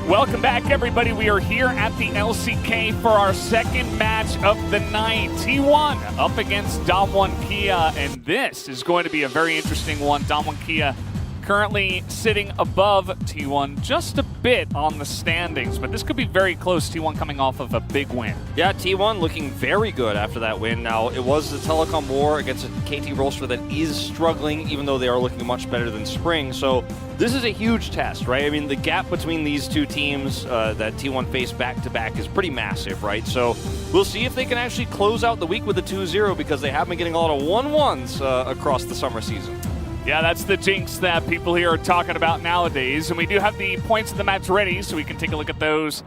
Welcome back, everybody. We are here at the LCK for our second match of the night. T1 up against Damwon Kia, and this is going to be a very interesting one. Damwon Kia currently sitting above T1 just a bit on the standings, but this could be very close. T1 coming off of a big win. Yeah, T1 looking very good after that win. Now, it was the telecom war against a KT roster that is struggling, even though they are looking much better than Spring. So this is a huge test, right? I mean, the gap between these two teams that T1 faced back-to-back is pretty massive, right? So we'll see if they can actually close out the week with a 2-0, because they have been getting a lot of 1-1s across the summer season. Yeah, that's the jinx that people here are talking about nowadays. And we do have the points of the match ready, so we can take a look at those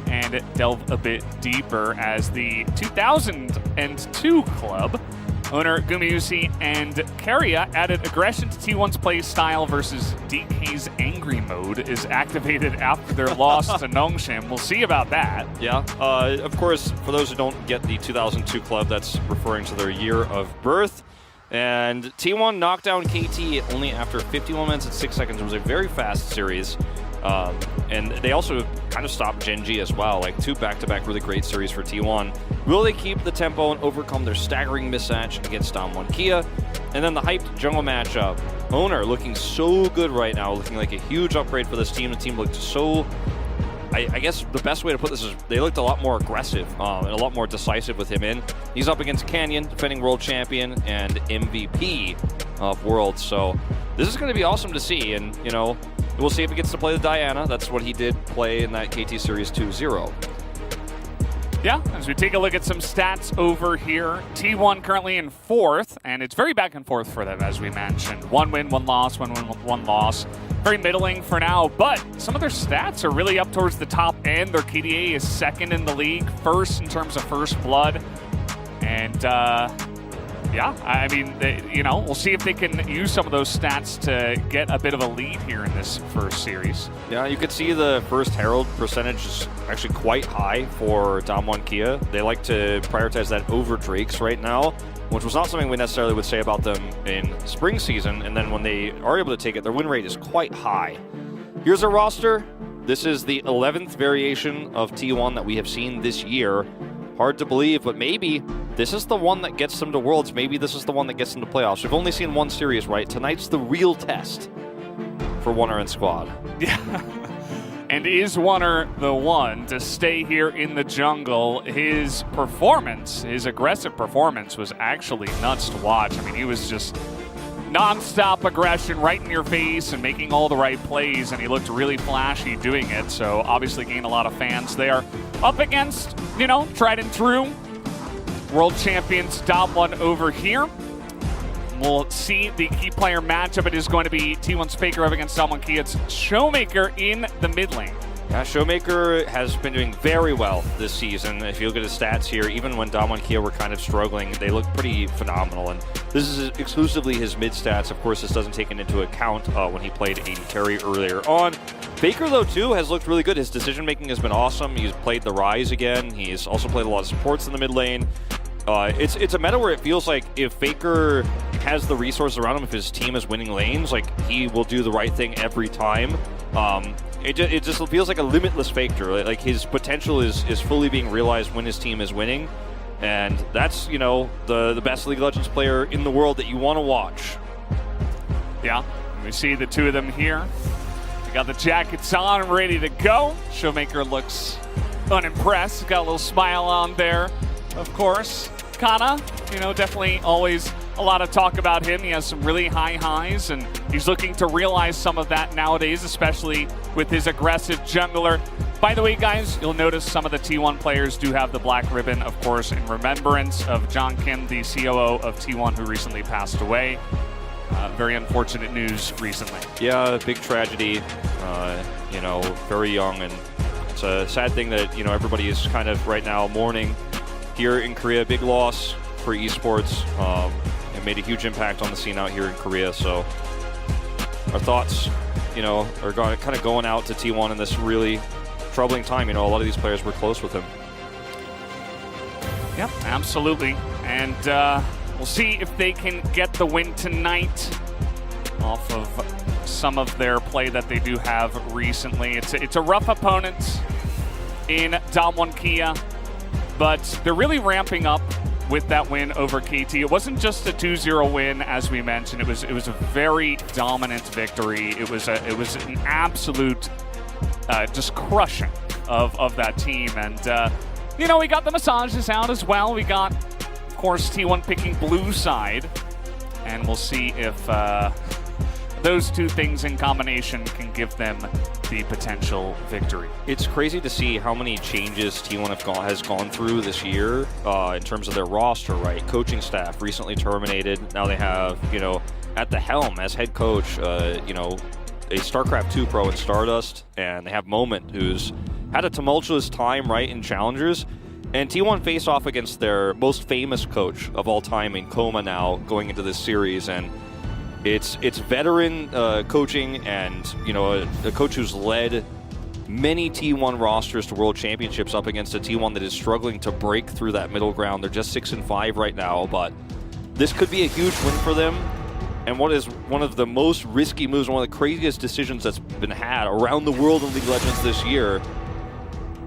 and delve a bit deeper as the 2002 club, owner Gumiusi and Keria, added aggression to T1's play style versus DK's angry mode is activated after their loss to Nongshim. We'll see about that. Yeah, of course, for those who don't get the 2002 club, that's referring to their year of birth. And T1 knocked down KT only after 51 minutes and 6 seconds. It was a very fast series. And they also kind of stopped Gen.G as well, like 2 back-to-back really great series for T1. Will they keep the tempo and overcome their staggering mismatch against Damwon Kia? And then the hyped jungle matchup. Owner looking so good right now, looking like a huge upgrade for this team. The team looked so... I guess the best way to put this is they looked a lot more aggressive and a lot more decisive with him in. He's up against Canyon, defending world champion and MVP of Worlds. So this is going to be awesome to see. And, you know, we'll see if he gets to play the Diana. That's what he did play in that KT Series 2-0. Yeah, as we take a look at some stats over here, T1 currently in 4th, and it's very back and forth for them, as we mentioned. 1 win, 1 loss, 1 win, 1 loss. Very middling for now, but some of their stats are really up towards the top end. Their KDA is 2nd in the league, 1st in terms of first blood. And yeah, I mean, you know, we'll see if they can use some of those stats to get a bit of a lead here in this first series. Yeah, you could see the first Herald percentage is actually quite high for Damwon Kia. They like to prioritize that over Drakes right now, which was not something we necessarily would say about them in spring season. And then when they are able to take it, their win rate is quite high. Here's our roster. This is the 11th variation of T1 that we have seen this year. Hard to believe, but maybe this is the one that gets them to Worlds. Maybe this is the one that gets them to playoffs. We've only seen one series, right? Tonight's the real test for Wunner and squad. Yeah. And is Wunner the one to stay here in the jungle? His performance, his aggressive performance, was actually nuts to watch. I mean, he was just non-stop aggression right in your face and making all the right plays, and he looked really flashy doing it, so obviously gained a lot of fans there. Up against, you know, tried and true world champions Damwon over here. We'll see the key player matchup. It is going to be T1's Faker up against Damwon Kia. It's Showmaker in the mid lane. Yeah, Showmaker has been doing very well this season. If you look at his stats here, even when Damwon Kia were kind of struggling, they look pretty phenomenal. And this is exclusively his mid stats. Of course, this doesn't take into account when he played AD carry earlier on. Faker, though, too, has looked really good. His decision-making has been awesome. He's played the Rise again. He's also played a lot of supports in the mid lane. It's a meta where it feels like if Faker has the resources around him, if his team is winning lanes, like, he will do the right thing every time. It just feels like a limitless Faker. Like, his potential is fully being realized when his team is winning. And that's, you know, the best League of Legends player in the world that you want to watch. Yeah, we see the two of them here. They got the jackets on, ready to go. Showmaker looks unimpressed. Got a little smile on there, of course. Kana, you know, definitely always a lot of talk about him. He has some really high highs, and he's looking to realize some of that nowadays, especially with his aggressive jungler. By the way, guys, you'll notice some of the T1 players do have the black ribbon, of course, in remembrance of John Kim, the COO of T1, who recently passed away. Very unfortunate news recently. Yeah, big tragedy. You know, very young, and it's a sad thing that, you know, everybody is kind of right now mourning here in Korea. Big loss for esports. It made a huge impact on the scene out here in Korea. So our thoughts, you know, are kind of going out to T1 in this really troubling time. You know, a lot of these players were close with him. Yep, absolutely. And we'll see if they can get the win tonight off of some of their play that they do have recently. It's a rough opponent in Damwon Kia, but they're really ramping up with that win over KT. It wasn't just a 2-0 win, as we mentioned. It was a very dominant victory. It was an absolute just crushing of that team. And you know, we got the massages out as well. We got, of course, T1 picking blue side, and we'll see if those two things in combination can give them the potential victory. It's crazy to see how many changes T1 has gone through this year in terms of their roster, right? Coaching staff recently terminated. Now they have, you know, at the helm as head coach, you know, a StarCraft 2 pro in Stardust, and they have Moment, who's had a tumultuous time, right, in Challengers. And T1 face off against their most famous coach of all time in Coma now going into this series, and it's veteran coaching, and you know, a coach who's led many T1 rosters to World Championships up against a T1 that is struggling to break through that middle ground. They're just 6-5 right now, but this could be a huge win for them. And what is one of the most risky moves, one of the craziest decisions that's been had around the world in League of Legends this year.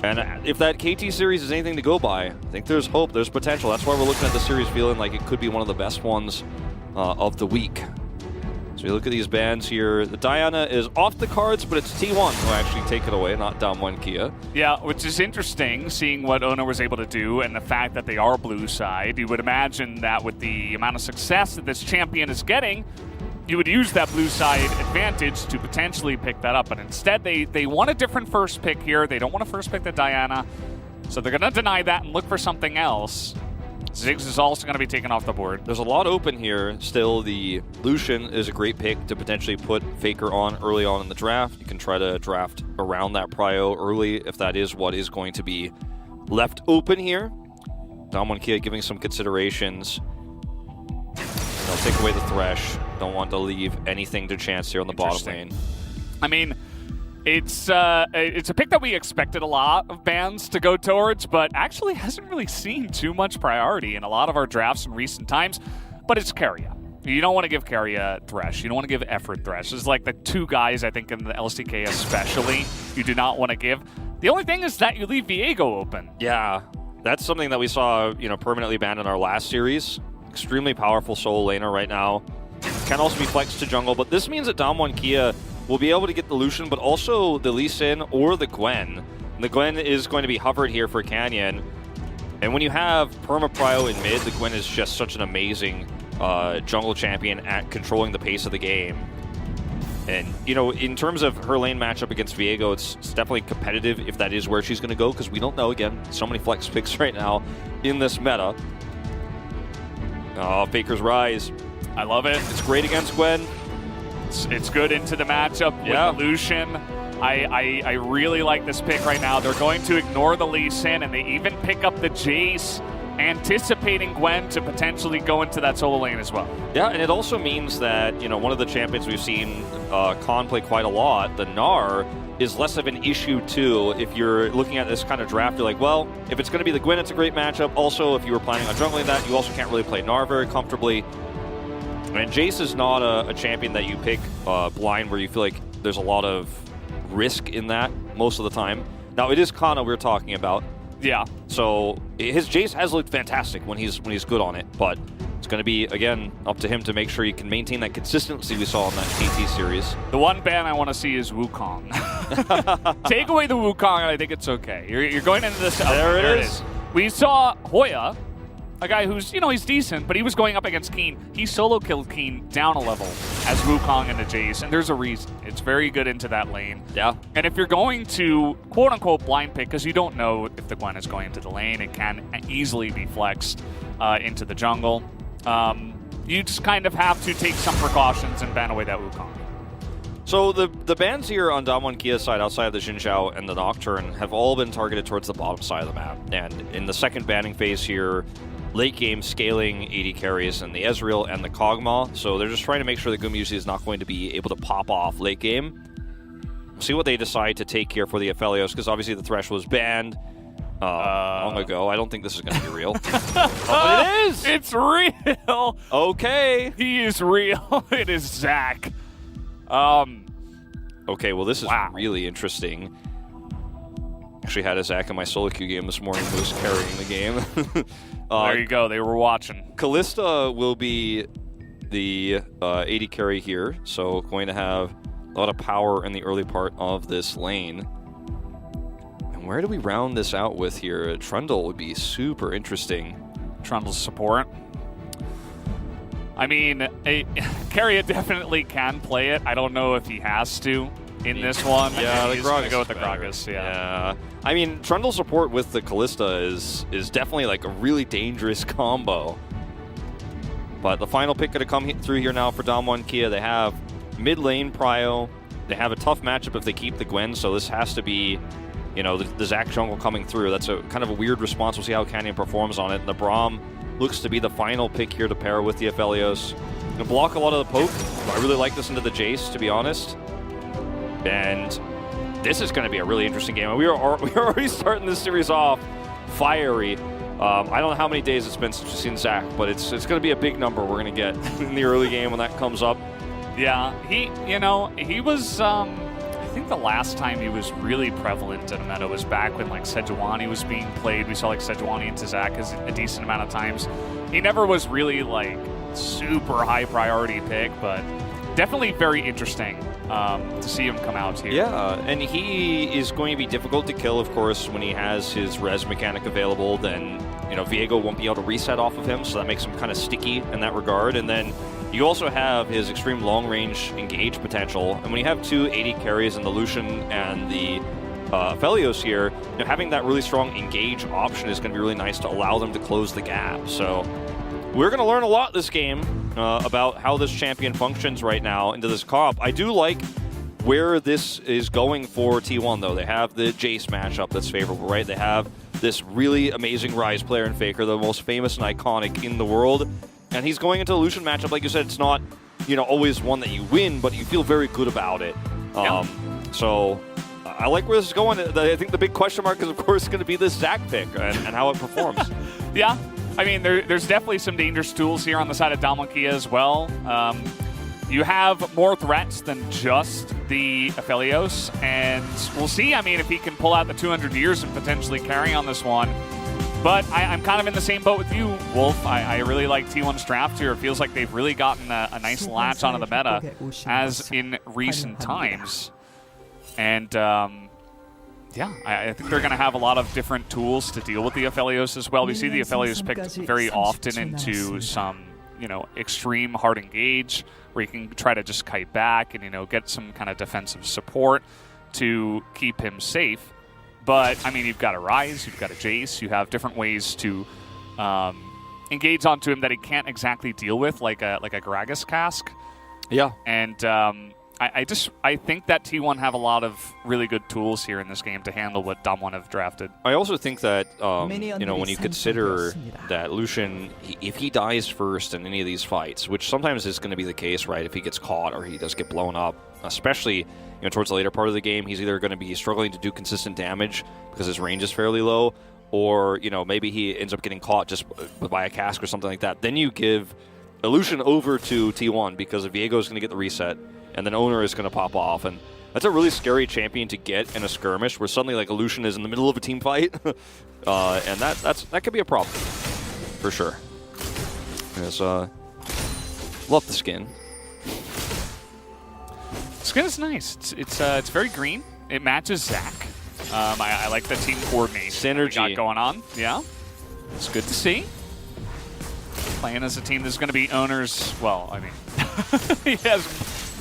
And if that KT series is anything to go by, I think there's hope, there's potential. That's why we're looking at the series feeling like it could be one of the best ones of the week. So we look at these bans here. The Diana is off the cards, but it's T1 who actually take it away, not Damwon Kia. Yeah, which is interesting, seeing what Ono was able to do and the fact that they are blue side. You would imagine that with the amount of success that this champion is getting, you would use that blue side advantage to potentially pick that up. But instead, they want a different first pick here. They don't want to first pick the Diana. So they're going to deny that and look for something else. Ziggs is also going to be taken off the board. There's a lot open here. Still, the Lucian is a great pick to potentially put Faker on early on in the draft. You can try to draft around that prio early if that is what is going to be left open here. Damwon Kia giving some considerations. They'll take away the Thresh. Don't want to leave anything to chance here on the bottom lane. I mean, it's a pick that we expected a lot of bans to go towards, but actually hasn't really seen too much priority in a lot of our drafts in recent times. But it's Keria. You don't want to give Keria Thresh. You don't want to give Effort Thresh. It's like the two guys, I think, in the LCK especially, you do not want to give. The only thing is that you leave Viego open. Yeah, that's something that we saw, you know, permanently banned in our last series. Extremely powerful solo laner right now. Can also be flexed to jungle, but this means that Damwon Kia will be able to get the Lucian, but also the Lee Sin or the Gwen. And the Gwen is going to be hovered here for Canyon. And when you have Perma Prio in mid, the Gwen is just such an amazing jungle champion at controlling the pace of the game. And, you know, in terms of her lane matchup against Viego, it's definitely competitive if that is where she's going to go, because we don't know, again, so many flex picks right now in this meta. Oh, Faker's Rise. I love it. It's great against Gwen. It's good into the matchup with Lucian. I really like this pick right now. They're going to ignore the Lee Sin, and they even pick up the Jace, anticipating Gwen to potentially go into that solo lane as well. Yeah, and it also means that, you know, one of the champions we've seen Khan play quite a lot, the Gnar, is less of an issue too. If you're looking at this kind of draft, you're like, well, if it's going to be the Gwen, it's a great matchup. Also, if you were planning on jungling that, you also can't really play Gnar very comfortably. And Jace is not a champion that you pick blind where you feel like there's a lot of risk in that most of the time. Now, it is Kana we're talking about. Yeah. So his Jace has looked fantastic when he's good on it, but it's going to be, again, up to him to make sure he can maintain that consistency we saw in that KT series. The one ban I want to see is Wukong. Take away the Wukong, and I think it's okay. You're going into this. There it is. We saw Hoya, a guy who's, you know, he's decent, but he was going up against Keen. He solo killed Keen down a level as Wukong and the Jace, and there's a reason. It's very good into that lane. Yeah. And if you're going to quote-unquote blind pick, because you don't know if the Gwen is going into the lane, it can easily be flexed into the jungle. You just kind of have to take some precautions and ban away that Wukong. So the bans here on Damwon Kia's side, outside of the Xin Zhao and the Nocturne, have all been targeted towards the bottom side of the map. And in the second banning phase here, late game scaling AD carries and the Ezreal and the Kog'Maw. So they're just trying to make sure that Gumayusi is not going to be able to pop off late game. We'll see what they decide to take here for the Aphelios, because obviously the Thresh was banned long ago. I don't think this is going to be real. But it is! It's real! Okay. He is real. It is Zach. Okay, well this is really interesting. Actually had a Zach in my solo queue game this morning who was carrying the game. There you go, they were watching. Kalista will be the AD carry here, so going to have a lot of power in the early part of this lane. And where do we round this out with here? Trundle would be super interesting. Trundle's support. I mean, Carriot definitely can play it. I don't know if he has to in this one. Yeah, he's going to go with the Gragas. Yeah. I mean, Trundle support with the Kalista is definitely like a really dangerous combo. But the final pick going to come through here now for Damwon Kia. They have mid lane Prio. They have a tough matchup if they keep the Gwen, so this has to be, you know, the Zac jungle coming through. That's a kind of a weird response. We'll see how Canyon performs on it. And the Braum looks to be the final pick here to pair with the Aphelios. Gonna block a lot of the poke. I really like this into the Jace, to be honest. And this is going to be a really interesting game. We are already starting this series off fiery. I don't know how many days it's been since we've seen Zach, but it's going to be a big number we're going to get in the early game when that comes up. Yeah, he was, I think the last time he was really prevalent in the meta was back when like Sejuani was being played. We saw like Sejuani into Zach a decent amount of times. He never was really like super high priority pick, but definitely very interesting to see him come out here. Yeah, and he is going to be difficult to kill, of course, when he has his res mechanic available. Then, you know, Viego won't be able to reset off of him, so that makes him kind of sticky in that regard. And then you also have his extreme long-range engage potential. And when you have two AD carries in the Lucian and the Aphelios here, you know, having that really strong engage option is going to be really nice to allow them to close the gap. So we're going to learn a lot this game about how this champion functions right now into this comp. I do like where this is going for T1, though. They have the Jace matchup that's favorable, right? They have this really amazing Ryze player in Faker, the most famous and iconic in the world. And he's going into a Lucian matchup. Like you said, it's not, you know, always one that you win, but you feel very good about it. So I like where this is going. I think the big question mark is, of course, going to be this Zac pick and how it performs. Yeah. I mean, there's definitely some dangerous tools here on the side of Damwon Kia as well. You have more threats than just the Aphelios, and we'll see, I mean, if he can pull out the 200 years and potentially carry on this one. But I'm kind of in the same boat with you, Wolf. I really like T1's draft here. It feels like they've really gotten a nice latch onto the meta, as in recent times. And yeah, I think they're going to have a lot of different tools to deal with the Aphelios as well. We see the Aphelios picked very often into some, you know, extreme hard engage, where you can try to just kite back and, you know, get some kind of defensive support to keep him safe. But, I mean, you've got a Ryze, you've got a Jace, you have different ways to engage onto him that he can't exactly deal with, like a Gragas cask. Yeah. And I think that T1 have a lot of really good tools here in this game to handle what Damwon have drafted. I also think that, you know, when you consider that Lucian, if he dies first in any of these fights, which sometimes is going to be the case, right, if he gets caught or he does get blown up, especially, you know, towards the later part of the game, he's either going to be struggling to do consistent damage because his range is fairly low, or, you know, maybe he ends up getting caught just by a cask or something like that. Then you give Lucian over to T1 because Viego is going to get the reset, and then Owner is going to pop off. And that's a really scary champion to get in a skirmish where suddenly like Lucian is in the middle of a team fight. And that could be a problem for sure. Because, love the skin. Skin is nice. It's very green. It matches Zac. I like the team coordination synergy we got going on. Yeah, it's good to see. Playing as a team that's going to be Owner's. Well, I mean, he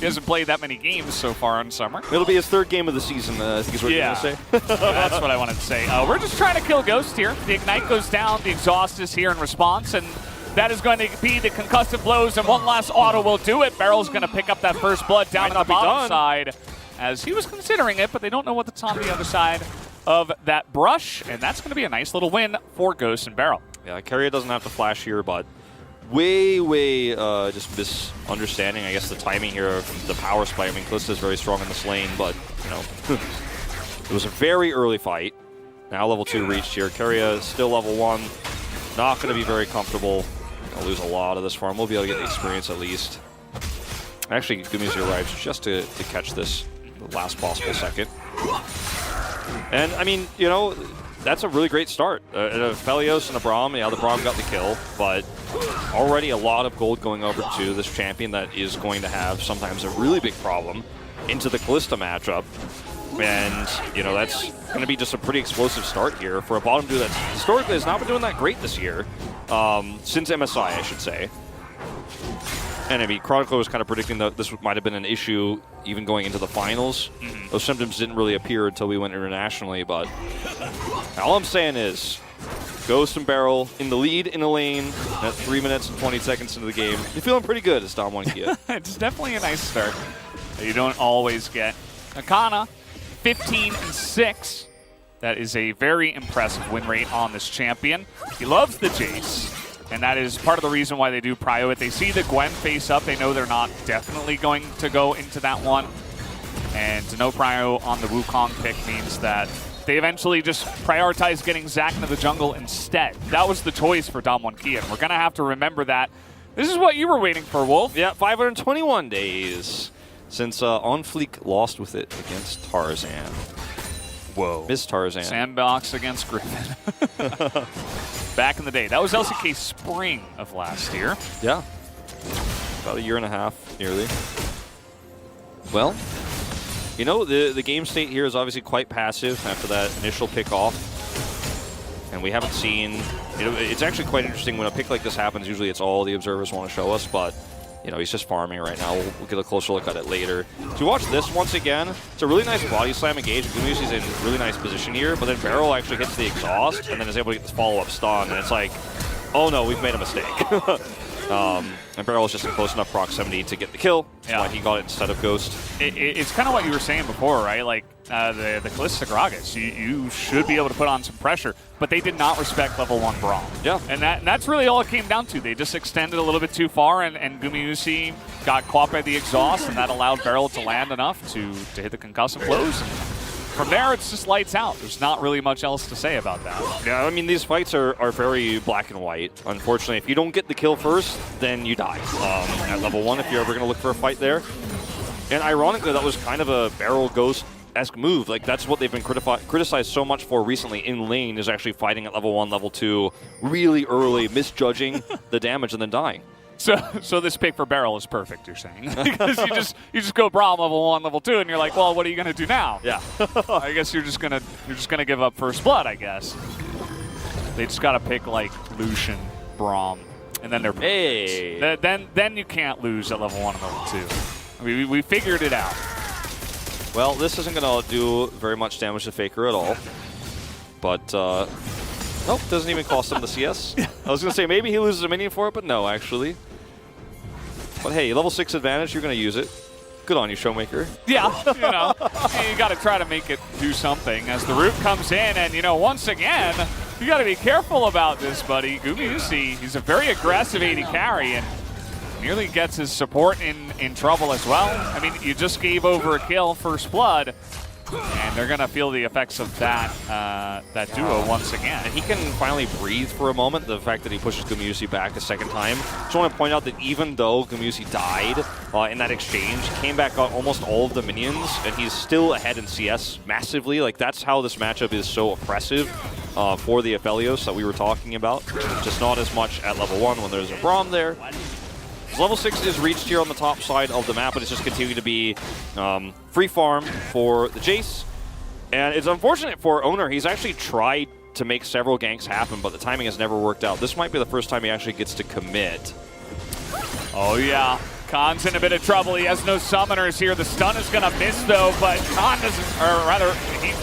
hasn't played that many games so far in Summer. It'll be his third game of the season, I think is what you're going to say. That's what I wanted to say. We're just trying to kill Ghost here. The Ignite goes down. The Exhaust is here in response, and that is going to be the concussive blows, and one last auto will do it. Barrel's going to pick up that first blood down on the bottom side, as he was considering it, but they don't know what's on the other side of that brush, and that's going to be a nice little win for Ghost and Barrel. Yeah, Keria doesn't have to flash here, but way just misunderstanding, I guess, the timing here of the power spike. I mean, Kalista is very strong in this lane, but, you know, it was a very early fight. Now level 2 reached here. Keria is still level 1. Not going to be very comfortable. Going to lose a lot of this farm. We'll be able to get the experience at least. Actually, Gumiusi arrives just to catch this the last possible second. And, I mean, you know, that's a really great start. A Felios and a Braum, yeah, the Braum got the kill, but already a lot of gold going over to this champion that is going to have sometimes a really big problem into the Kalista matchup. And, you know, that's going to be just a pretty explosive start here for a bottom duo that historically has not been doing that great this year. Since MSI, I should say. And I mean, Chronicle was kind of predicting that this might have been an issue even going into the finals. Those symptoms didn't really appear until we went internationally, but all I'm saying is, Ghost and Barrel in the lead in a lane at 3 minutes and 20 seconds into the game. You're feeling pretty good as Dom1Kia. It's definitely a nice start that you don't always get. Akana, 15-6. That is a very impressive win rate on this champion. He loves the Jace, and that is part of the reason why they do prio it. They see the Gwen face up. They know they're not definitely going to go into that one. And to no prio on the Wukong pick means that they eventually just prioritize getting Zac into the jungle instead. That was the choice for Dom1Kia, and we're going to have to remember that. This is what you were waiting for, Wolf. Yeah, 521 days since On Fleek lost with it against Tarzan. Whoa. Miss Tarzan. Sandbox against Griffin. Back in the day. That was LCK spring of last year. Yeah. About a year and a half, nearly. Well, you know, the game state here is obviously quite passive after that initial pick off. And we haven't seen... You know, it's actually quite interesting when a pick like this happens. Usually it's all the observers want to show us, but... You know, he's just farming right now. We'll get a closer look at it later. To watch this once again, it's a really nice body slam engage. Gumiusi's in a really nice position here, but then Barrel actually hits the exhaust and then is able to get this follow-up stun, and it's like, oh no, we've made a mistake. And Barrel is just in close enough proximity to get the kill. That's why he got it instead of Ghost. It's kind of what you were saying before, right? Like, the Kalista Gragas, you should be able to put on some pressure, but they did not respect level 1 Braum. Yeah. And that's really all it came down to. They just extended a little bit too far, and Gumiusi got caught by the exhaust, and that allowed Barrel to land enough to hit the concussive blows. And from there, it's just lights out. There's not really much else to say about that. Yeah, I mean, these fights are very black and white. Unfortunately, if you don't get the kill first, then you die. At level 1, if you're ever going to look for a fight there. And ironically, that was kind of a Barrel Ghost-esque move. Like, that's what they've been criticized so much for recently in lane, is actually fighting at level 1, level 2, really early, misjudging the damage, and then dying. So this pick for Barrel is perfect, you're saying? Because you just go Braum level 1, level 2, and you're like, well, what are you gonna do now? Yeah. I guess you're just gonna give up first blood, I guess. They just gotta pick like Lucian, Braum, and then they're then you can't lose at level 1 and level 2. I mean, we figured it out. Well, this isn't gonna do very much damage to Faker at all. But nope, doesn't even cost him the CS. I was gonna say maybe he loses a minion for it, but no, actually. But hey, level 6 advantage, you're going to use it. Good on you, Showmaker. Yeah, you know, you got to try to make it do something as the root comes in. And, you know, once again, you got to be careful about this, buddy. Gumiusi, he's a very aggressive AD carry and nearly gets his support in trouble as well. I mean, you just gave over a kill, first blood. And they're going to feel the effects of that that duo once again. And he can finally breathe for a moment, the fact that he pushes Gumiusi back a second time. Just want to point out that even though Gumiusi died in that exchange, came back, got almost all of the minions, and he's still ahead in CS massively. Like, that's how this matchup is so oppressive for the Aphelios that we were talking about. Just not as much at level 1 when there's a Braum there. Level 6 is reached here on the top side of the map, but it's just continuing to be free farm for the Jace. And it's unfortunate for Owner. He's actually tried to make several ganks happen, but the timing has never worked out. This might be the first time he actually gets to commit. Oh, yeah. Khan's in a bit of trouble. He has no summoners here. The stun is going to miss, though, but Khan doesn't, or rather,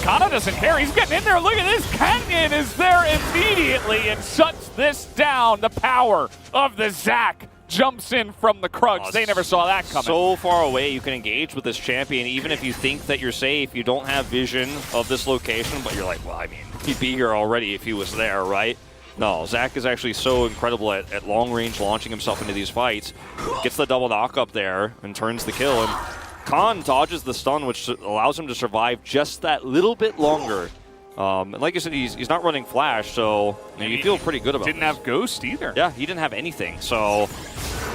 Kana doesn't care. He's getting in there. Look at this. Canyon is there immediately and shuts this down. The power of the Zac jumps in from the Krugs. They never saw that coming. So far away you can engage with this champion, even if you think that you're safe. You don't have vision of this location, but you're like, well, I mean, he'd be here already if he was there, right? No, Zach is actually so incredible at long range, launching himself into these fights. Gets the double knock up there and turns the kill. And Khan dodges the stun, which allows him to survive just that little bit longer. And like I said, he's not running Flash, so you feel pretty good about it. Didn't have Ghost either. Yeah, he didn't have anything, so...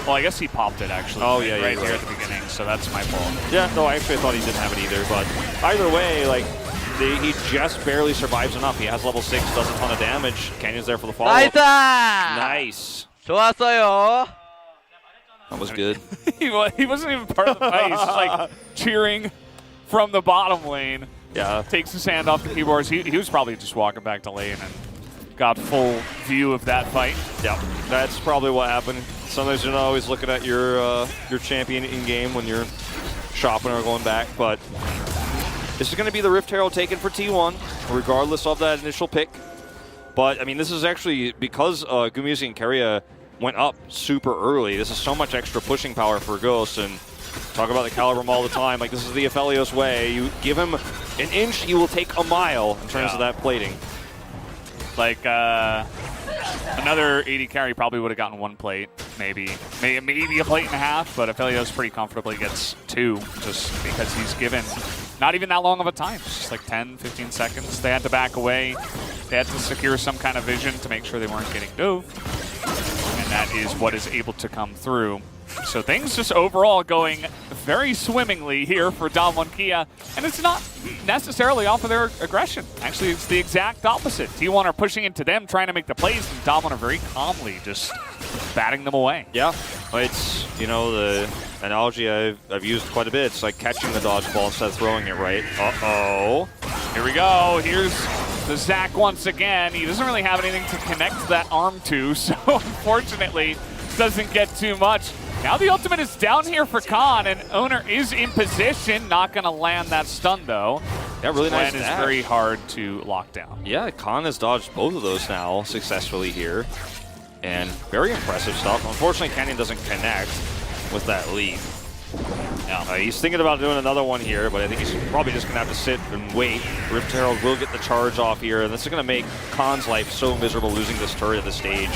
Well, I guess he popped it, actually. Oh, yeah, right here at the beginning, so that's my fault. Yeah, no, actually I thought he didn't have it either, but either way, like, he just barely survives enough. He has level 6, does a ton of damage. Canyon's there for the follow. Nice. 좋았어요. That was good. he wasn't even part of the fight. He's just like cheering from the bottom lane. Yeah. Takes his hand off the keyboards. He was probably just walking back to lane and got full view of that fight. Yeah, that's probably what happened. Sometimes you're not always looking at your champion in game when you're shopping or going back, but this is going to be the Rift Herald taken for T1, regardless of that initial pick. But I mean, this is actually because Gumizi and Keria went up super early. This is so much extra pushing power for Ghost, and talk about the Caliber all the time. Like, this is the Aphelios way. You give him an inch, he will take a mile in terms of that plating. Like, another 80 carry probably would have gotten 1 plate, maybe a plate and a half, but Aphelios pretty comfortably gets 2 just because he's given not even that long of a time. It's just like 10, 15 seconds. They had to back away. They had to secure some kind of vision to make sure they weren't getting dove. And that is what is able to come through. So things just overall going very swimmingly here for Damwon Kia, and it's not necessarily off of their aggression. Actually, it's the exact opposite. T1 are pushing into them, trying to make the plays, and Damwon are very calmly just batting them away. Yeah, it's, you know, the analogy I've used quite a bit. It's like catching the dodgeball instead of throwing it right. Uh-oh. Here we go. Here's the Zach once again. He doesn't really have anything to connect that arm to, so unfortunately doesn't get too much. Now the ultimate is down here for Khan, and Owner is in position. Not going to land that stun, though. Yeah, really nice Plan is dash. very hard to lock down. Yeah, Khan has dodged both of those now successfully here. And very impressive stuff. Unfortunately, Canyon doesn't connect with that lead. Yeah, he's thinking about doing another one here, but I think he's probably just going to have to sit and wait. Rift Herald will get the charge off here, and this is going to make Khan's life so miserable losing this turret at this stage.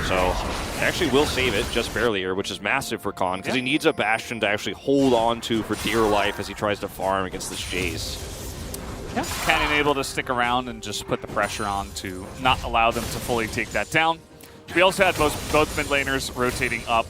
So, actually will save it, just barely here, which is massive for Khan, because he needs a Bastion to actually hold on to for dear life as he tries to farm against this Jace. Yeah, Canyon able to stick around and just put the pressure on to not allow them to fully take that down. We also had both mid laners rotating up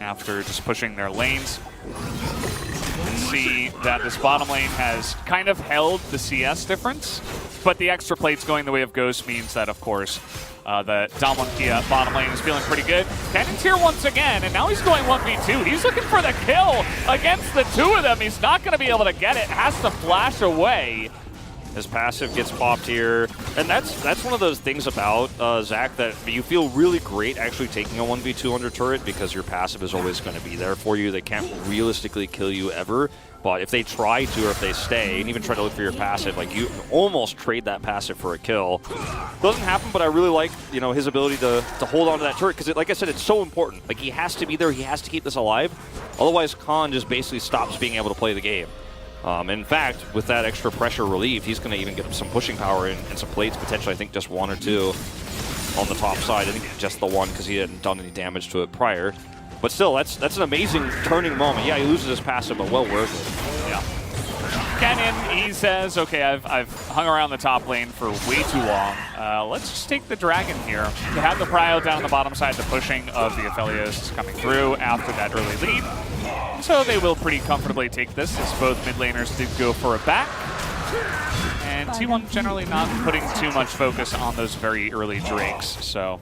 after just pushing their lanes. You can see that this bottom lane has kind of held the CS difference, but the extra plates going the way of Ghost means that, of course, the Damwon Kia bottom lane is feeling pretty good. Canyon's here once again, and now he's going 1v2. He's looking for the kill against the 2 of them. He's not going to be able to get it. Has to flash away. His passive gets popped here. And that's one of those things about Zach that you feel really great actually taking a 1v2 under turret because your passive is always going to be there for you. They can't realistically kill you ever. But if they try to, or if they stay, and even try to look for your passive, like you almost trade that passive for a kill. Doesn't happen, but I really like, you know, his ability to hold on to that turret, because like I said, it's so important. Like, he has to be there, he has to keep this alive. Otherwise, Khan just basically stops being able to play the game. In fact, with that extra pressure relieved, he's going to even get some pushing power and some plates, potentially, I think just 1 or 2 on the top side. I think just the 1, because he hadn't done any damage to it prior. But still, that's an amazing turning moment. Yeah, he loses his passive, but well worth it. Yeah. Canyon, he says, okay, I've hung around the top lane for way too long. Let's just take the dragon here. To have the prio down the bottom side, the pushing of the Aphelios coming through after that early lead. So they will pretty comfortably take this, as both mid laners did go for a back. And T1 generally not putting too much focus on those very early drakes, so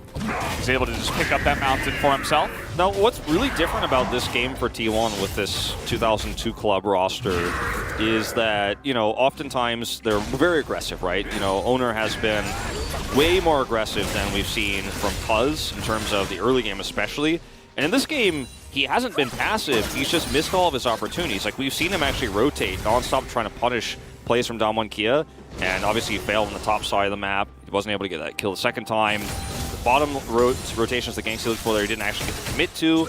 he's able to just pick up that mountain for himself. Now, what's really different about this game for T1 with this 2002 club roster is that, you know, oftentimes they're very aggressive, right? You know, Owner has been way more aggressive than we've seen from Puzz in terms of the early game especially. And in this game, he hasn't been passive, he's just missed all of his opportunities. Like, we've seen him actually rotate nonstop trying to punish plays from Damwon Kia, and obviously he failed on the top side of the map. He wasn't able to get that kill the second time. The bottom rotations the ganks he looked for there, he didn't actually get to commit to.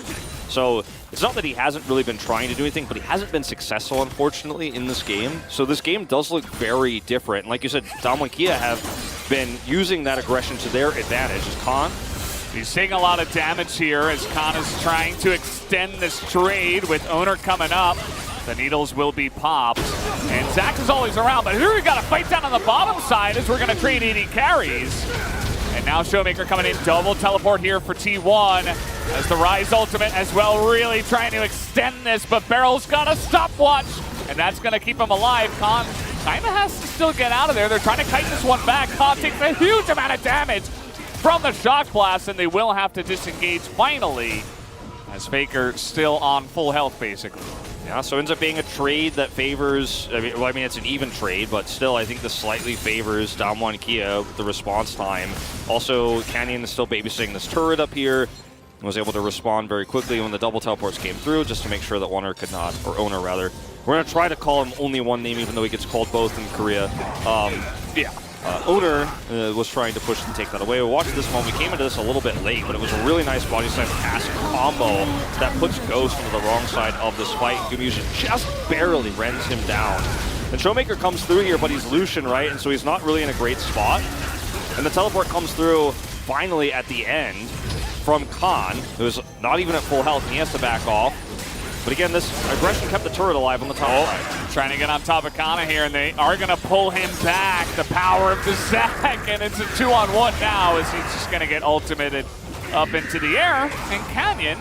So it's not that he hasn't really been trying to do anything, but he hasn't been successful, unfortunately, in this game. So this game does look very different. And like you said, Damwon Kia have been using that aggression to their advantage. Is Khan? He's taking a lot of damage here as Khan is trying to extend this trade with Owner coming up. The needles will be popped. And Zach is always around, but here we got a fight down on the bottom side as we're going to trade 80 carries. And now Showmaker coming in, double teleport here for T1 as the Rise ultimate as well, really trying to extend this, but Barrel's got a stopwatch, and that's going to keep him alive. Khan kind of has to still get out of there. They're trying to kite this one back. Khan takes a huge amount of damage from the shock blast, and they will have to disengage finally as Faker still on full health, basically. Yeah, so it ends up being a trade that favors, I mean, it's an even trade, but still I think this slightly favors Damwon Kia with the response time. Also, Canyon is still babysitting this turret up here and was able to respond very quickly when the double teleports came through, just to make sure that Owner could not, or Owner rather. We're going to try to call him only one name, even though he gets called both in Korea. Owner was trying to push and take that away. We watched this one. We came into this a little bit late, but it was a really nice body slam pass combo that puts Ghost onto the wrong side of this fight. Gumusian just barely rends him down. And Showmaker comes through here, but he's Lucian, right? And so he's not really in a great spot. And the teleport comes through finally at the end from Khan, who's not even at full health, and he has to back off. But again, this aggression kept the turret alive on the top side. Trying to get on top of Kana here, and they are going to pull him back. The power of the Zac, and it's a 2-on-1 now as he's just going to get ultimated up into the air. And Canyon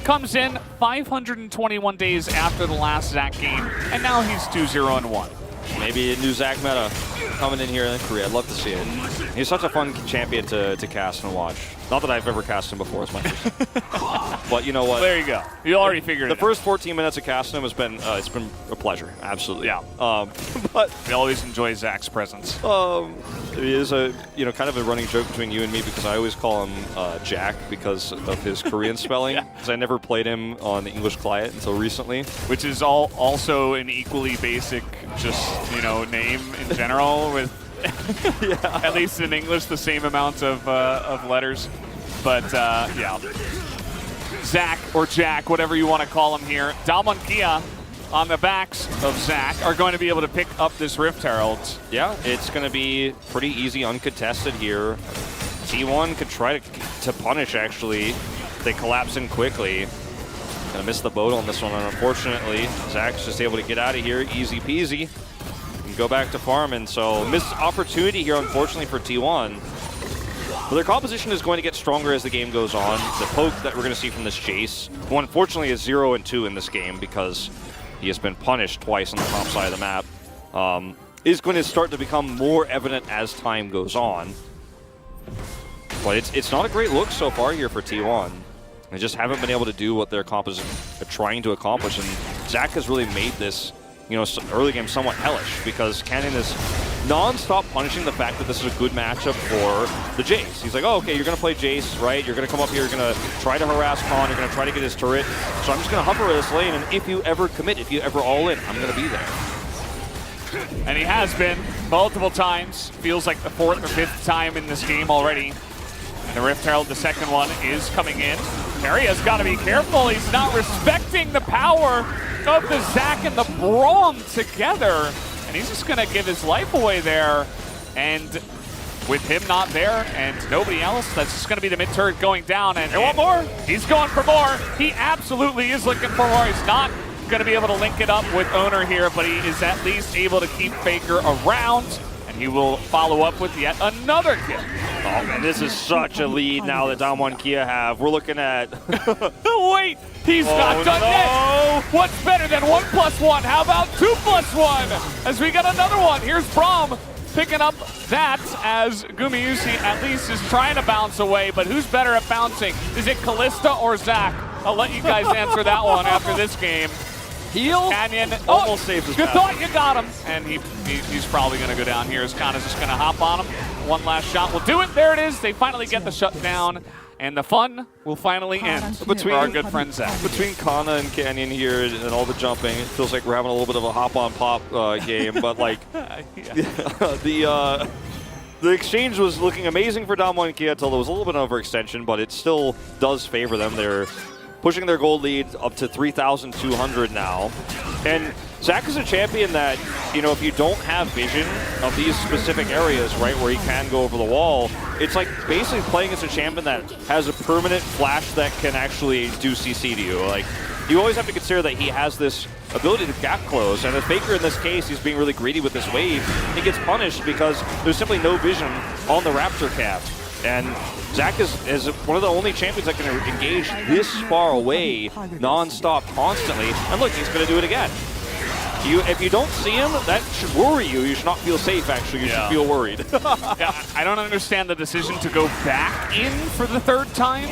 comes in 521 days after the last Zac game, and now he's 2-0-1. Maybe a new Zac meta coming in here in Korea. I'd love to see it. He's such a fun champion to cast and watch. Not that I've ever cast him before as much as but you know what? There you go. You already figured it out. The first 14 minutes of casting him has been it's been a pleasure. Absolutely. Yeah. But we always enjoy Zac's presence. It is a kind of a running joke between you and me because I always call him Jack because of his Korean spelling. Because I never played him on the English client until recently. Which is also an equally basic, just name in general with. At least in English, the same amount of letters. But yeah, Zac or Jack, whatever you want to call him here. Damwon Kia on the backs of Zac are going to be able to pick up this Rift Herald. Yeah, it's going to be pretty easy, uncontested here. T1 could try to punish, actually. They collapse in quickly. Gonna miss the boat on this one, and unfortunately, Zac's just able to get out of here, easy peasy. Go back to farm, and so missed opportunity here, unfortunately, for T1. But their composition is going to get stronger as the game goes on. The poke that we're going to see from this Jace, who unfortunately is 0-2 in this game because he has been punished twice on the top side of the map, is going to start to become more evident as time goes on. But it's not a great look so far here for T1. They just haven't been able to do what their composition are trying to accomplish, and Zac has really made this early game somewhat hellish because Canyon is non-stop punishing the fact that this is a good matchup for the Jace. He's like, oh, okay, you're going to play Jace, right? You're going to come up here, you're going to try to harass Khan, you're going to try to get his turret. So I'm just going to hover this lane, and if you ever commit, if you ever all in, I'm going to be there. And he has been multiple times. Feels like the 4th or 5th time in this game already. And the Rift Herald, the second one, is coming in. Harry has got to be careful. He's not respecting the power of the Zac and the Braum together. And he's just going to give his life away there. And with him not there and nobody else, that's just going to be the mid-turret going down. And want more? He's going for more. He absolutely is looking for more. He's not going to be able to link it up with Owner here, but he is at least able to keep Faker around. And he will follow up with yet another kill. Oh man, this is such a lead now that Damwon Kia have. We're looking at... Wait, he's not done yet. What's better than 1+1? How about 2+1? As we got another one. Here's Braum picking up that as Gumiusi at least is trying to bounce away, but who's better at bouncing? Is it Callista or Zac? I'll let you guys answer that one after this game. Heal? Canyon almost saved his good thought, you got him. And he's probably going to go down here as Kana's just going to hop on him. One last shot will do it. There it is. They finally get the shutdown. And the fun will finally end for our good friend Zac. Between Kana and Canyon here and all the jumping, it feels like we're having a little bit of a hop-on-pop game. But like, the exchange was looking amazing for Damwon Kia until there was a little bit of overextension, but it still does favor them. They're pushing their gold lead up to 3,200 now. And Zac is a champion that, you know, if you don't have vision of these specific areas, right, where he can go over the wall, it's like basically playing as a champion that has a permanent flash that can actually do CC to you. Like, you always have to consider that he has this ability to gap close, and as Faker in this case, he's being really greedy with this wave. He gets punished because there's simply no vision on the Raptor cap. And Zac is one of the only champions that can engage this far away, non-stop, constantly. And look, he's going to do it again. If you don't see him, that should worry you. You should not feel safe, actually. You should feel worried. Yeah, I don't understand the decision to go back in for the third time.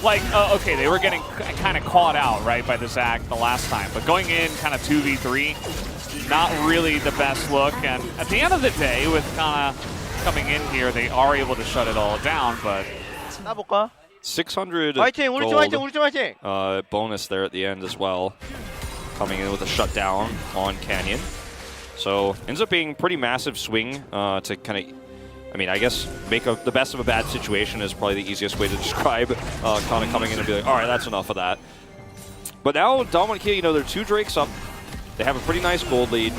Like, okay, they were getting kind of caught out, right, by the Zac the last time. But going in kind of 2v3, not really the best look. And at the end of the day, with kind of coming in here, they are able to shut it all down, but... 600 화이팅! 우리 팀 화이팅! 우리 팀 화이팅! bonus there at the end as well. Coming in with a shutdown on Canyon. So ends up being pretty massive swing to kind of, I mean, I guess make the best of a bad situation is probably the easiest way to describe kind of coming in and be like, all right, that's enough of that. But now Dominant Key, you know, they're 2 Drakes up. They have a pretty nice gold lead.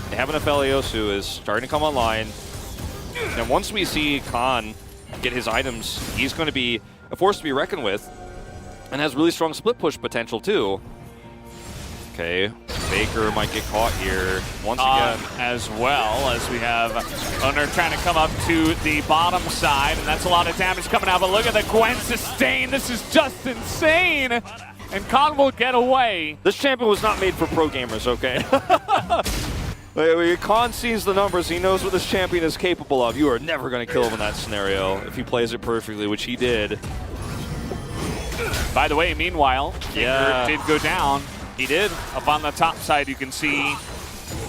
They have an Aphelios who is starting to come online. And once we see Khan get his items, he's going to be a force to be reckoned with and has really strong split push potential too. Okay, Faker might get caught here once again. As well as we have Owner trying to come up to the bottom side, and that's a lot of damage coming out. But look at the Gwen sustain. This is just insane. And Khan will get away. This champion was not made for pro gamers, okay? When Khan sees the numbers, he knows what this champion is capable of. You are never going to kill him in that scenario if he plays it perfectly, which he did. By the way, meanwhile, Faker did go down. He did. Up on the top side, you can see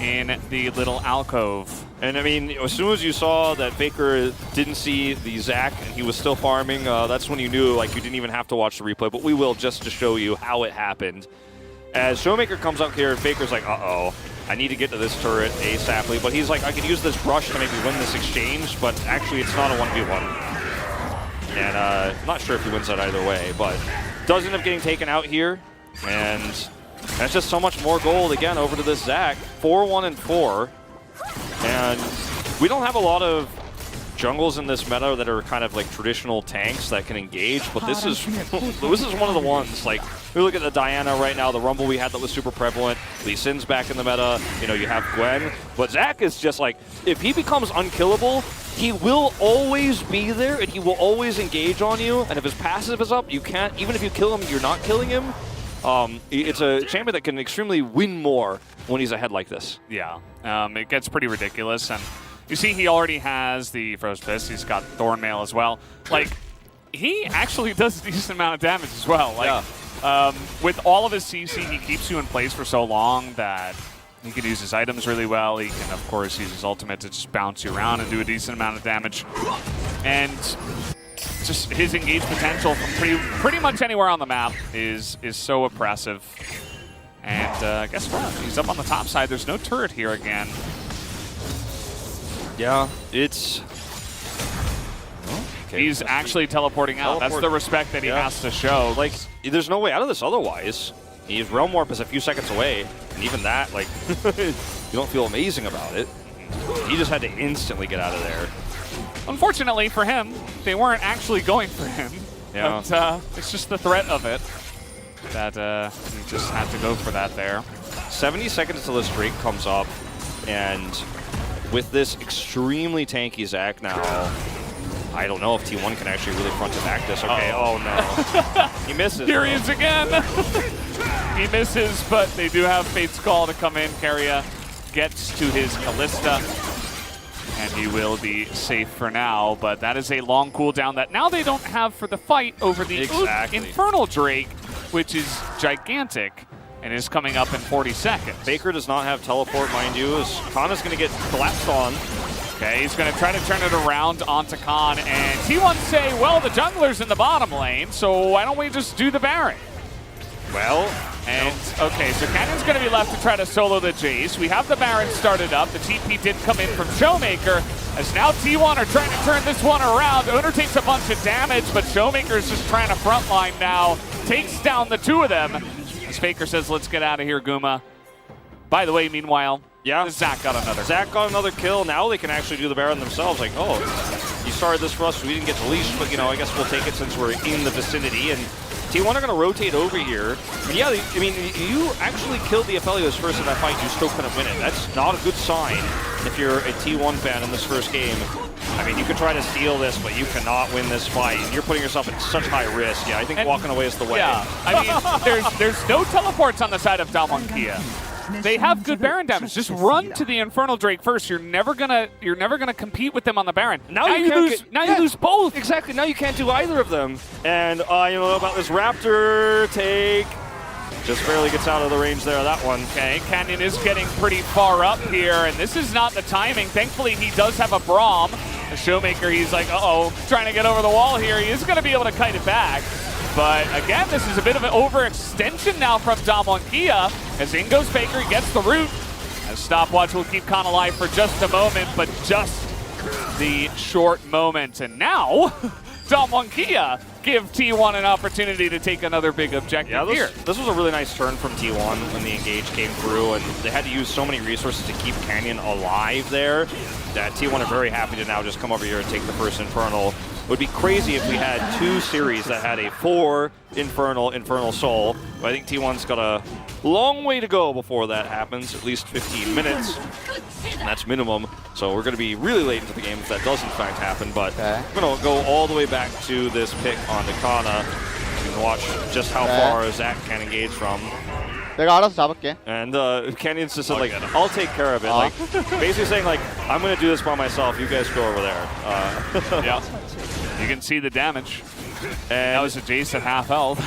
in the little alcove. And I mean, as soon as you saw that Faker didn't see the Zac and he was still farming, that's when you knew like you didn't even have to watch the replay, but we will just to show you how it happened. As Showmaker comes up here, Faker's like, uh-oh, I need to get to this turret ASAPly, but he's like, I could use this brush to maybe win this exchange, but actually it's not a 1v1. And I'm not sure if he wins that either way, but does end up getting taken out here, and that's just so much more gold again over to this Zac. 4-1-4. And we don't have a lot of jungles in this meta that are kind of like traditional tanks that can engage, but this is one of the ones. Like, we look at the Diana right now, the Rumble we had that was super prevalent. Lee Sin's back in the meta. You know, you have Gwen. But Zac is just like, if he becomes unkillable, he will always be there and he will always engage on you. And if his passive is up, you can't, even if you kill him, you're not killing him. It's a champion that can extremely win more when he's ahead like this. Yeah, it gets pretty ridiculous. And you see he already has the Froze Fist. He's got Thornmail as well. Like, he actually does a decent amount of damage as well. Like, with all of his CC, he keeps you in place for so long that he can use his items really well. He can, of course, use his ultimate to just bounce you around and do a decent amount of damage. And just his engage potential from pretty much anywhere on the map is so oppressive. And guess what? He's up on the top side. There's no turret here again. Yeah, it's... Okay. He's actually teleporting out. That's the respect that he has to show. Like, there's no way out of this otherwise. His Realm Warp is a few seconds away, and even that, like, you don't feel amazing about it. He just had to instantly get out of there. Unfortunately for him, they weren't actually going for him. Yeah. But it's just the threat of it that he just had to go for that there. 70 seconds till this Drake comes up, and with this extremely tanky Zac now, I don't know if T1 can actually really front to back this. Okay, oh no. He misses. Here he is again. He misses, but they do have Fate's Call to come in. Keria gets to his Callista, and he will be safe for now. But that is a long cooldown that now they don't have for the fight over the Infernal Drake, which is gigantic and is coming up in 40 seconds. Faker does not have teleport, mind you, as Khan is going to get collapsed on. Okay, he's going to try to turn it around onto Khan, and T1 say, well, the jungler's in the bottom lane, so why don't we just do the Baron? Well, and okay, so Canyon's going to be left to try to solo the Jace. We have the Baron started up. The TP did come in from Showmaker, as now T1 are trying to turn this one around. Owner takes a bunch of damage, but Showmaker is just trying to frontline now. Takes down the two of them. As Faker says, let's get out of here, Guma. By the way, meanwhile, yeah, Zach got another. Zach got another kill. Now they can actually do the Baron themselves. Like, oh, you started this for us, so we didn't get the leash, but, you know, I guess we'll take it since we're in the vicinity. And T1 are going to rotate over here. But yeah, I mean, you actually killed the Aphelios first in that fight. You still couldn't win it. That's not a good sign if you're a T1 fan in this first game. I mean, you could try to steal this, but you cannot win this fight. And you're putting yourself at such high risk. Yeah, I think walking away is the way. Yeah, I mean, there's no teleports on the side of Damwon Kia. They have good Baron damage. Just run to the Infernal Drake first. You're never gonna compete with them on the Baron. Now you lose both. Exactly. Now you can't do either of them. And you know about this Raptor take. Just barely gets out of the range there, that one. Okay, Canyon is getting pretty far up here, and this is not the timing. Thankfully, he does have a Braum. The Showmaker, he's like, uh-oh, trying to get over the wall here. He is going to be able to kite it back. But again, this is a bit of an overextension now from Damwon Kia. As in goes Faker, he gets the root. As Stopwatch will keep Khan alive for just a moment, but just the short moment. And now, Damwon Kia give T1 an opportunity to take another big objective here. This was a really nice turn from T1 when the engage came through, and they had to use so many resources to keep Canyon alive there that T1 are very happy to now just come over here and take the first Infernal. It would be crazy if we had 2 series that had a 4 Infernal Soul. But I think T1's got a long way to go before that happens, at least 15 minutes. And that's minimum. So we're going to be really late into the game if that does in fact happen. But we're going to go all the way back to this pick on Kana. You can watch just how far Zach can engage from. 내가 알아서 잡을게. And Canyon's just like, I'll take care of it. Like, basically saying like, I'm going to do this by myself. You guys go over there. Yeah. You can see the damage. And that was a Jace at half health.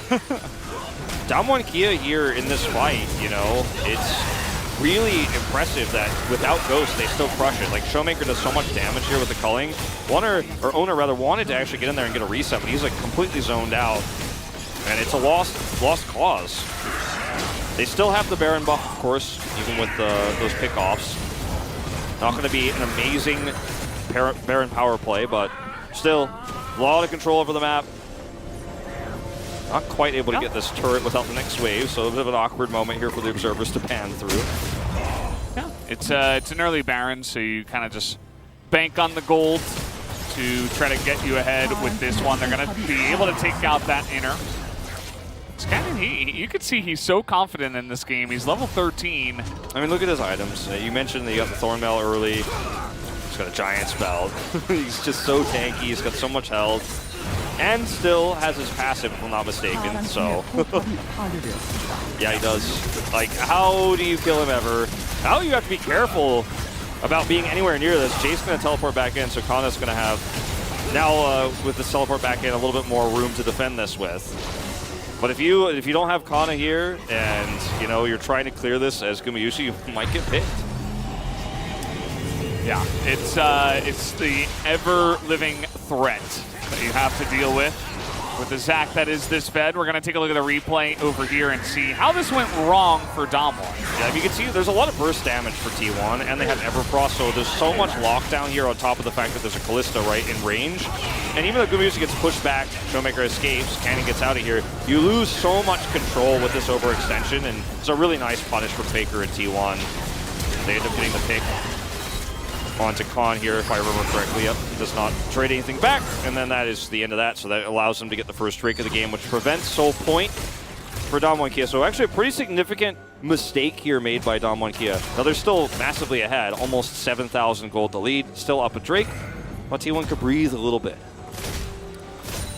Damwon Kia here in this fight, you know, it's really impressive that without Ghost, they still crush it. Like, Showmaker does so much damage here with the culling. Owner rather wanted to actually get in there and get a reset, but he's like completely zoned out. And it's a lost cause. They still have the Baron buff, of course, even with those pickoffs. Not going to be an amazing Baron power play, but still, a lot of control over the map. Not quite able to get this turret without the next wave, so a bit of an awkward moment here for the observers to pan through. Yeah, it's an early Baron, so you kind of just bank on the gold to try to get you ahead with this one. They're going to be able to take out that inner. It's kind of, you can see he's so confident in this game. He's level 13. I mean, look at his items. You mentioned that he got the Thornmail early. He's got a giant spell. He's just so tanky. He's got so much health. And still has his passive, if I'm not mistaken, so. Yeah, he does. Like, how do you kill him ever? Now you have to be careful about being anywhere near this. Jace's going to teleport back in, so Kana's going to have, now with this teleport back in, a little bit more room to defend this with. But if you don't have Kana here, and, you know, you're trying to clear this as Gumayusi, you might get picked. Yeah, it's the ever-living threat that you have to deal with the Zach that is this fed. We're going to take a look at the replay over here and see how this went wrong for Damwon. Yeah, you can see there's a lot of burst damage for T1, and they have Everfrost, so there's so much lockdown here on top of the fact that there's a Kalista right in range. And even though Gumayusi gets pushed back, Showmaker escapes, Canyon gets out of here, you lose so much control with this overextension, and it's a really nice punish from Faker and T1. They end up getting the pick onto Khan here, if I remember correctly. Yep, he does not trade anything back, and then that is the end of that, so that allows him to get the first streak of the game, which prevents Soul Point for Damwon Kia. So actually a pretty significant mistake here made by Damwon Kia. Now they're still massively ahead, almost 7,000 gold to lead, still up a Drake, but T1 could breathe a little bit.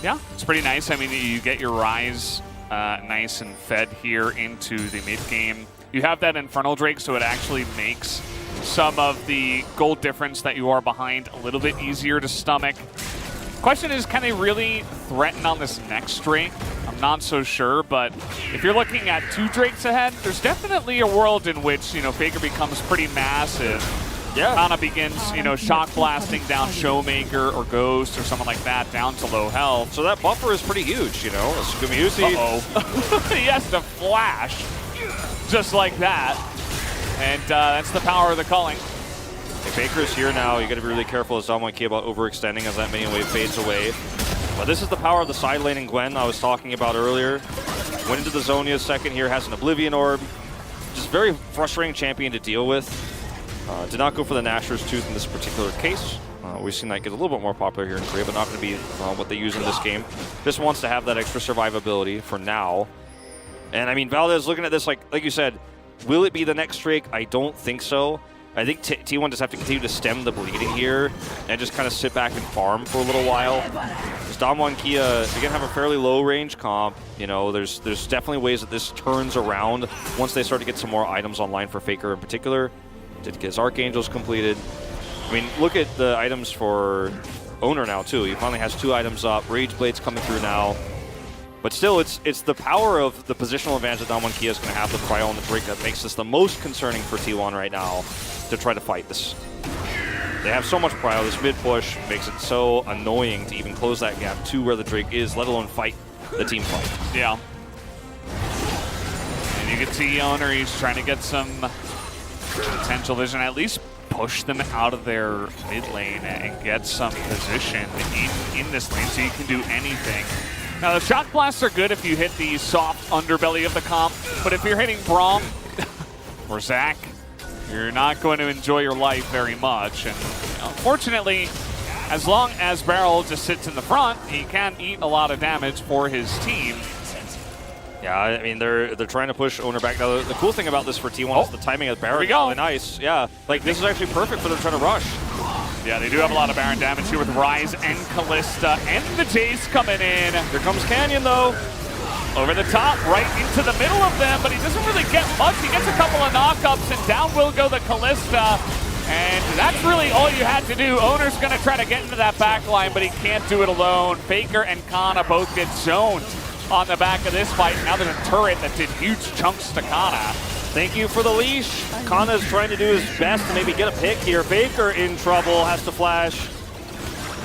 Yeah, it's pretty nice. I mean, you get your Rise nice and fed here into the mid game. You have that Infernal Drake, so it actually makes some of the gold difference that you are behind a little bit easier to stomach. Question is, can they really threaten on this next Drake? I'm not so sure, but if you're looking at 2 Drakes ahead, there's definitely a world in which, you know, Faker becomes pretty massive. Yeah. Kana begins, you know, shock blasting down Showmaker or Ghost or someone like that down to low health. So that buffer is pretty huge, you know. Gumayusi. He has to flash just like that. And that's the power of the culling. Okay, Faker's here now. You got to be really careful as Damwon Kia about overextending as that minion wave fades away. But this is the power of the side lane and Gwen I was talking about earlier. Went into the Zonia second here, has an Oblivion Orb. just very frustrating champion to deal with. Did not go for the Nashor's Tooth in this particular case. We've seen that get a little bit more popular here in Korea, but not going to be what they use in this game. Just wants to have that extra survivability for now. And I mean, Valdez looking at this like you said, will it be the next Drake? I don't think so. I think T1 just have to continue to stem the bleeding here and just kind of sit back and farm for a little while. Because Damwon Kia, again, have a fairly low range comp. You know, there's definitely ways that this turns around once they start to get some more items online for Faker in particular. Did get his Archangels completed. I mean, look at the items for Owner now, too. He finally has 2 items up. Rage Blade's coming through now. But still, it's the power of the positional advantage that Damwon Kia is going to have with BRION and the Drake that makes this the most concerning for T1 right now to try to fight this. They have so much prio. This mid push makes it so annoying to even close that gap to where the Drake is, let alone fight the team fight. Yeah. And you can see Owner, he's trying to get some potential vision, at least push them out of their mid lane and get some position in this lane so you can do anything. Now, the shock blasts are good if you hit the soft underbelly of the comp, but if you're hitting Braum or Zach, you're not going to enjoy your life very much. And unfortunately, as long as Barrel just sits in the front, he can eat a lot of damage for his team. Yeah, I mean, they're trying to push Owner back. Now, the cool thing about this for T1 is the timing of Baron is really nice. Yeah, like this is actually perfect for them trying to rush. Yeah, they do have a lot of Baron damage here with Ryze and Kalista and the Jace coming in. Here comes Canyon, though. Over the top, right into the middle of them, but he doesn't really get much. He gets a couple of knockups, and down will go the Kalista. And that's really all you had to do. Owner's going to try to get into that back line, but he can't do it alone. Faker and Kana both get zoned on the back of this fight. Now there's a turret that did huge chunks to Kana. Thank you for the leash. Kana's trying to do his best to maybe get a pick here. Faker in trouble, has to flash.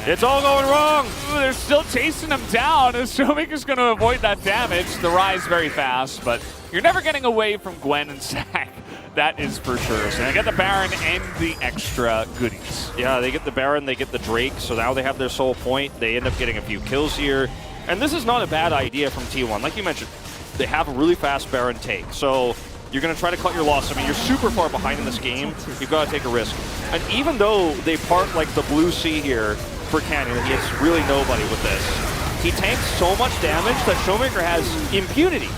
It's all going wrong. Ooh, they're still chasing him down. Showmaker's going to avoid that damage. The Ryze very fast, but you're never getting away from Gwen and Zach. That is for sure. So they get the Baron and the extra goodies. Yeah, they get the Baron, they get the Drake, so now they have their sole point. They end up getting a few kills here. And this is not a bad idea from T1. Like you mentioned, they have a really fast Baron take. So you're going to try to cut your loss. I mean, you're super far behind in this game. You've got to take a risk. And even though they part like the blue sea here for Canyon, he hits really nobody with this. He tanks so much damage that Showmaker has impunity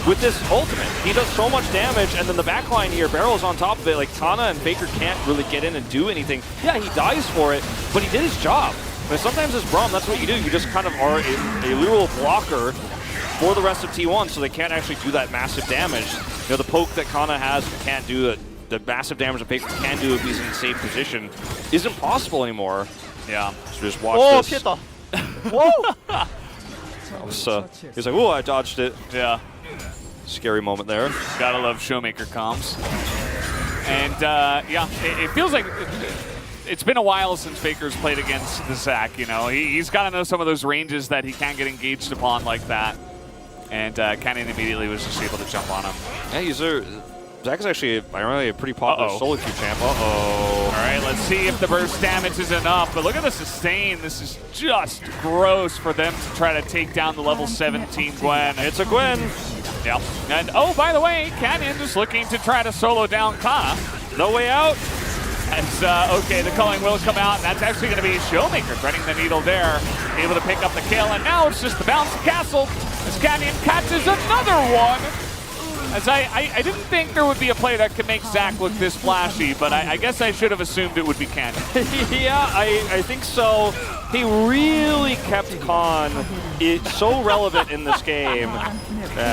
with this ultimate. He does so much damage, and then the backline here, Barrel's on top of it. Like, Kana and Faker can't really get in and do anything. Yeah, he dies for it, but he did his job. But sometimes as Braum, that's what you do. You just kind of are a literal blocker for the rest of T1, so they can't actually do that massive damage. You know, the poke that Kana has can't do it. The massive damage that Faker can do if he's in a safe position isn't possible anymore. Yeah. So just watch this. Whoa! He's like, "Whoa, I dodged it." Yeah. Scary moment there. Gotta love Showmaker comms. And yeah, it feels like it's been a while since Faker's played against the Zach, you know. He's got to know some of those ranges that he can't get engaged upon like that. And Canyon immediately was just able to jump on him. Yeah, Zach is actually ironically a pretty popular solo queue champ. Uh-oh. All right, let's see if the burst damage is enough. But look at the sustain. This is just gross for them to try to take down the level 17 Gwen. It's a Gwen. Yep. And oh, by the way, Canyon is looking to try to solo down Kana. No way out. As, okay, the culling will come out, and that's actually going to be Showmaker threading the needle there, able to pick up the kill, and now it's just the bouncy castle as Canyon catches another one. As I didn't think there would be a play that could make Zach look this flashy, but I guess I should have assumed it would be Canyon. Yeah, I think so. He really kept Khan so relevant in this game.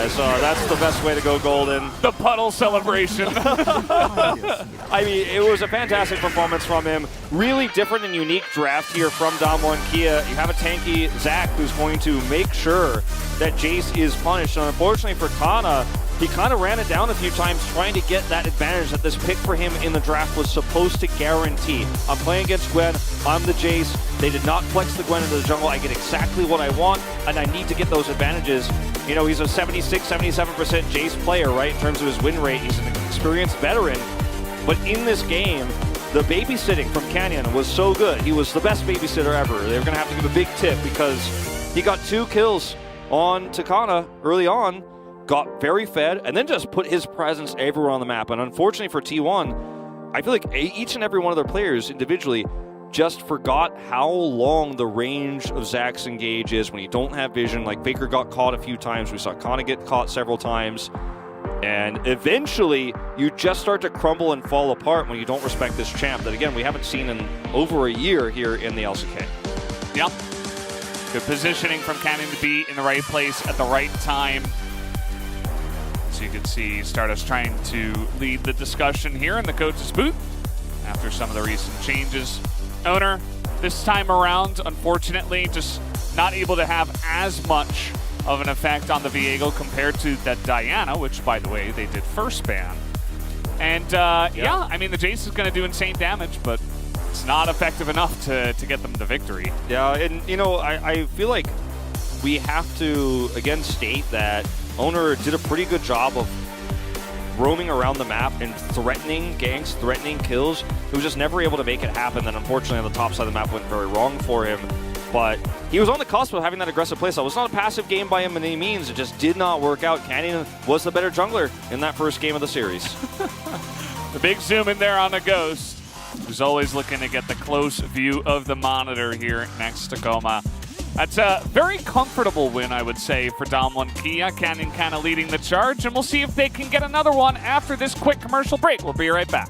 So that's the best way to go golden. The puddle celebration. I mean, it was a fantastic performance from him. Really different and unique draft here from Damwon Kia. You have a tanky Zach who's going to make sure that Jace is punished. And unfortunately for Kana, he kind of ran it down a few times trying to get that advantage that this pick for him in the draft was supposed to guarantee. I'm playing against Gwen, I'm the Jace. They did not flex the Gwen into the jungle. I get exactly what I want, and I need to get those advantages. You know, he's a 76, 77% Jace player, right, in terms of his win rate. He's an experienced veteran. But in this game, the babysitting from Canyon was so good. He was the best babysitter ever. They were going to have to give a big tip because he got 2 kills on Takana early on. got very fed, and then just put his presence everywhere on the map. And unfortunately for T1, I feel like each and every one of their players individually just forgot how long the range of Zach's engage is when you don't have vision. Like, Faker got caught a few times. We saw Kana get caught several times. And eventually, you just start to crumble and fall apart when you don't respect this champ that, again, we haven't seen in over a year here in the LCK. Yep. Good positioning from Cannon to be in the right place at the right time. So you can see Stardust trying to lead the discussion here in the coach's booth after some of the recent changes. Owner, this time around, unfortunately, just not able to have as much of an effect on the Viego compared to that Diana, which, by the way, they did first ban. And yeah, I mean, the Jace is going to do insane damage, but it's not effective enough to get them the victory. Yeah, and, you know, I feel like we have to, again, state that Owner did a pretty good job of roaming around the map and threatening ganks, threatening kills. He was just never able to make it happen. Then, unfortunately, on the top side of the map went very wrong for him. But he was on the cusp of having that aggressive playstyle. It was not a passive game by him by any means. It just did not work out. Canyon was the better jungler in that first game of the series. The big zoom in there on the Ghost, who's always looking to get the close view of the monitor here next to Goma. That's a very comfortable win, I would say, for Dom1 Kia. Canyon kind of leading the charge, and we'll see if they can get another one after this quick commercial break. We'll be right back.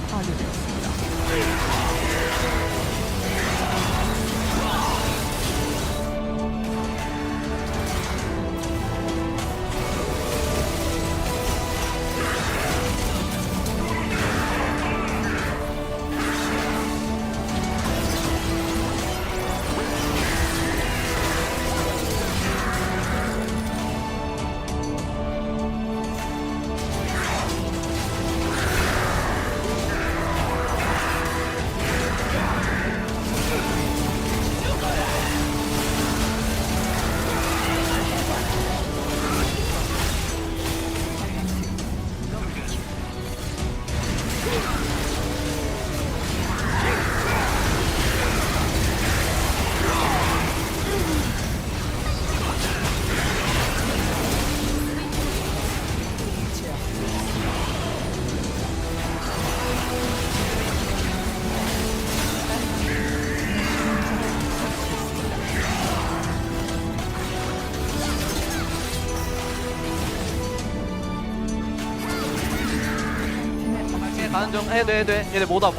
가는 중. 해도 돼. 얘네 뭐다.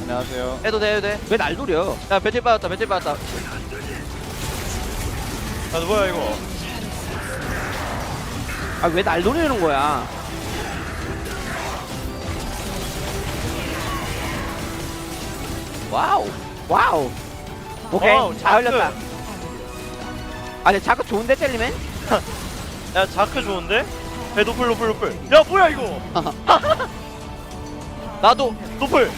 안녕하세요. 해도 돼. 왜 날 노려? 야, 배틀 받았다. 아, 뭐야 이거? 아, 왜 날 노리는 거야? 와우. 오케이. 잘 흘렸다. 아, 근데 자크 좋은데, 젤리맨? 야, 자크 좋은데? 야, 노플. 야, 뭐야 이거? 나도. 노플.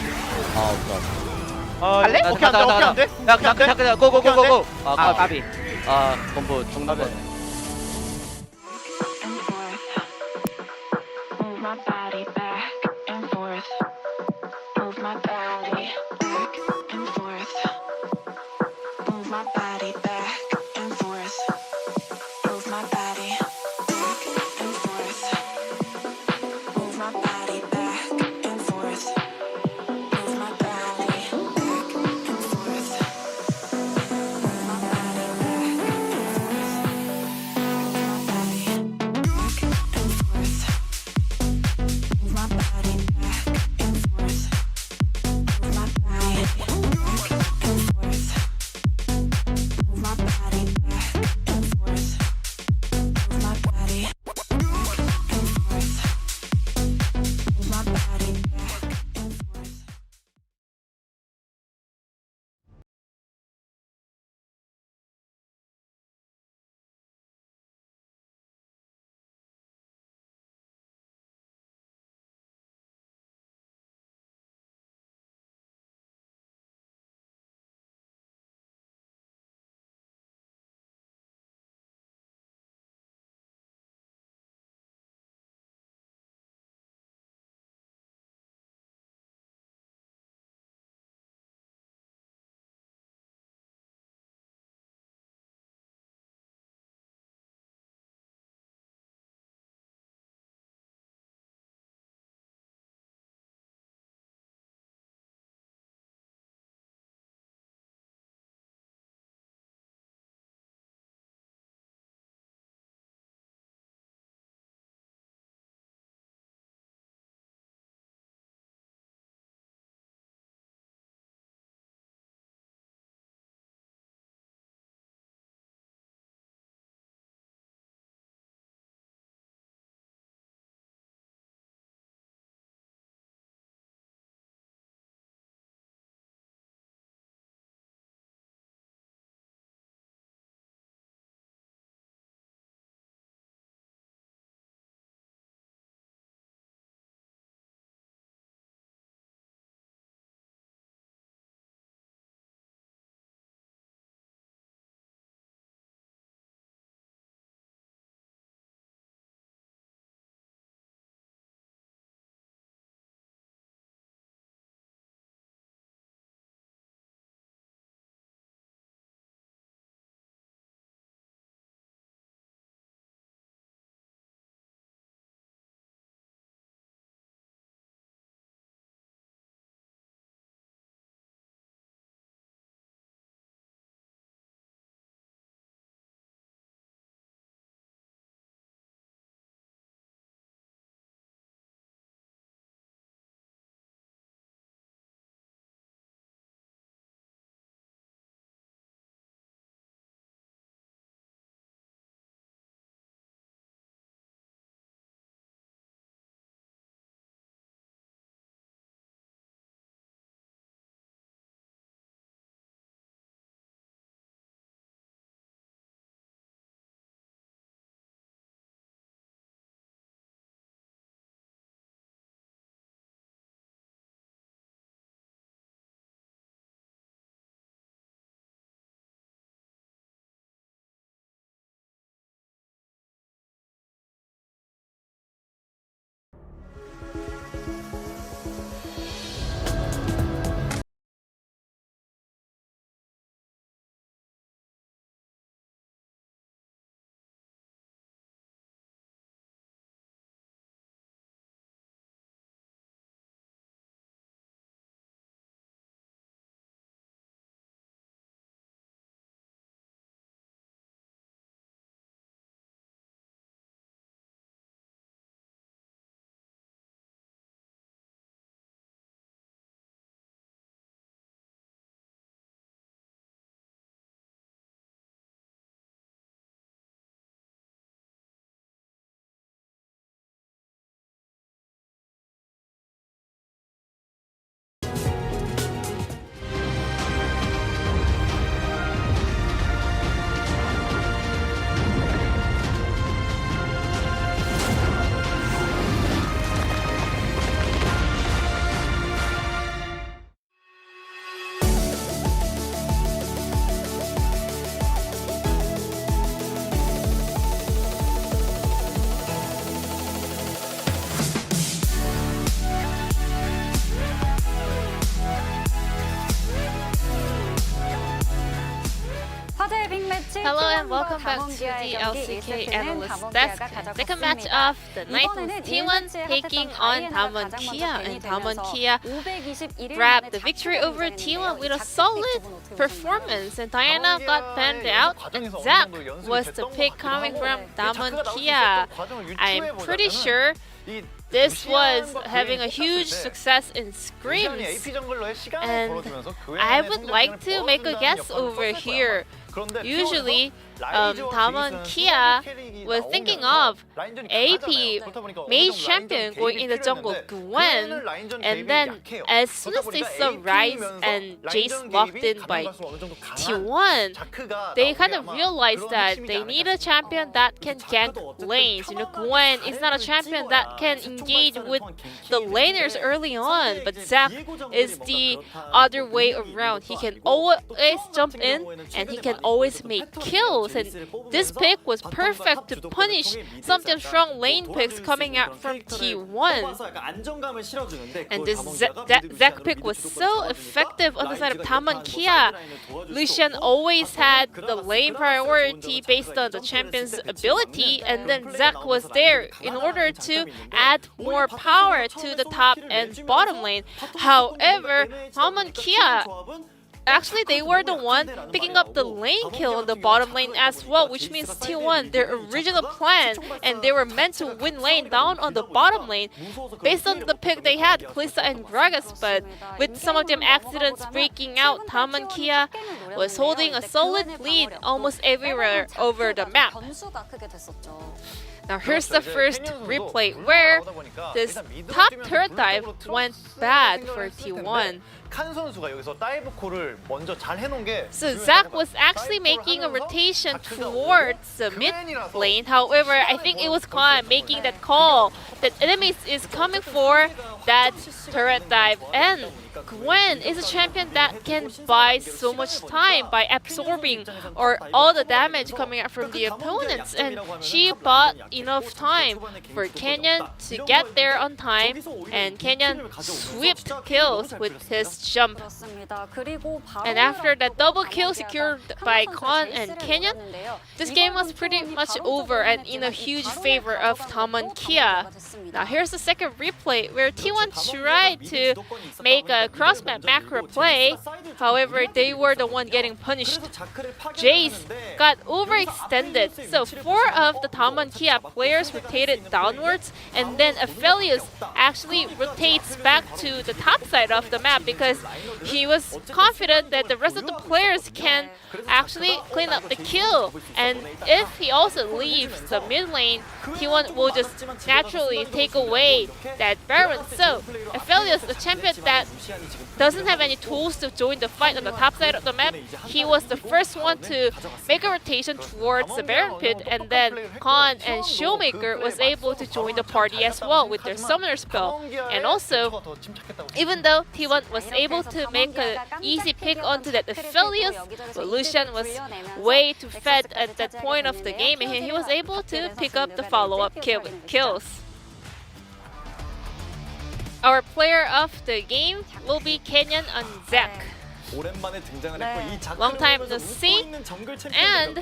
할래? 오케이 안 돼? 야, 자크, 고고고고고. 아, 까비. 건보 정답. Move my body back and forth. Move my body back and forth. Move my body back and forth. Move my body back and forth. Hello and welcome back to the LCK Analyst Desk. Second match of the night was T1 taking on Damwon Kia, and Damwon Kia grabbed the victory over T1 with a solid performance, and Diana got banned out and Zach was the pick coming from Damwon Kia. I'm pretty sure this was having a huge success in scrims, and I would like to make a guess over here. Usually, Damwon Kia was thinking of AP mage champion going in the jungle Gwen, and then as soon as they saw Rise and Jace locked in by T1, they kind of realized that they need a champion that can gank lanes. You know, Gwen is not a champion that can engage with the laners early on, but Zac is the other way around. He can always jump in and he can always make kills, and this pick was perfect to punish some of the strong lane picks coming out from T1. And this Zac pick was so effective on the side of Damwon Kia. Lucian always had the lane priority based on the champion's ability, and then Zac was there in order to add more power to the top and bottom lane. However, Damwon Kia, actually, they were the one picking up the lane kill on the bottom lane as well, which means T1, their original plan, and they were meant to win lane down on the bottom lane based on the pick they had, Kalista and Gragas, but with some of them accidents breaking out, Damwon Kia was holding a solid lead almost everywhere over the map. Now here's the first replay where this top turret dive went bad for T1. So Zac was actually making a rotation towards the mid lane. However, I think it was Khan making that call that enemies is coming for that turret dive, and Gwen is a champion that can buy so much time by absorbing all the damage coming out from the opponents, and she bought enough time for Canyon to get there on time, and Canyon swept kills with his jump. And after that double kill secured by Khan and Canyon, this game was pretty much over and in a huge favor of Damwon Kia. Now here's the second replay where T1 tried to make a cross-map macro play. However, they were the one getting punished. Jace got overextended, so 4 of the Damwon Kia players rotated downwards, and then Aphelios actually rotates back to the top side of the map because he was confident that the rest of the players can actually clean up the kill, and if he also leaves the mid lane, T1 will just naturally take away that Baron. So Aphelios, the champion that doesn't have any tools to join the fight on the top side of the map, he was the first one to make a rotation towards the Baron pit, and then Khan and Showmaker was able to join the party as well with their summoner spell. And also, even though T1 was able to make an easy pick onto that Aphelios, but Lucian was way too fed at that point of the game, and he was able to pick up the follow-up kills. Our player of the game will be Canyon on Zac. Long time no see, and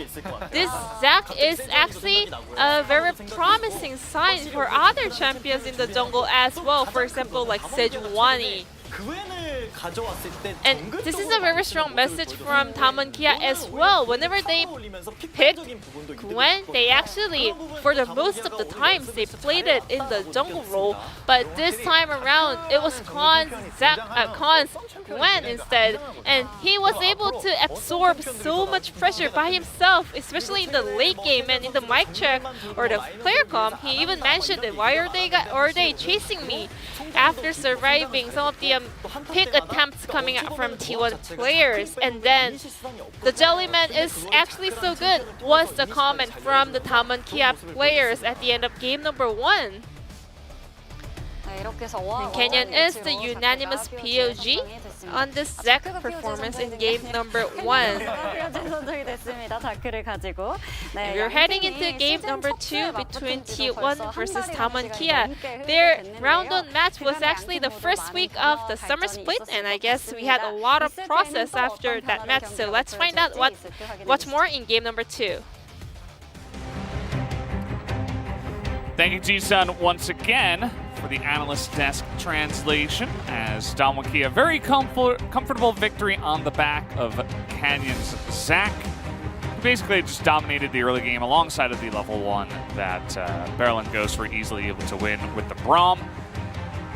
this Zac is actually a very promising sign for other champions in the jungle as well, for example like Sejuani. And this is a very strong message from Damwon Kia as well. Whenever they pick Gwen, they actually, for the most of the times, they played it in the jungle role. But this time around, it was Khan's Gwen instead. And he was able to absorb so much pressure by himself, especially in the late game and in the mic check or the player comm. He even mentioned that, why are they chasing me? After surviving some of the pick attempts coming out from T1 players. And then the Jellyman is actually so good was the comment from the Damwon Kia players at the end of game number 1. And Canyon is the unanimous POG on this Zac performance in game number 1. And we're heading into game number 2 between T1 versus Damwon Kia. Their round 1 match was actually the first week of the summer split, and I guess we had a lot of process after that match. So let's find out what's more in game number 2. Thank you, Ji-sun, once again for the analyst desk translation as Damwon Kia, very comfortable victory on the back of Canyon's Zac, who basically just dominated the early game alongside of the level 1 that Beryl and Ghost were easily able to win with the Braum.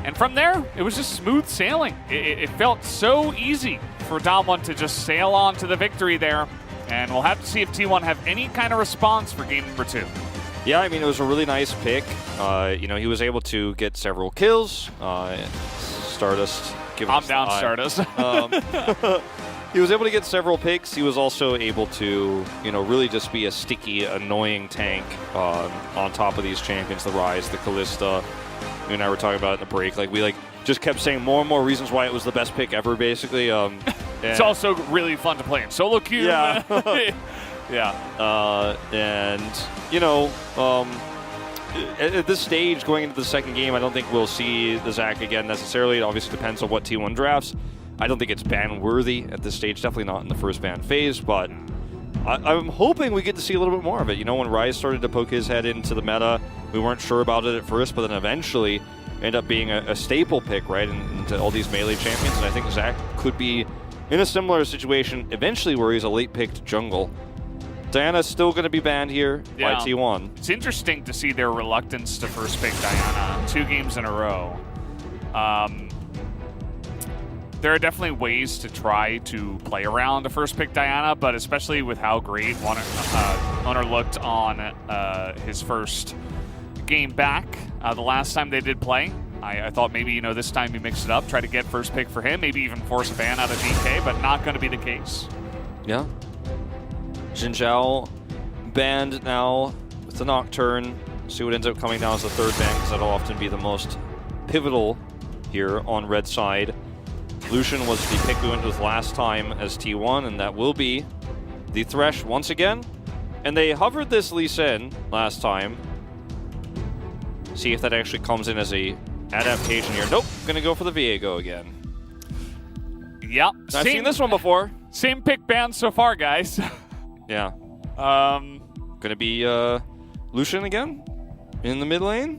And from there, it was just smooth sailing. It felt so easy for Damwon to just sail on to the victory there. And we'll have to see if T1 have any kind of response for game number 2. Yeah, I mean, it was a really nice pick. You know, he was able to get several kills. Stardust giving I'm down, Stardust. He was able to get several picks. He was also able to, you know, really just be a sticky, annoying tank on top of these champions, the Rise, the Kalista. You and I were talking about it in the break. Like, we just kept saying more and more reasons why it was the best pick ever, basically. It's also really fun to play in solo queue. Yeah. Yeah. And, you know, at this stage, going into the second game, I don't think we'll see the Zac again necessarily. It obviously depends on what T1 drafts. I don't think it's ban-worthy at this stage, definitely not in the first ban phase, but I'm hoping we get to see a little bit more of it. You know, when Rise started to poke his head into the meta, we weren't sure about it at first, but then eventually ended up being a staple pick, right, into all these melee champions, and I think Zac could be in a similar situation eventually where he's a late-picked jungle. Diana's still going to be banned here by T1. It's interesting to see their reluctance to first pick Diana 2 games in a row. There are definitely ways to try to play around a first pick Diana, but especially with how great Honor looked on his first game back the last time they did play. I thought maybe, you know, this time you mix it up, try to get first pick for him, maybe even force a ban out of DK, but not going to be the case. Yeah. Jin Zhao banned now with the Nocturne. See what ends up coming down as the third ban, because that'll often be the most pivotal here on red side. Lucian was the pick we went with last time as T1, and that will be the Thresh once again. And they hovered this Lee Sin last time. See if that actually comes in as a adaptation here. Nope, gonna go for the Viego again. Yep. I've seen this one before. Same pick ban so far, guys. Yeah. Gonna be Lucian again in the mid lane.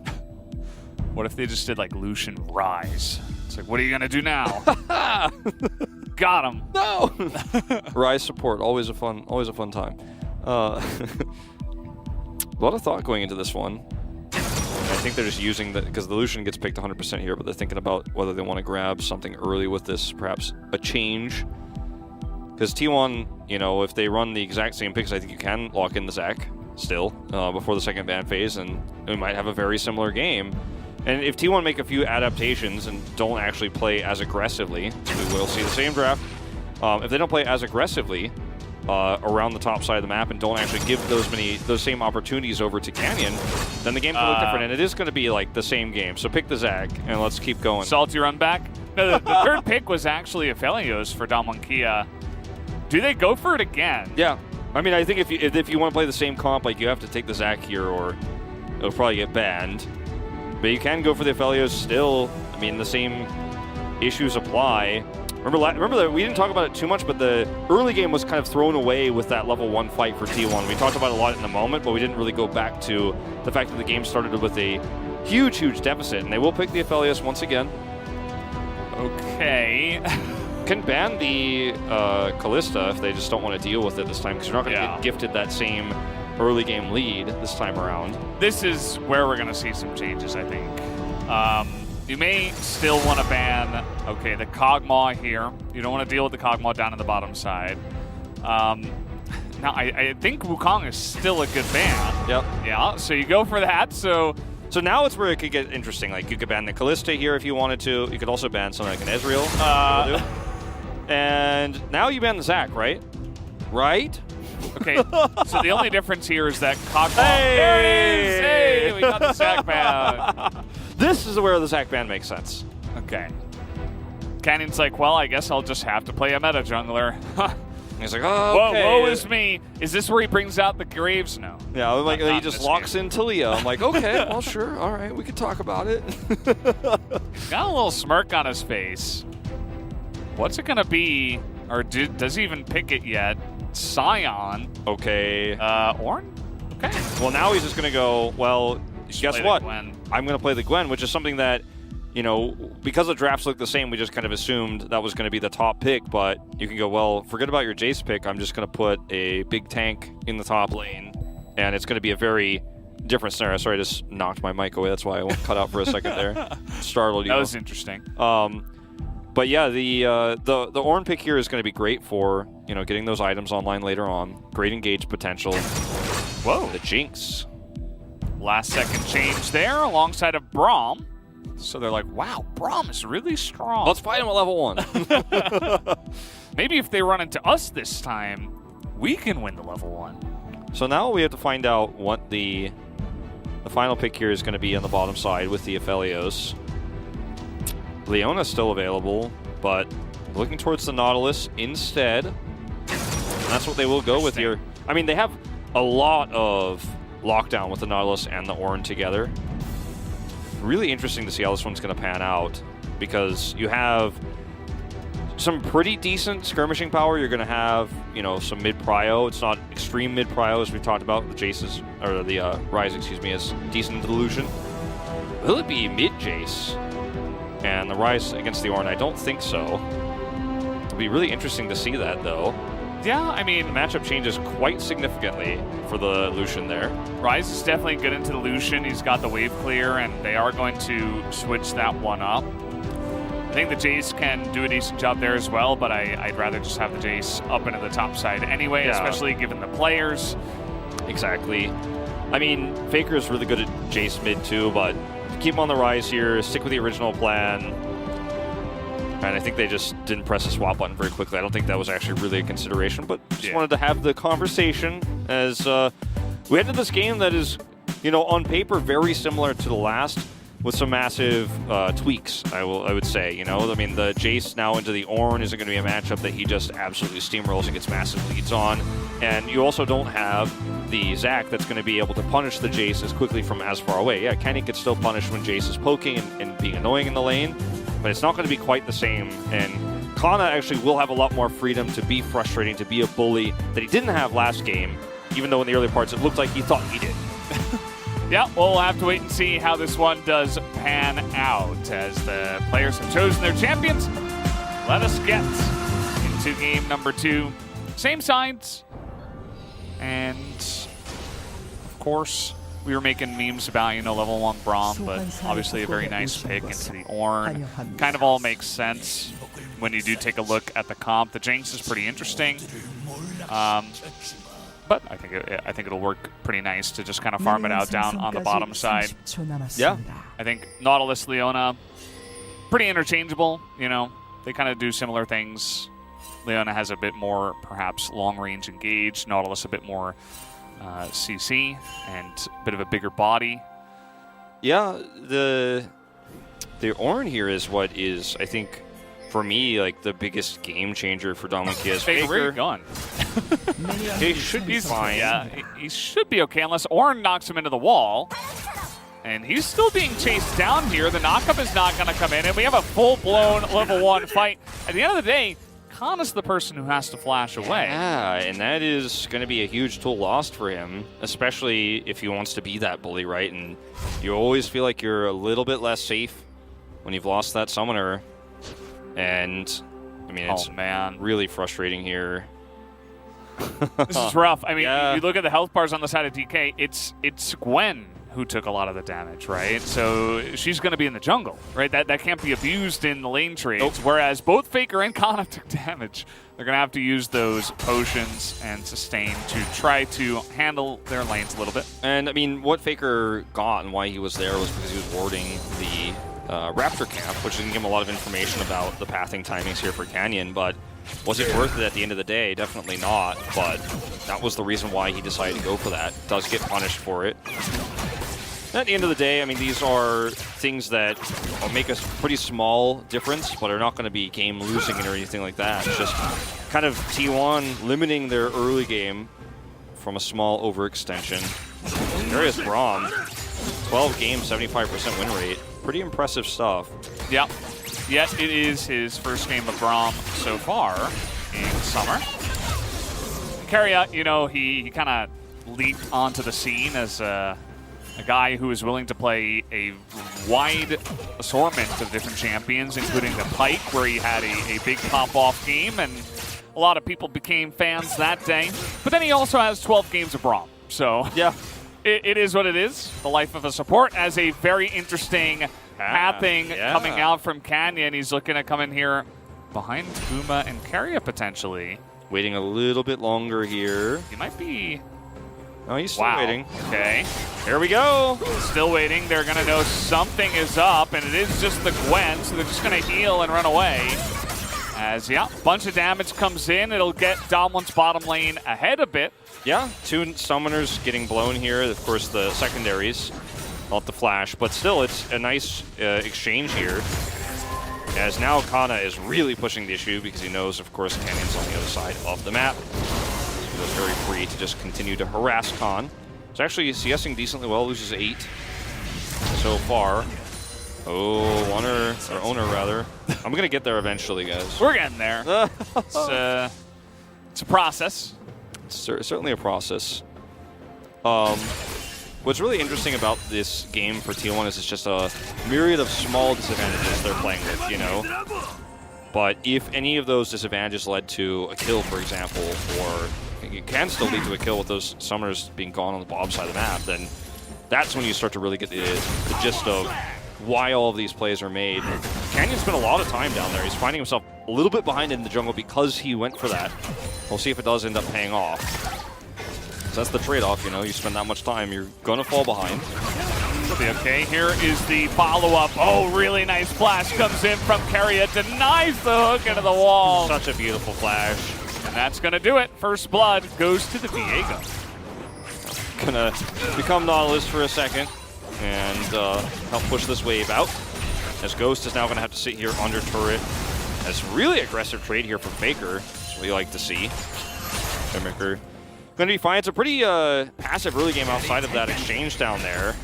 What if they just did like Lucian Rise? It's like, what are you gonna do now? Got him. No. Rise support, always a fun time. A lot of thought going into this one. I think they're just using that because the Lucian gets picked 100% here, but they're thinking about whether they want to grab something early with this, perhaps a change. Because T1, you know, if they run the exact same picks, I think you can lock in the Zac still before the second ban phase, and we might have a very similar game. And if T1 make a few adaptations and don't actually play as aggressively, we will see the same draft. If they don't play as aggressively around the top side of the map and don't actually give those same opportunities over to Canyon, then the game will look different, and it is going to be like the same game. So pick the Zac, and let's keep going. Salty run back. No, the third pick was actually Aphelios for Damwon Kia. Do they go for it again? Yeah. I mean, I think if you want to play the same comp, like, you have to take the Zac here, or it'll probably get banned. But you can go for the Aphelios still. I mean, the same issues apply. Remember that we didn't talk about it too much, but the early game was kind of thrown away with that level 1 fight for T1. We talked about it a lot in the moment, but we didn't really go back to the fact that the game started with a huge, huge deficit, and they will pick the Aphelios once again. Okay. Can ban the Kalista if they just don't want to deal with it this time, because you're not going to get gifted that same early game lead this time around. This is where we're going to see some changes, I think. You may still want to ban, okay, the Kog'Maw here. You don't want to deal with the Kog'Maw down on the bottom side. Now, I think Wukong is still a good ban. Yep. Yeah, so you go for that, So now it's where it could get interesting. Like, you could ban the Kalista here if you wanted to. You could also ban something like an Ezreal. And now you ban the Zac, right? Right? Okay, so the only difference here is that Kog'Maw... There it is! Hey, we got the Zac ban. this is where the Zac ban makes sense. Okay. Canyon's like, well, I guess I'll just have to play a meta jungler. He's like, oh, okay. Whoa, woe is me. Is this where he brings out the Graves? No. Yeah, like Not he just locks in Talia. I'm like, okay, well, sure, all right, we can talk about it. Got a little smirk on his face. What's it gonna be? Or does he even pick it yet? Scion. Okay. Ornn? Okay. Well, now he's just gonna go, well, guess what? Gwen. I'm gonna play the Gwen, which is something that, you know, because the drafts look the same, we just kind of assumed that was going to be the top pick, but you can go, well, forget about your Jace pick. I'm just going to put a big tank in the top lane, and it's going to be a very different scenario. Sorry, I just knocked my mic away. That's why I went cut out for a second there. Startled you. That was interesting. But yeah, the Ornn pick here is going to be great for, you know, getting those items online later on. Great engage potential. Whoa. The Jinx. Last second change there alongside of Braum. So they're like, wow, Braum is really strong. Let's fight him at level 1. Maybe if they run into us this time, we can win the level 1. So now we have to find out what the final pick here is going to be on the bottom side with the Aphelios. Leona's still available, but looking towards the Nautilus instead. And that's what they will go with here. I mean, they have a lot of lockdown with the Nautilus and the Ornn together. Really interesting to see how this one's going to pan out, because you have some pretty decent skirmishing power. You're going to have, you know, some mid-prio. It's not extreme mid-prio, as we've talked about. The Jace's, or the Ryze, excuse me, is decent into the Lucian. Will it be mid-Jace and the Ryze against the Ornn? I don't think so. It'll be really interesting to see that, though. Yeah, I mean, The matchup changes quite significantly for the Lucian there. Ryze is definitely good into the Lucian. He's got the wave clear, and they are going to switch that one up. I think the Jace can do a decent job there as well, but I'd rather just have the Jace up into the top side anyway, especially given the players. Exactly. I mean, Faker's really good at Jace mid too, but keep him on the Ryze here, stick with the original plan. And I think they just didn't press the swap button very quickly. I don't think that was actually really a consideration, but just wanted to have the conversation as we head into this game that is, you know, on paper very similar to the last, with some massive tweaks, I would say. You know, I mean, the Jace now into the Ornn isn't going to be a matchup that he just absolutely steamrolls and gets massive leads on. And you also don't have the Zac that's going to be able to punish the Jace as quickly from as far away. Yeah, Kenny could still punish when Jace is poking and being annoying in the lane, but it's not going to be quite the same. And Kana actually will have a lot more freedom to be frustrating, to be a bully that he didn't have last game, even though in the early parts it looked like he thought he did. Yeah, we'll have to wait and see how this one does pan out as the players have chosen their champions. Let us get into game number 2. Same sides. And, of course, we were making memes about, you know, level 1 Braum, but obviously a very nice pick into the Ornn. Kind of all makes sense when you do take a look at the comp. The Jinx is pretty interesting. But I think it'll work pretty nice to just kind of farm it out down on the bottom side. Yeah. I think Nautilus, Leona, pretty interchangeable. You know, they kind of do similar things. Leona has a bit more, perhaps, long-range engage. Nautilus a bit more CC and a bit of a bigger body. Yeah, the Ornn here is what is, I think, for me, like the biggest game changer for Damakia's Faker. Where are you going? He should be fine. Yeah, he should be okay unless Ornn knocks him into the wall. And he's still being chased down here. The knockup is not going to come in, and we have a full-blown level 1 fight. At the end of the day, Kana's the person who has to flash away. Yeah, and that is going to be a huge tool lost for him, especially if he wants to be that bully, right? And you always feel like you're a little bit less safe when you've lost that summoner. And, I mean, it's really frustrating here. This is rough. I mean, you look at the health bars on the side of DK, it's Gwen who took a lot of the damage, right? So she's going to be in the jungle, right? That can't be abused in the lane trades. Nope. Whereas both Faker and Kana took damage. They're going to have to use those potions and sustain to try to handle their lanes a little bit. And, I mean, what Faker got and why he was there was because he was warding the Raptor camp, which didn't give him a lot of information about the pathing timings here for Canyon, but was it worth it at the end of the day? Definitely not, but that was the reason why he decided to go for that. Does get punished for it. At the end of the day, I mean, these are things that make a pretty small difference, but are not going to be game losing or anything like that. It's just kind of T1 limiting their early game from a small overextension. There is Braum. 12 games, 75% win rate. Pretty impressive stuff. Yep. Yes, it is his first game of Braum so far in Summer. Carriot, you know, he kind of leaped onto the scene as a guy who is willing to play a wide assortment of different champions, including the Pike, where he had a big pop-off game, and a lot of people became fans that day. But then he also has 12 games of Braum. So yeah, it is what it is. The life of a support. As a very interesting pathing coming out from Canyon. He's looking to come in here behind Puma and Carriot potentially. Waiting a little bit longer here. He might be... Oh, he's still waiting. Okay. Here we go. Still waiting. They're going to know something is up, and it is just the Gwen, so they're just going to heal and run away. As, yeah, a bunch of damage comes in. It'll get Domlin's bottom lane ahead a bit. Yeah, 2 summoners getting blown here. Of course, the secondaries, not the flash, but still, it's a nice exchange here. As now Kana is really pushing the issue because he knows, of course, Canyon's on the other side of the map. So he's very free to just continue to harass Khan. It's actually CSing decently well, loses 8 so far. Oh, owner rather. I'm gonna get there eventually, guys. We're getting there. It's a process. It's certainly a process. What's really interesting about this game for T1 is it's just a myriad of small disadvantages they're playing with, you know? But if any of those disadvantages led to a kill, for example, or it can still lead to a kill with those summoners being gone on the bottom side of the map, then that's when you start to really get the gist of why all of these plays are made. Canyon spent a lot of time down there. He's finding himself a little bit behind in the jungle because he went for that. We'll see if it does end up paying off. So that's the trade-off, you know, you spend that much time, you're gonna fall behind. It'll be okay. Here is the follow-up. Oh, really nice flash comes in from Carriot, denies the hook into the wall. Such a beautiful flash. And that's gonna do it. First blood goes to the Viego. Gonna become Nautilus for a second and help push this wave out. As Ghost is now gonna have to sit here under turret. That's really aggressive trade here from Faker. That's what we like to see. Faker going to be fine. It's a pretty passive early game outside of that exchange down there.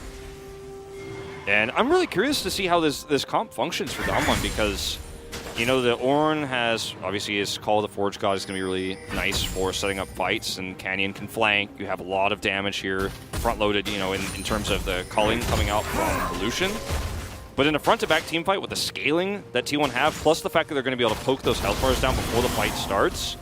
And I'm really curious to see how this comp functions for Damwon because, you know, the Ornn has, obviously his Call of the Forge God is going to be really nice for setting up fights, and Canyon can flank. You have a lot of damage here, front-loaded, you know, in terms of the culling coming out from Pollution. But in a front-to-back team fight with the scaling that T1 have, plus the fact that they're going to be able to poke those health bars down before the fight starts,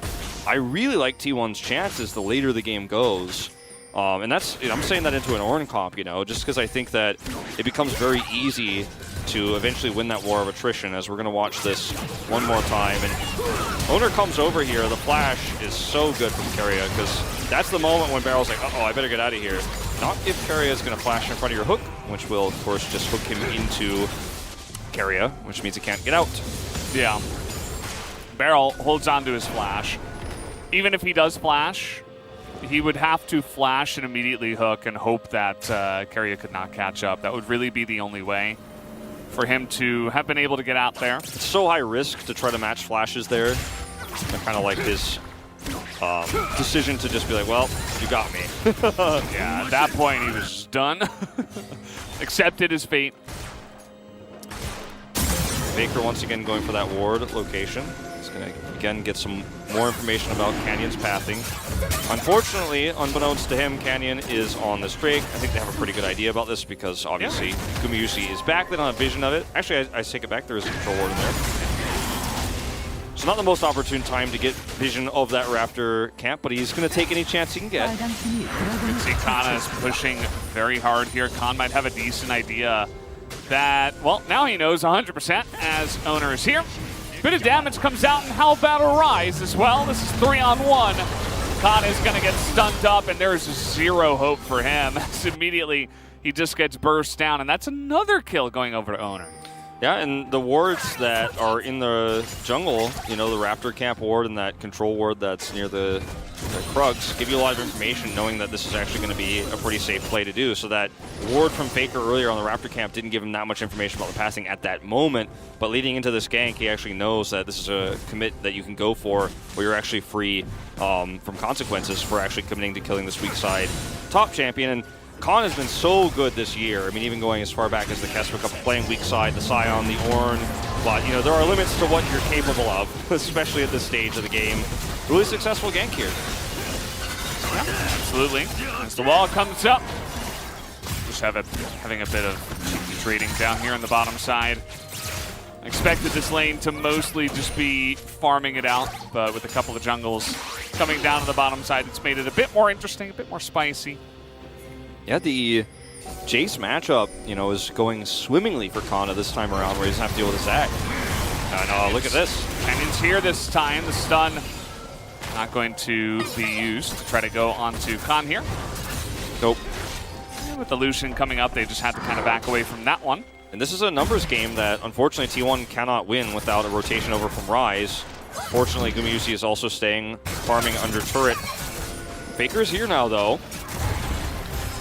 I really like T1's chances the later the game goes. And that's, I'm saying that into an Ornn comp, you know, just because I think that it becomes very easy to eventually win that war of attrition, as we're going to watch this one more time. And Owner comes over here. The flash is so good from Keria, because that's the moment when Barrel's like, uh-oh, I better get out of here. Not if Keria is going to flash in front of your hook, which will, of course, just hook him into Keria, which means he can't get out. Yeah. Barrel holds on to his flash. Even if he does flash, he would have to flash and immediately hook and hope that Keria could not catch up. That would really be the only way for him to have been able to get out there. It's so high risk to try to match flashes there. Kind of like his decision to just be like, well, you got me. Yeah, at that point he was just done. Accepted his fate. Baker once again going for that ward location. He's going to again get some more information about Canyon's pathing. Unfortunately, unbeknownst to him, Canyon is on this Drake. I think they have a pretty good idea about this because obviously Gumayusi is back. They don't have vision of it. Actually, I take it back. There is a control ward in there. So not the most opportune time to get vision of that Raptor camp, but he's going to take any chance he can get. You can see Kana is pushing very hard here. Khan might have a decent idea that, well, now he knows 100% as Owner is here. Bit of damage comes out, and how about a Rise as well? This is 3-on-1. Khan is going to get stunned up, and there's zero hope for him. As immediately he just gets burst down, and that's another kill going over to Owner. Yeah, and the wards that are in the jungle, you know, the Raptor Camp ward and that control ward that's near the Krugs, give you a lot of information knowing that this is actually going to be a pretty safe play to do. So that ward from Faker earlier on the Raptor Camp didn't give him that much information about the passing at that moment, but leading into this gank, he actually knows that this is a commit that you can go for where you're actually free from consequences for actually committing to killing this weak side top champion. And Khan has been so good this year. I mean, even going as far back as the Keswick Cup, playing weak side, the Scion, the Ornn. But, you know, there are limits to what you're capable of, especially at this stage of the game. Really successful gank here. Yeah, absolutely. As the wall comes up, just having a bit of trading down here on the bottom side. Expected this lane to mostly just be farming it out, but with a couple of jungles coming down to the bottom side, it's made it a bit more interesting, a bit more spicy. Yeah, the Jace matchup, you know, is going swimmingly for Kana this time around, where he doesn't have to deal with a Zac. And look at this. Canyon's here this time. The stun not going to be used to try to go onto Khan here. Nope. And with the Lucian coming up, they just had to kind of back away from that one. And this is a numbers game that, unfortunately, T1 cannot win without a rotation over from Ryze. Fortunately, Gumayusi is also staying, farming under turret. Faker's here now, though.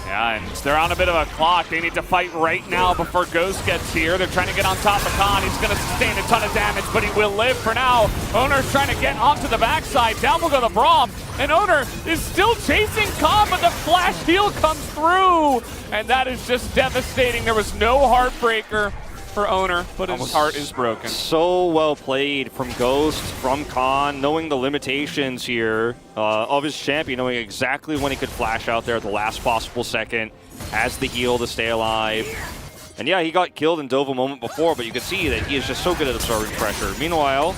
Yeah, and they're on a bit of a clock. They need to fight right now before Ghost gets here. They're trying to get on top of Khan. He's going to sustain a ton of damage, but he will live for now. Owner's trying to get onto the backside. Down will go the Braum. And Owner is still chasing Khan, but the flash heal comes through. And that is just devastating. There was no Heartbreaker for Owner, but his heart is broken. So well played from Ghost, from Khan, knowing the limitations here of his champion, knowing exactly when he could flash out there at the last possible second, has the heal to stay alive. And yeah, he got killed and dove a moment before, but you could see that he is just so good at absorbing pressure. Meanwhile,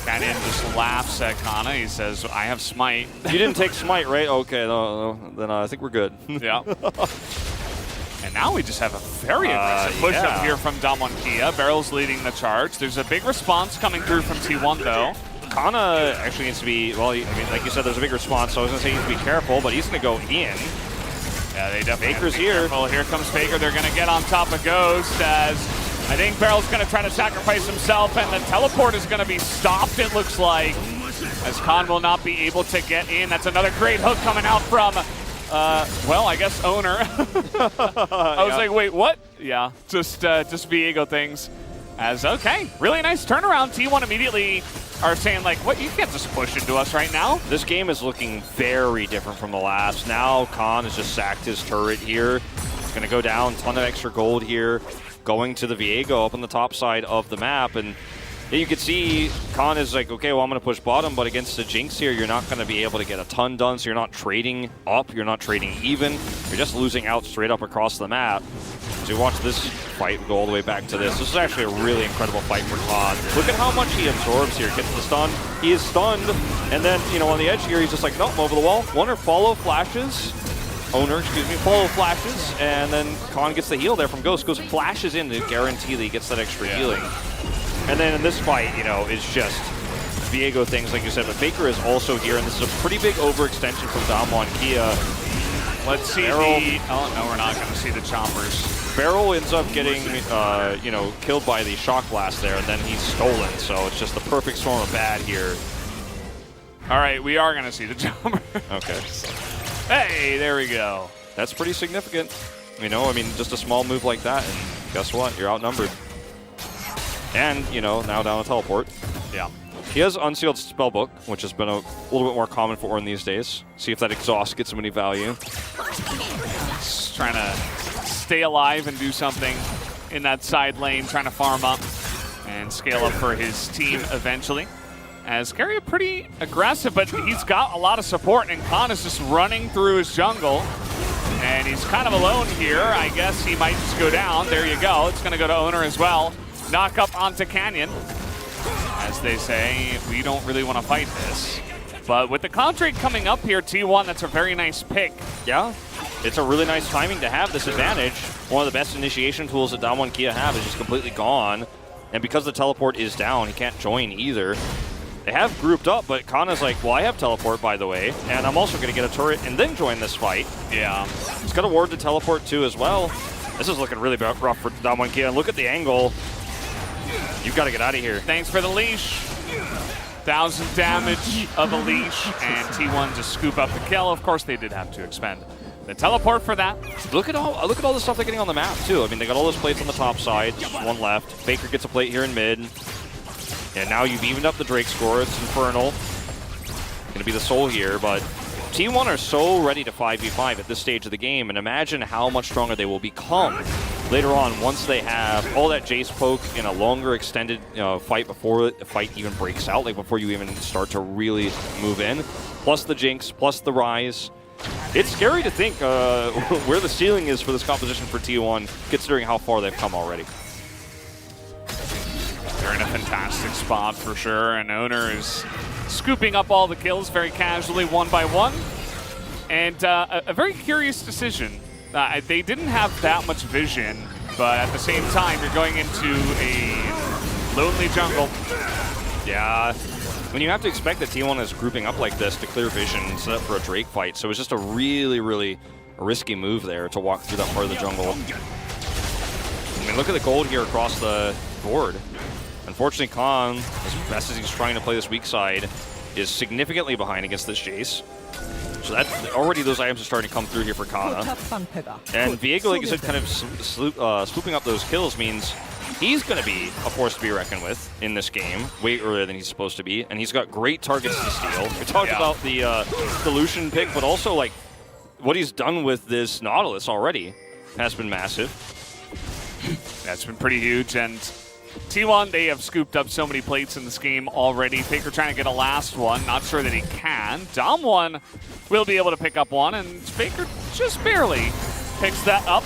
Canyon just laughs at Kana. He says, I have Smite. You didn't take Smite, right? Okay, no, then I think we're good. Yeah. And now we just have a very aggressive push up here from Damwon. Barrel's leading the charge. There's a big response coming through from T1 though. Kana actually needs to be, well, I mean, like you said, there's a big response, so I was going to say he needs to be careful, but he's going to go in. Yeah, they definitely Faker's here. Careful. Here comes Faker. They're going to get on top of Ghost as I think Barrel's going to try to sacrifice himself, and the teleport is going to be stopped, it looks like, as Khan will not be able to get in. That's another great hook coming out from well, I guess Owner. I was like, wait, what? Yeah, just Viego things. As, okay, really nice turnaround. T1 immediately are saying, like, what, you can't just push into us right now. This game is looking very different from the last. Now Khan has just sacked his turret here. He's going to go down, ton of extra gold here, going to the Viego up on the top side of the map. And you can see Khan is like, okay, well, I'm going to push bottom, but against the Jinx here, you're not going to be able to get a ton done, so you're not trading up, you're not trading even, you're just losing out straight up across the map. So you watch this fight go all the way back to this. This is actually a really incredible fight for Khan. Look at how much he absorbs here, gets the stun, he is stunned, and then, you know, on the edge here, he's just like, nope, over the wall. Owner flashes, follow flashes, and then Khan gets the heal there from Ghost. Ghost flashes in to guarantee that he gets that extra healing. And then in this fight, you know, it's just Viego things, like you said, but Faker is also here, and this is a pretty big overextension from Damwon. Let's see oh, no, we're not going to see the chompers. Barrel ends up getting, you know, killed by the shock blast there, and then he's stolen, so it's just the perfect storm of bad here. All right, we are going to see the chomper. Okay. Hey, there we go. That's pretty significant. You know, I mean, just a small move like that, and guess what? You're outnumbered. And, you know, now down a teleport. Yeah. He has Unsealed Spellbook, which has been a little bit more common for Ornn these days. See if that exhaust gets him any value. Just trying to stay alive and do something in that side lane, trying to farm up and scale up for his team eventually. As Carrier pretty aggressive, but he's got a lot of support, and Khan is just running through his jungle. And he's kind of alone here. I guess he might just go down. There you go. It's going to go to Owner as well. Knock up onto Canyon. As they say, we don't really want to fight this. But with the contract coming up here, T1, that's a very nice pick. Yeah, it's a really nice timing to have this advantage. One of the best initiation tools that Damwon have is just completely gone. And because the teleport is down, he can't join either. They have grouped up, but Kana's like, well, I have teleport, by the way, and I'm also going to get a turret and then join this fight. Yeah. He's got a ward to teleport too as well. This is looking really rough for Damwon, and look at the angle. You've got to get out of here. Thanks for the leash. 1,000 damage of a leash, and T1 just scoop up the kill. Of course, they did have to expend the teleport for that. Look at all the stuff they're getting on the map too. I mean, they got all those plates on the top side. Just one left. Faker gets a plate here in mid, and now you've evened up the Drake score. It's Infernal. Gonna be the Seoul here, but T1 are so ready to 5v5 at this stage of the game, and imagine how much stronger they will become later on once they have all that Jace poke in a longer extended fight before the fight even breaks out, like before you even start to really move in. Plus the Jinx, plus the Rise. It's scary to think where the ceiling is for this composition for T1, considering how far they've come already. They're in a fantastic spot for sure, and Owner is scooping up all the kills very casually, one by one. And a very curious decision. They didn't have that much vision, but at the same time, you're going into a lonely jungle. Yeah. When you have to expect that T1 is grouping up like this to clear vision and set up for a Drake fight, so it was just a really, really risky move there to walk through that part of the jungle. I mean, look at the gold here across the board. Unfortunately, Khan, as best as he's trying to play this weak side, is significantly behind against this Jace. So that already those items are starting to come through here for Kana. And Viego, like you said, kind of swooping up those kills means he's going to be a force to be reckoned with in this game, way earlier than he's supposed to be. And he's got great targets to steal. We talked about the Lucian pick, but also like what he's done with this Nautilus already has been massive. That's been pretty huge, and T1, they have scooped up so many plates in this game already. Faker trying to get a last one. Not sure that he can. Dom1 will be able to pick up one, and Faker just barely picks that up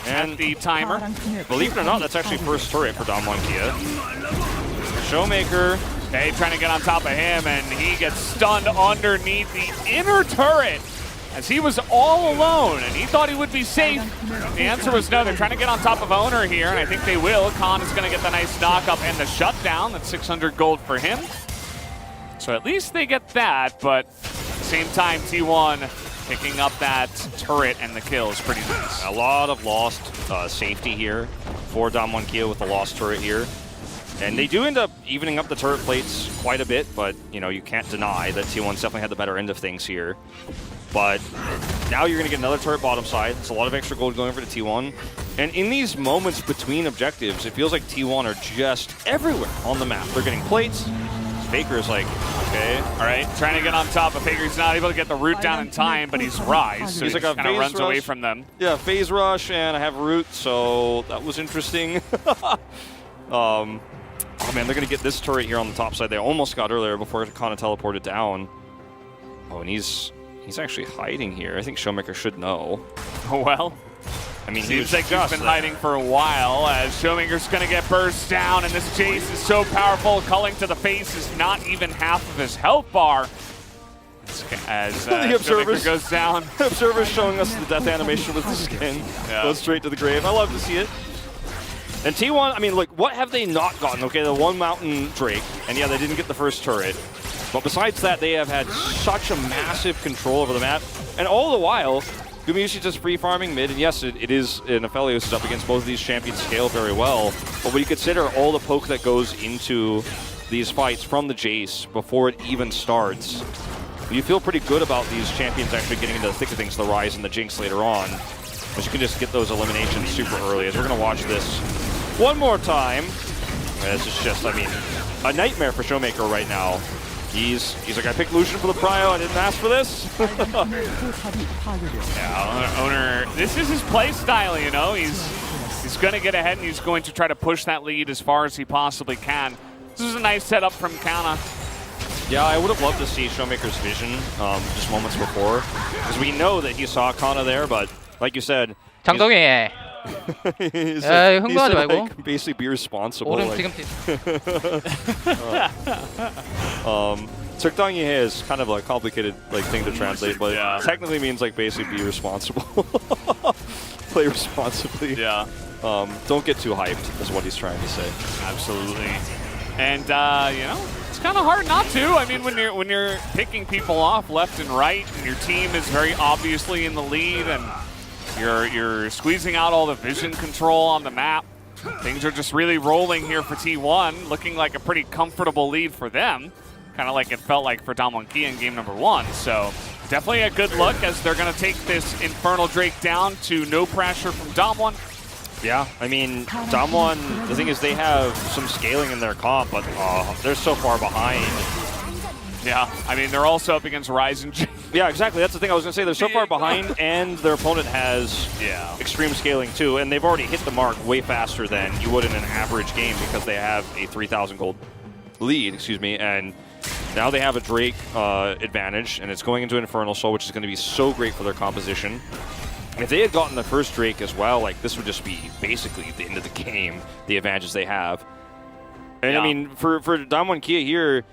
at the timer. Believe it or not, that's actually first turret for Dom1 Kia. Showmaker. Hey, trying to get on top of him, and he gets stunned underneath the inner turret as he was all alone, and he thought he would be safe. The answer was no. They're trying to get on top of Owner here, and I think they will. Khan is going to get the nice knock up and the shutdown. That's 600 gold for him. So at least they get that, but at the same time, T1 picking up that turret and the kill is pretty nice. A lot of lost safety here for Dom1 Kia with the lost turret here. And they do end up evening up the turret plates quite a bit, but you know, you can't deny that T1's definitely had the better end of things here. But now you're going to get another turret bottom side. It's a lot of extra gold going over to T1. And in these moments between objectives, it feels like T1 are just everywhere on the map. They're getting plates. Faker is like, okay. All right, trying to get on top of Faker. He's not able to get the root down in time, but he's Rise, so he's he like kind of runs away from them. Yeah, phase rush, and I have root, so that was interesting. Oh man, they're going to get this turret here on the top side. They almost got earlier before Kana teleported down. Oh, and he's actually hiding here. I think Showmaker should know. Oh, well. I mean, seems like he's been hiding for a while as Showmaker's going to get burst down, and this Jace is so powerful. Culling to the face is not even half of his health bar. As the observers goes down. The observer's showing us the death animation with the skin. Yeah. Goes straight to the grave. I love to see it. And T1, I mean, like, what have they not gotten? Okay, the one Mountain Drake, and yeah, they didn't get the first turret. But besides that, they have had such a massive control over the map. And all the while, Gumayushi just free farming mid, and yes, it is an Aphelios is up against both of these champions scale very well. But when you consider all the poke that goes into these fights from the Jace before it even starts, you feel pretty good about these champions actually getting into the thick of things, the Rise and the Jinx later on. Because you can just get those eliminations super early. As we're going to watch this one more time. This is just, I mean, a nightmare for Showmaker right now. He's like, I picked Lucian for the prio, I didn't ask for this. Yeah, Owner, this is his play style, you know. He's going to get ahead, and he's going to try to push that lead as far as he possibly can. This is a nice setup from Kana. Yeah, I would have loved to see Showmaker's vision just moments before, because we know that he saw Kana there, but like you said, 장동희. he's 흥분하지 말고. like, basically be responsible. 오른 Like, 지금 적당히 해 is kind of a complicated like thing to translate, but Yeah. it technically means like basically be responsible. Play responsibly. Yeah. Don't get too hyped is what he's trying to say. Absolutely. And you know, it's kind of hard not to. I mean, when you're picking people off left and right, and your team is very obviously in the lead, and you're squeezing out all the vision control on the map, things are just really rolling here for T1, looking like a pretty comfortable lead for them, kind of like it felt like for Damwon Kia in game number 1. So definitely a good look as they're going to take this Infernal Drake down to no pressure from Damwon. Yeah, I mean, Damwon, the thing is they have some scaling in their comp, but they're so far behind. Yeah, I mean, they're also up against Rise and Jinx. Yeah, exactly. That's the thing I was going to say. They're so far behind, and their opponent has extreme scaling too, and they've already hit the mark way faster than you would in an average game because they have a 3,000 gold lead, excuse me, and now they have a Drake advantage, and it's going into Infernal Soul, which is going to be so great for their composition. And if they had gotten the first Drake as well, like this would just be basically the end of the game, the advantages they have. And I mean, for Damwon Kia here,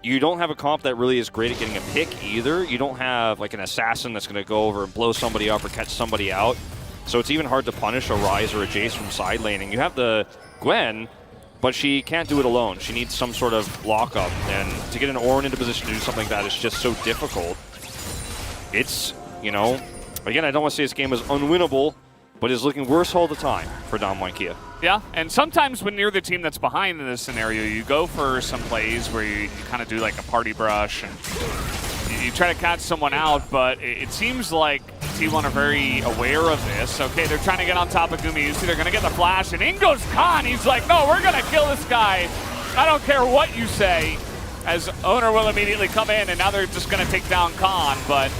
you don't have a comp that really is great at getting a pick either. You don't have like an assassin that's going to go over and blow somebody up or catch somebody out. So it's even hard to punish a Ryze or a Jace from side laning. You have the Gwen, but she can't do it alone. She needs some sort of lockup. And to get an Ornn into position to do something like that is just so difficult. It's, you know, again, I don't want to say this game is unwinnable, but it's looking worse all the time for Damwon Kia. Yeah, and sometimes when you're the team that's behind in this scenario, you go for some plays where you kind of do like a party brush and you try to catch someone out, but it seems like T1 are very aware of this. Okay, they're trying to get on top of Gumayusi. They're going to get the flash, and in goes Khan. He's like, no, we're going to kill this guy. I don't care what you say, as Owner will immediately come in, and now they're just going to take down Khan, but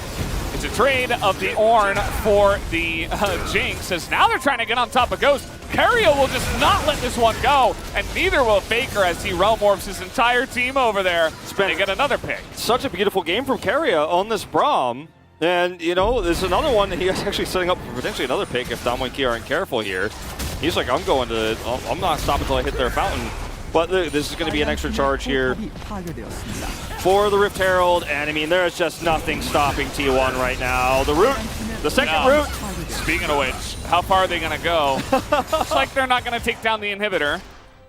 it's a trade of the Ornn for the Jinx, as now they're trying to get on top of Ghost. Keria will just not let this one go, and neither will Faker as he realm morphs his entire team over there. They get another pick. Such a beautiful game from Keria on this Braum. And, you know, there's another one that he was actually setting up for potentially another pick if Damwon Kia aren't careful here. He's like, I'm not stopping until I hit their fountain. But this is going to be an extra charge here for the Rift Herald. And, I mean, there's just nothing stopping T1 right now. The root, the second root. Speaking of which, how far are they going to go? Looks like they're not going to take down the inhibitor.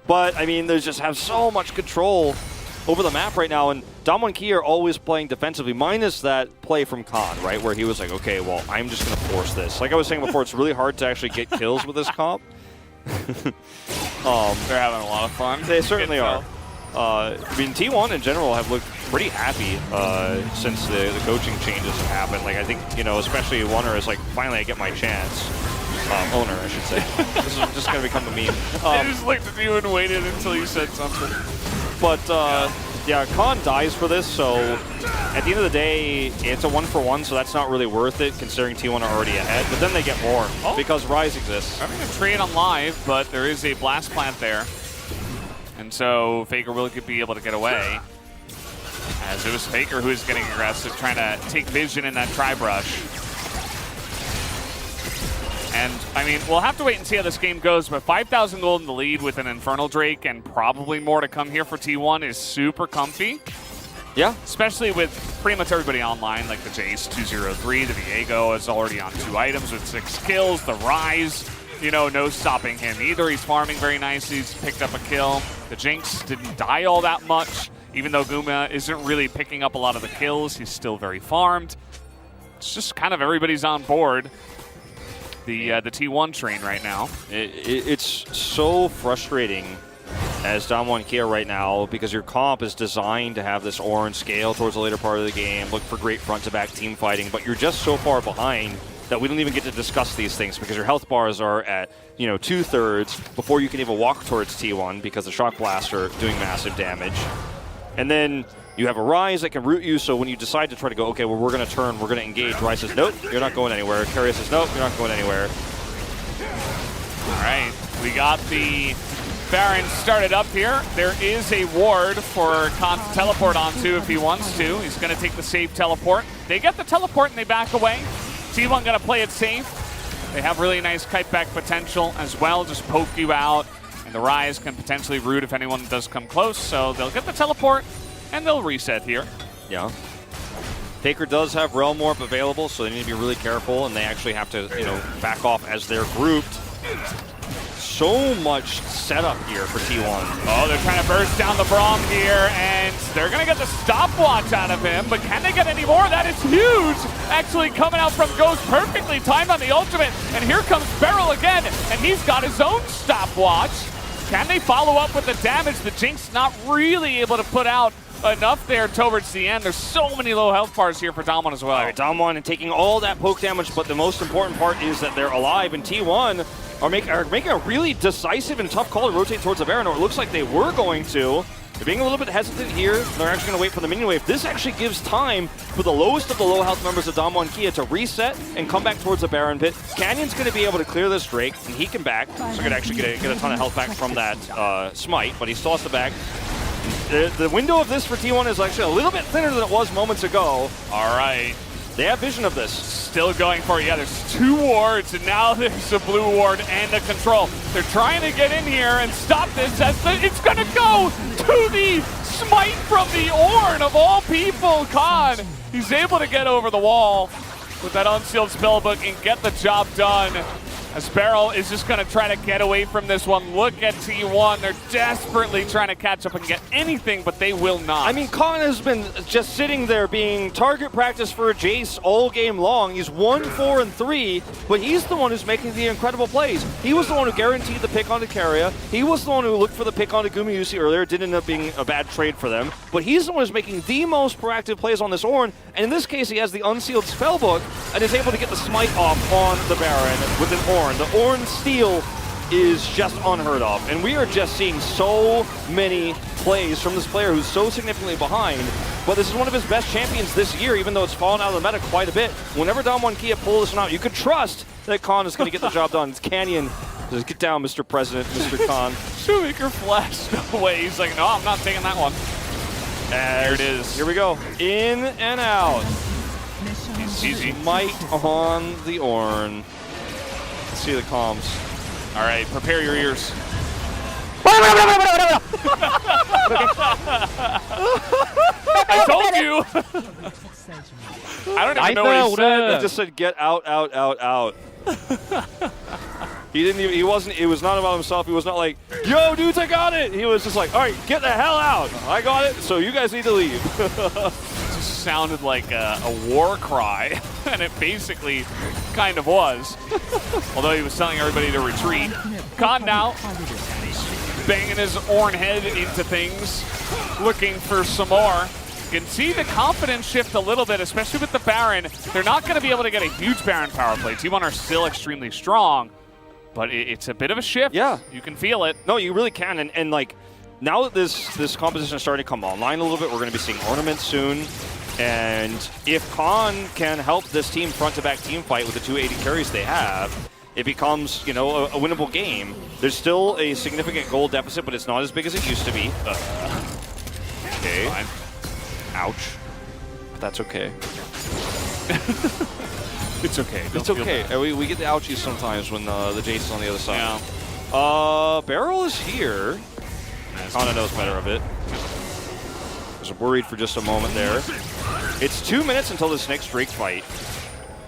But, I mean, they just have so much control over the map right now. And Damwon Kia are always playing defensively, minus that play from Khan, right? Where he was like, okay, well, I'm just going to force this. Like I was saying before, it's really hard to actually get kills with this comp. They're having a lot of fun. They certainly are. I mean, T1 in general have looked pretty happy since the coaching changes have happened. Like, I think, you know, especially Owner is like, finally I get my chance. Owner, I should say. This is just going to become a meme. I just looked at you and waited until you said something. But, yeah, Khan dies for this, so at the end of the day, it's a 1-for-1, so that's not really worth it, considering T1 are already ahead. But then they get more, because Rise exists. I'm going to trade on live, but there is a blast plant there. And so Faker will be able to get away. As it was Faker who is getting aggressive, trying to take vision in that tri-brush. And, I mean, we'll have to wait and see how this game goes, but 5,000 gold in the lead with an Infernal Drake and probably more to come here for T1 is super comfy. Yeah. Especially with pretty much everybody online, like the Jace 203, the Viego is already on 2 items with 6 kills, the Rise, you know, no stopping him either. He's farming very nicely, he's picked up a kill. The Jinx didn't die all that much, even though Guma isn't really picking up a lot of the kills, he's still very farmed. It's just kind of everybody's on board. The T1 train right now. It's so frustrating as Damwon Kia right now because your comp is designed to have this orange scale towards the later part of the game, look for great front-to-back team fighting, but you're just so far behind that we don't even get to discuss these things because your health bars are at, you know, 2/3 before you can even walk towards T1 because the Shock Blasts are doing massive damage. And then you have a Rise that can root you, so when you decide to try to go, okay, well, we're going to turn, we're going to engage, Rise says, nope, you're not going anywhere. Keria says, nope, you're not going anywhere. All right, we got the Baron started up here. There is a ward for Khan to teleport onto if he wants to. He's going to take the safe teleport. They get the teleport and they back away. T1 going to play it safe. They have really nice kite back potential as well, just poke you out. And the Rise can potentially root if anyone does come close, so they'll get the teleport. And they'll reset here. Yeah. Faker does have Realm Warp available, so they need to be really careful, and they actually have to, you know, back off as they're grouped. so much setup here for T1. Oh, they're trying to burst down the Braum here, and they're going to get the stopwatch out of him, but can they get any more? That is huge! Actually coming out from Ghost, perfectly timed on the ultimate, and here comes Beryl again, and he's got his own stopwatch. Can they follow up with the damage? The Jinx not really able to put out enough there towards the end. There's so many low health bars here for Damwon as well. All right, Damwon and taking all that poke damage, but the most important part is that they're alive, and T1 are making a really decisive and tough call to rotate towards the Baron, or it looks like they were going to. They're being a little bit hesitant here. They're actually going to wait for the minion wave. This actually gives time for the lowest of the low health members of Damwon Kia to reset and come back towards the Baron pit. Canyon's going to be able to clear this Drake, and he can back. So going to actually get a ton of health back from that smite, but he still has to back. The window of this for T1 is actually a little bit thinner than it was moments ago. All right. They have vision of this. Still going for it. Yeah, there's 2 wards, and now there's a blue ward and a control. They're trying to get in here and stop this as it's going to go to the smite from the Ornn of all people. Khan, he's able to get over the wall with that unsealed spellbook and get the job done. As Beryl is just going to try to get away from this one. Look at T1. They're desperately trying to catch up and get anything, but they will not. I mean, Khan has been just sitting there being target practice for Jace all game long. He's 1-4-3, but he's the one who's making the incredible plays. He was the one who guaranteed the pick onto Keria. He was the one who looked for the pick onto Gumayusi earlier. It did end up being a bad trade for them, but he's the one who's making the most proactive plays on this Ornn, and in this case, he has the unsealed spellbook and is able to get the smite off on the Baron with an Ornn. The Ornn steal is just unheard of, and we are just seeing so many plays from this player who's so significantly behind, but this is one of his best champions this year, even though it's fallen out of the meta quite a bit. Whenever Damwon Kia pull this one out, you could trust that Khan is going to get the job done. It's Canyon. Just get down, Mr. President, Mr. Khan. Shoemaker flashed away. He's like, no, I'm not taking that one. There it is. Here we go. In and out. Easy. Smite on the Ornn. Let's see the comms. All right, prepare your ears. I told you. I don't even know what he said. He just said, "Get out, out, out, out." He didn't even. He wasn't. It was not about himself. He was not like, "Yo, dudes, I got it." He was just like, "All right, get the hell out. I got it. So you guys need to leave." It just sounded like a war cry, and it basically kind of was. Although he was telling everybody to retreat. Khan now banging his Ornn head into things, looking for some more. You can see the confidence shift a little bit, especially with the Baron. They're not going to be able to get a huge Baron power play. T1 are still extremely strong, but it's a bit of a shift. Yeah. You can feel it. No, you really can. And like, now that this composition is starting to come online a little bit, we're going to be seeing ornaments soon. And if Khan can help this team front-to-back team fight with the 280 carries they have, it becomes, you know, a winnable game. There's still a significant goal deficit, but it's not as big as it used to be. Okay. Fine. Ouch. But that's okay. It's okay. It's okay. We get the ouchies sometimes when the Jace is on the other side. Yeah. Beryl is here. Kana knows better of it. I was worried for just a moment there. It's 2 minutes until this next Drake fight.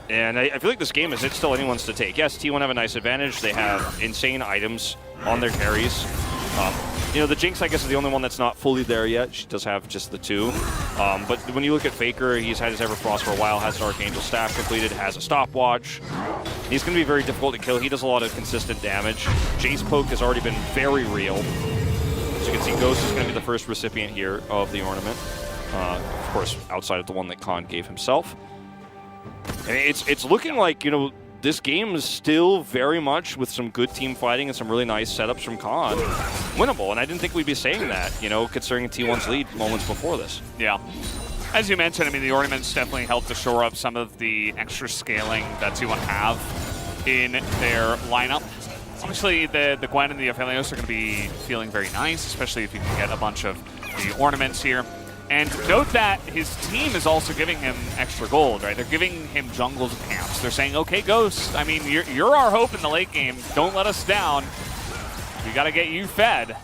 And I feel like this game it's still anyone's to take. Yes, T1 have a nice advantage. They have insane items on their carries. You know, the Jinx, I guess, is the only one that's not fully there yet. She does have just the 2. But when you look at Faker, he's had his Everfrost for a while, has an Archangel Staff completed, has a stopwatch. He's going to be very difficult to kill. He does a lot of consistent damage. Jace poke has already been very real. As you can see, Ghost is going to be the first recipient here of the ornament. Of course, outside of the one that Khan gave himself. And it's looking like, you know, this game is still very much, with some good team fighting and some really nice setups from Khan, winnable. And I didn't think we'd be saying that, you know, considering T1's lead moments before this. Yeah. As you mentioned, I mean, the ornaments definitely help to shore up some of the extra scaling that T1 have in their lineup. Obviously, the Gwen and the Aphelios are going to be feeling very nice, especially if you can get a bunch of the ornaments here. And note that his team is also giving him extra gold, right? They're giving him jungles and camps. They're saying, okay, Ghost, I mean, you're our hope in the late game. Don't let us down. We got to get you fed.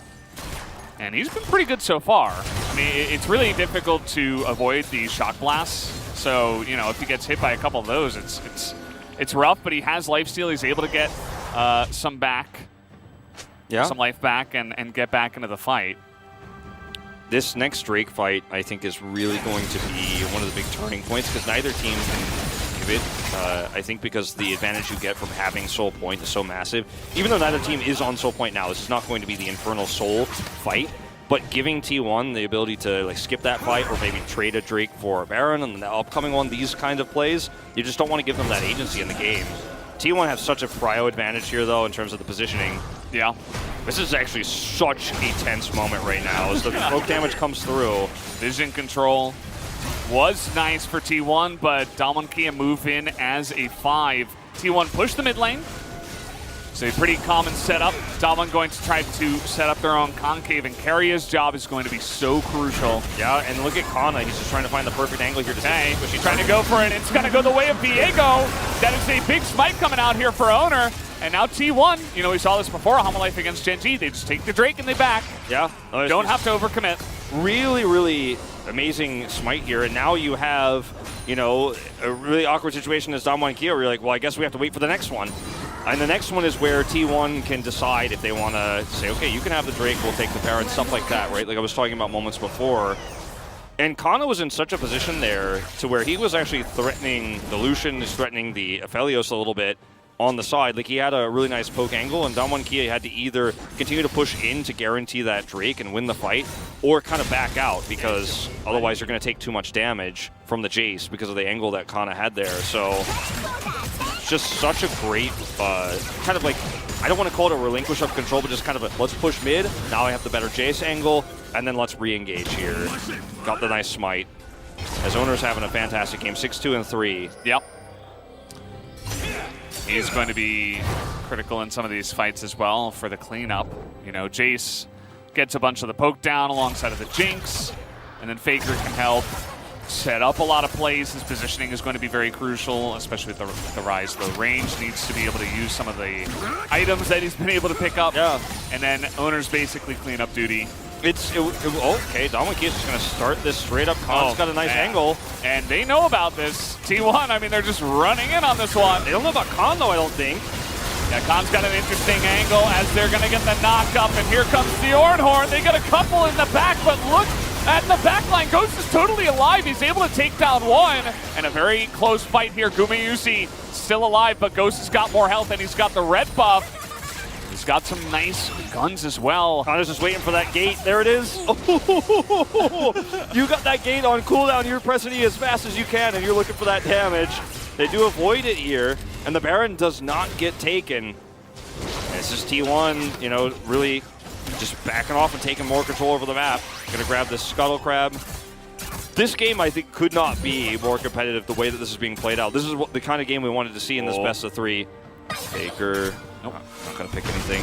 And he's been pretty good so far. I mean, it's really difficult to avoid the shock blasts. So, you know, if he gets hit by a couple of those, it's rough, but he has lifesteal. He's able to get some back. some life back and get back into the fight. This next Drake fight, I think, is really going to be one of the big turning points because neither team can give it. I think because the advantage you get from having Soul Point is so massive. Even though neither team is on Soul Point now, this is not going to be the Infernal Soul fight. But giving T1 the ability to like skip that fight or maybe trade a Drake for a Baron and the upcoming one, these kind of plays, you just don't want to give them that agency in the game. T1 has such a prio advantage here, though, in terms of the positioning. Yeah. This is actually such a tense moment right now as the poke damage comes through. Vision control was nice for T1, but Damwon move in as a 5. T1 push the mid lane. It's a pretty common setup. Damwon going to try to set up their own concave, and Carrier's job is going to be so crucial. Yeah, and look at Kana. He's just trying to find the perfect angle here to hey, he's trying to go for it. It's going to go the way of Viego. That is a big smite coming out here for Owner. And now T1, you know, we saw this before, Homolife against Gen G. They just take the Drake and they back. Yeah. Don't have to overcommit. Really, really amazing smite here. And now you have, you know, a really awkward situation as Damwon Kia where you're like, well, I guess we have to wait for the next one. And the next one is where T1 can decide if they want to say, okay, you can have the Drake, we'll take the Baron, stuff like that, right? Like I was talking about moments before. And Kana was in such a position there to where he was actually threatening the Lucian, threatening the Aphelios a little bit on the side. Like he had a really nice poke angle, and Damwon Kia had to either continue to push in to guarantee that Drake and win the fight, or kind of back out because otherwise you're going to take too much damage from the Jace because of the angle that Kana had there. So it's just such a great kind of like, I don't want to call it a relinquish of control, but just kind of a let's push mid. Now I have the better Jace angle, and then let's re-engage here. Got the nice smite. As Owner's having a fantastic game, 6-2 and 3. Yep. He's going to be critical in some of these fights as well for the cleanup. You know, Jace gets a bunch of the poke down alongside of the Jinx, and then Faker can help set up a lot of plays. His positioning is going to be very crucial, especially with the Rise low range. Needs to be able to use some of the items that he's been able to pick up. Yeah. And then Owner's basically cleanup duty. Okay, Damwon Kia is just going to start this straight up. Khan's got a nice angle. And they know about this. T1, I mean, they're just running in on this one. They don't know about Khan, though, I don't think. Yeah, Khan's got an interesting angle as they're going to get the knock up, and here comes the Ornhorn. They got a couple in the back, but look at the back line. Ghost is totally alive. He's able to take down one, and a very close fight here. Gumayusi still alive, but Ghost has got more health, and he's got the red buff. He's got some nice guns as well. Connor's just waiting for that gate. There it is. You got that gate on cooldown. You're pressing E as fast as you can, and you're looking for that damage. They do avoid it here, and the Baron does not get taken. And it's just T1, you know, really just backing off and taking more control over the map. Gonna grab this Scuttle Crab. This game, I think, could not be more competitive the way that this is being played out. This is the kind of game we wanted to see in this best of 3. Faker. Nope, not going to pick anything.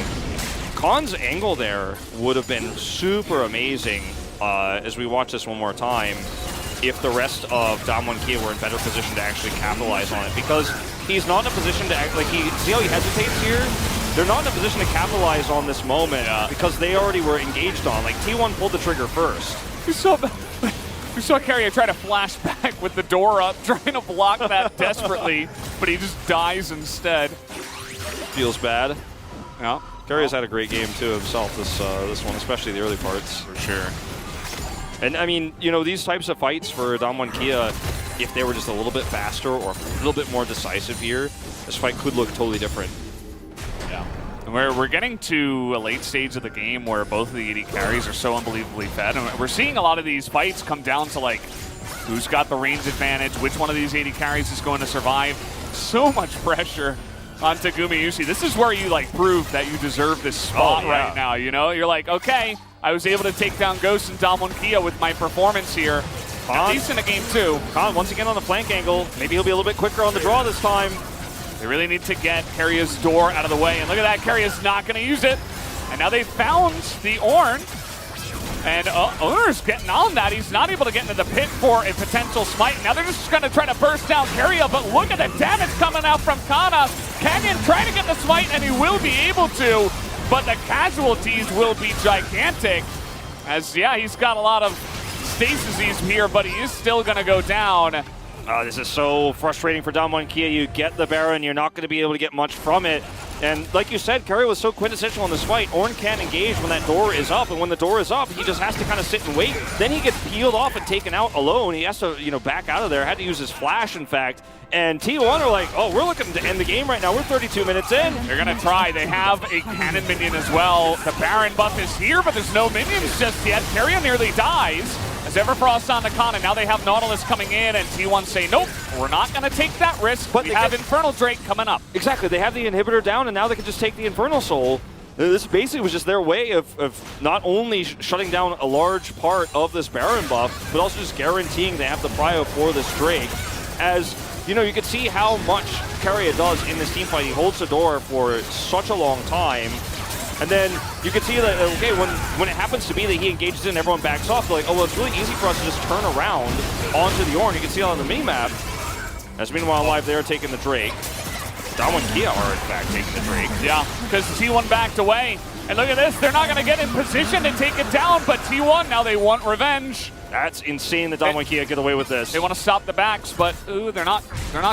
Khan's angle there would have been super amazing as we watch this one more time if the rest of Damwon Kia were in better position to actually capitalize on it, because he's not in a position to act like see how he hesitates here? They're not in a position to capitalize on this moment because they already were engaged on. Like T1 pulled the trigger first. We saw Carrier try to flash back with the door up, trying to block that desperately, but he just dies instead. Feels bad. Yeah. Carrier's had a great game too himself this one, especially the early parts. For sure. And I mean, you know, these types of fights for Damwon Kia, if they were just a little bit faster or a little bit more decisive here, this fight could look totally different. Yeah. And we're getting to a late stage of the game where both of the AD carries are so unbelievably fed. And we're seeing a lot of these fights come down to like, who's got the range advantage, which one of these AD carries is going to survive. So much pressure onto Gumayusi. This is where you like prove that you deserve this spot right now, you know? You're like, okay, I was able to take down Ghost and Damwon Kia with my performance here. At least in a game 2. Khan once again on the flank angle. Maybe he'll be a little bit quicker on the draw this time. They really need to get Carrier's door out of the way. And look at that, Carrier's not going to use it. And now they found the Ornn. And Owner's getting on that. He's not able to get into the pit for a potential smite. Now they're just going to try to burst down Carrier, but look at the damage coming out from Kana. Canyon trying to get the smite, and he will be able to, but the casualties will be gigantic. As, yeah, he's got a lot of stasis here, but he is still going to go down. This is so frustrating for Damwon Kia. You get the Baron, you're not going to be able to get much from it. And like you said, Keria was so quintessential in this fight. Ornn can't engage when that door is up, and when the door is up, he just has to kind of sit and wait. Then he gets peeled off and taken out alone. He has to, you know, back out of there. Had to use his flash, in fact. And T1 are like, oh, we're looking to end the game right now. We're 32 minutes in. They're going to try. They have a cannon minion as well. The Baron buff is here, but there's no minions just yet. Keria nearly dies as Everfrost on the con, and now they have Nautilus coming in, and T1 say, nope, we're not going to take that risk, but we have Infernal Drake coming up. Exactly. They have the inhibitor down, and now they can just take the Infernal Soul. This basically was just their way of not only shutting down a large part of this Baron buff, but also just guaranteeing they have the prio for this Drake. As you know, you can see how much Keria does in this team fight. He holds the door for such a long time. And then you can see that, okay, when it happens to be that he engages in, everyone backs off. They're like, oh, well, it's really easy for us to just turn around onto the Ornn. You can see it on the mini-map. As meanwhile, Live there taking the Drake. Damwon Kia are, in fact, taking the Drake. Yeah, because T1 backed away. And look at this, they're not going to get in position to take it down, but T1, now they want revenge. That's insane that Damwon Kia get away with this. They want to stop the backs, but ooh, they're not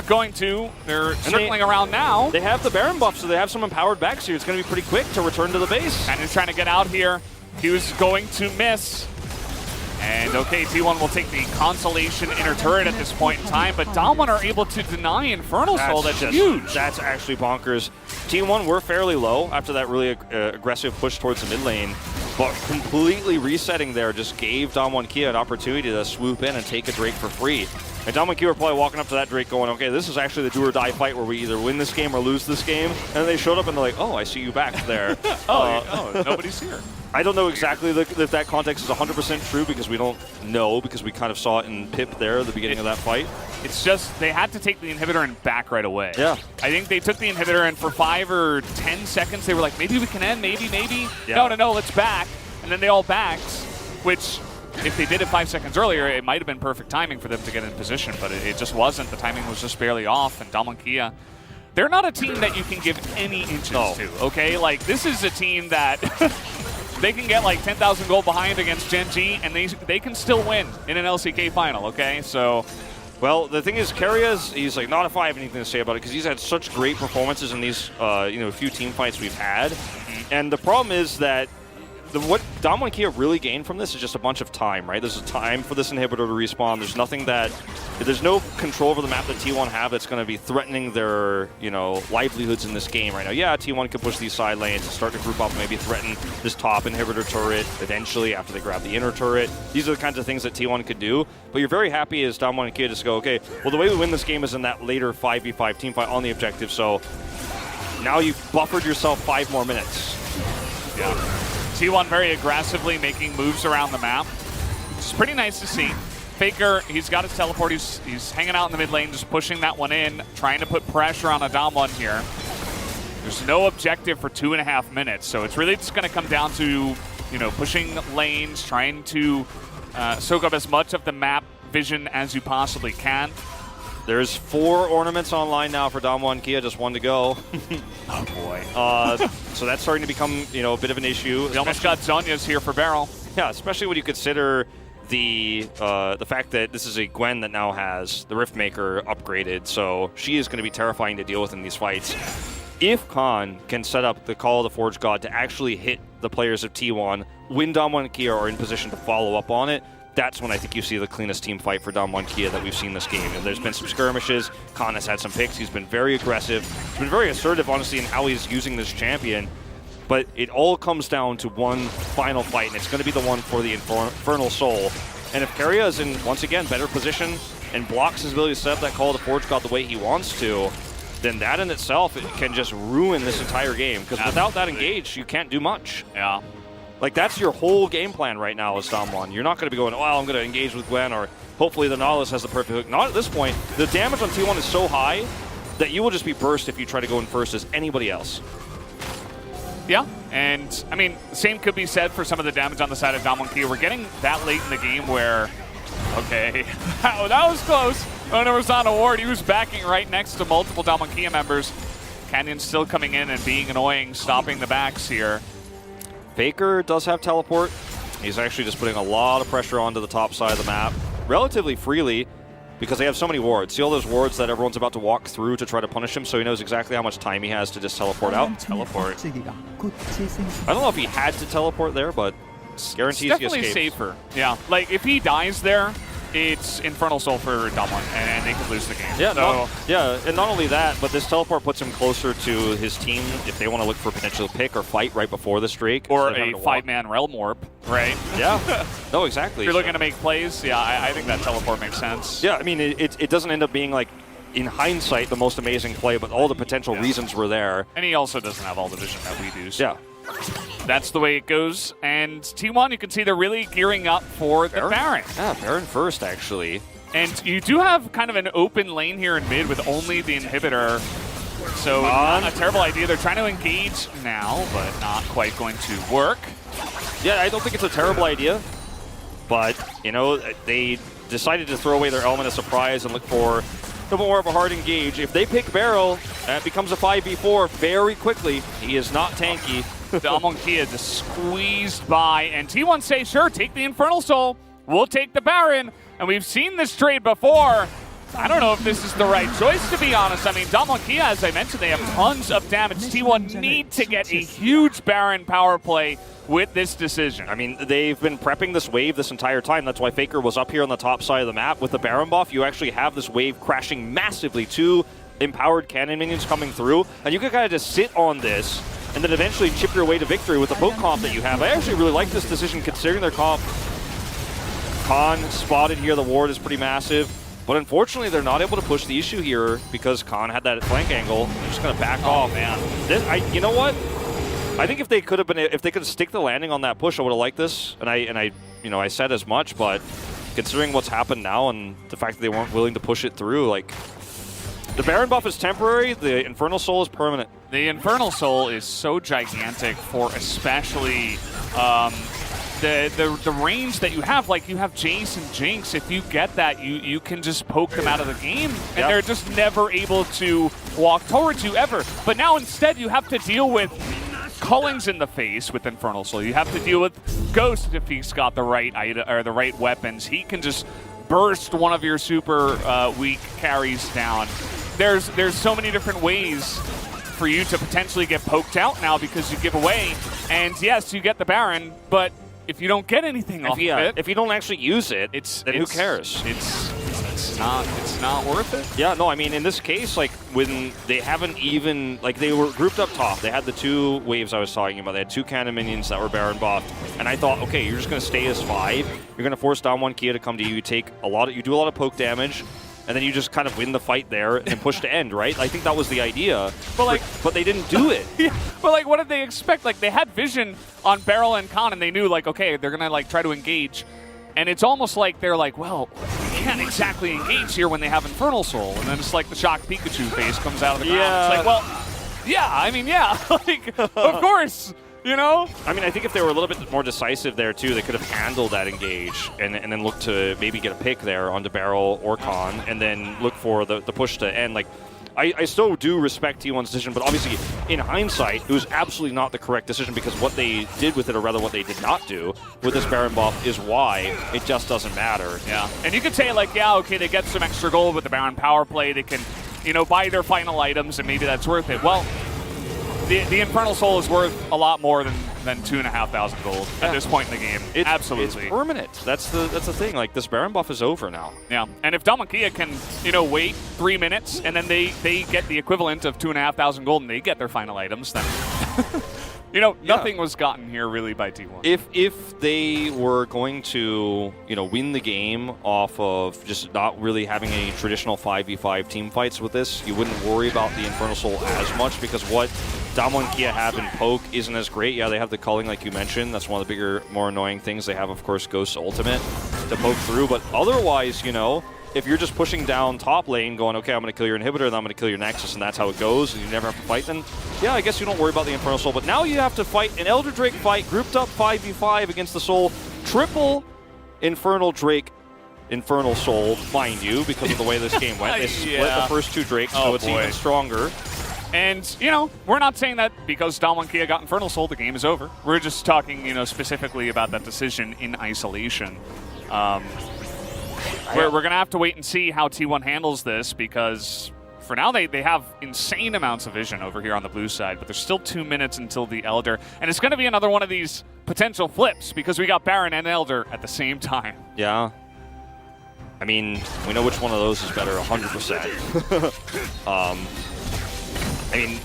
going to. They're circling around now. They have the Baron buff, so they have some empowered backs here. It's going to be pretty quick to return to the base. And he's trying to get out here. He was going to miss. And okay, T1 will take the Consolation inner turret at this point in time, but Damwon are able to deny Infernal Soul. That's huge. That's actually bonkers. T1 were fairly low after that really aggressive push towards the mid lane, but completely resetting there just gave Damwon Kia an opportunity to swoop in and take a Drake for free. And Damwon Kia were probably walking up to that Drake going, okay, this is actually the do or die fight where we either win this game or lose this game. And then they showed up and they're like, oh, I see you back there. Nobody's here. I don't know exactly if that context is 100% true because we don't know, because we kind of saw it in Pip there at the beginning of that fight. It's just they had to take the inhibitor and back right away. Yeah. I think they took the inhibitor and for 5 or 10 seconds they were like, maybe we can end, maybe. Yeah. No, let's back. And then they all backed, which if they did it 5 seconds earlier, it might have been perfect timing for them to get in position, but it just wasn't. The timing was just barely off, and Damwon Kia, they're not a team that you can give any inches to, okay? Like, this is a team that they can get like 10,000 gold behind against Gen G, and they can still win in an LCK final, okay? So, well, the thing is, Keria's, he's like, not if I have anything to say about it, because he's had such great performances in these, few team fights we've had. And the problem is that what Damwon Kia really gained from this is just a bunch of time, right? There's a time for this inhibitor to respawn. There's nothing there's no control over the map that T1 have that's going to be threatening their, livelihoods in this game right now. Yeah, T1 can push these side lanes and start to group up and maybe threaten this top inhibitor turret eventually after they grab the inner turret. These are the kinds of things that T1 could do, but you're very happy as Damwon Kia just go, okay, well, the way we win this game is in that later 5v5 team fight on the objective, so now you've buffered yourself 5 more minutes. Yeah. T1 very aggressively making moves around the map. It's pretty nice to see. Faker, he's got his teleport. He's hanging out in the mid lane, just pushing that one in, trying to put pressure on a Damwon here. There's no objective for 2.5 minutes, so it's really just going to come down to, pushing lanes, trying to soak up as much of the map vision as you possibly can. There's 4 ornaments online now for Damwon Kia, just 1 to go. Oh boy. So that's starting to become, a bit of an issue. We almost got Zhonya's here for Barrel. Yeah, especially when you consider the fact that this is a Gwen that now has the Riftmaker upgraded, so she is going to be terrifying to deal with in these fights. If Khan can set up the Call of the Forge God to actually hit the players of T1, when Damwon Kia are in position to follow up on it, that's when I think you see the cleanest team fight for Damwon Kia that we've seen this game. And there's been some skirmishes. Khan has had some picks. He's been very aggressive. He's been very assertive, honestly, in how he's using this champion. But it all comes down to one final fight, and it's going to be the one for the Infernal Soul. And if Keria is in, once again, better position and blocks his ability to set up that Call of the Forge God the way he wants to, then that in itself, it can just ruin this entire game. Because without that engage, you can't do much. Yeah. Like, that's your whole game plan right now as Damwon. You're not going to be going, oh, I'm going to engage with Gwen, or hopefully the Nautilus has the perfect hook. Not at this point. The damage on T1 is so high that you will just be burst if you try to go in first as anybody else. Yeah, and, I mean, same could be said for some of the damage on the side of Damwon Kia. We're getting that late in the game where, okay, that was close. Owner was on a ward. He was backing right next to multiple Damwon Kia members. Canyon still coming in and being annoying, stopping the backs here. Faker does have teleport. He's actually just putting a lot of pressure onto the top side of the map relatively freely. because they have so many wards. See all those wards that everyone's about to walk through to try to punish him, so he knows exactly how much time he has to just teleport out. Teleport. I don't know if he had to teleport there, but guarantees It's he definitely escapes. safer. Yeah, like if he dies there, it's Infernal Soul for Dublin, and they could lose the game. Yeah, so, and not only that, but this teleport puts him closer to his team if they want to look for a potential pick or fight right before the streak. or instead of a having to walk. 5-man Realm Warp, right? Yeah. No, exactly. If you're looking to make plays, yeah, I think that teleport makes sense. Yeah, I mean, it doesn't end up being like, in hindsight, the most amazing play, but all the potential reasons were there. And he also doesn't have all the vision that we do. So Yeah. that's the way it goes. And T1, you can see they're really gearing up for the Baron. Yeah, Baron first, actually. And you do have kind of an open lane here in mid with only the inhibitor. So not a terrible idea. They're trying to engage now, but not quite going to work. Yeah, I don't think it's a terrible idea. But, you know, they decided to throw away their element of surprise and look for a more of a hard engage. If they pick Barrel, that becomes a 5v4 very quickly. He is not tanky. Damwon Kia just squeezed by, and T1 say, sure, take the Infernal Soul. We'll take the Baron. And we've seen this trade before. I don't know if this is the right choice, to be honest. I mean, Damwon Kia, as I mentioned, they have tons of damage. T1 need to get a huge Baron power play with this decision. I mean, they've been prepping this wave this entire time. That's why Faker was up here on the top side of the map. With the Baron buff, you actually have this wave crashing massively. 2 empowered cannon minions coming through, and you can kind of just sit on this and then eventually chip your way to victory with the poke comp that you have. I actually really like this decision considering their comp. Khan spotted here, the ward is pretty massive, but unfortunately they're not able to push the issue here because Khan had that flank angle. They're just gonna back off, man. You know what? I think if they could stick the landing on that push, I would have liked this, and I said as much, but considering what's happened now and the fact that they weren't willing to push it through, like, the Baron buff is temporary, the Infernal Soul is permanent. The Infernal Soul is so gigantic for especially the range that you have. Like, you have Jace and Jinx. If you get that, you can just poke them out of the game, and they're just never able to walk towards you ever. But now instead you have to deal with Culling's in the face with Infernal Soul. You have to deal with Ghost if he's got the right or the right weapons. He can just burst one of your super weak carries down. There's so many different ways for you to potentially get poked out now because you give away. And yes, you get the Baron, but if you don't get anything off of it, if you don't actually use it, then who cares? It's not worth it. Yeah, no, I mean, in this case, like, when they haven't even, like, they were grouped up top. They had the 2 waves I was talking about. They had 2 cannon minions that were Baron buffed. And I thought, okay, you're just going to stay as 5. You're going to force Damwon Kia to come to you. You do a lot of poke damage, and then you just kind of win the fight there and push to end, right? I think that was the idea. But they didn't do it. Yeah, but like, what did they expect? Like, they had vision on Beryl and Khan, and they knew, like, okay, they're gonna like try to engage, and it's almost like they're like, well, we can't exactly engage here when they have Infernal Soul, and then it's like the shocked Pikachu face comes out of the ground. Yeah. It's like, well, yeah, I mean, yeah, like, of course. You know? I mean, I think if they were a little bit more decisive there, too, they could have handled that engage and then look to maybe get a pick there onto Barrel or Khan and then look for the push to end. Like, I still do respect T1's decision, but obviously, in hindsight, it was absolutely not the correct decision because what they did with it, or rather what they did not do with this Baron buff, is why it just doesn't matter. Yeah. And you could say, like, yeah, okay, they get some extra gold with the Baron power play. They can, buy their final items, and maybe that's worth it. Well, the Infernal Soul is worth a lot more than 2,500 gold at this point in the game. Absolutely. It's permanent. That's the thing. Like, this Baron buff is over now. Yeah. And if Damwon Kia can, wait 3 minutes and then they get the equivalent of 2,500 gold and they get their final items, then nothing was gotten here really by T1. If they were going to, win the game off of just not really having any traditional 5v5 team fights with this, you wouldn't worry about the Infernal Soul as much because what Damwon Kia have in poke isn't as great. Yeah, they have the culling like you mentioned. That's one of the bigger, more annoying things. They have, of course, Ghost's ultimate to poke through. But otherwise, if you're just pushing down top lane going, okay, I'm going to kill your inhibitor, then I'm going to kill your Nexus, and that's how it goes, and you never have to fight, then yeah, I guess you don't worry about the Infernal Soul. But now you have to fight an Elder Drake fight, grouped up 5v5 against the Soul. Triple Infernal Drake, Infernal Soul, mind you, because of the way this game went. They split the first 2 Drakes, so it's even stronger. And, we're not saying that because Damwon Kia got Infernal Soul, the game is over. We're just talking, specifically about that decision in isolation. We're going to have to wait and see how T1 handles this, because for now they have insane amounts of vision over here on the blue side, but there's still 2 minutes until the Elder. And it's going to be another one of these potential flips, because we got Baron and Elder at the same time. Yeah. I mean, we know which one of those is better, 100%. I mean,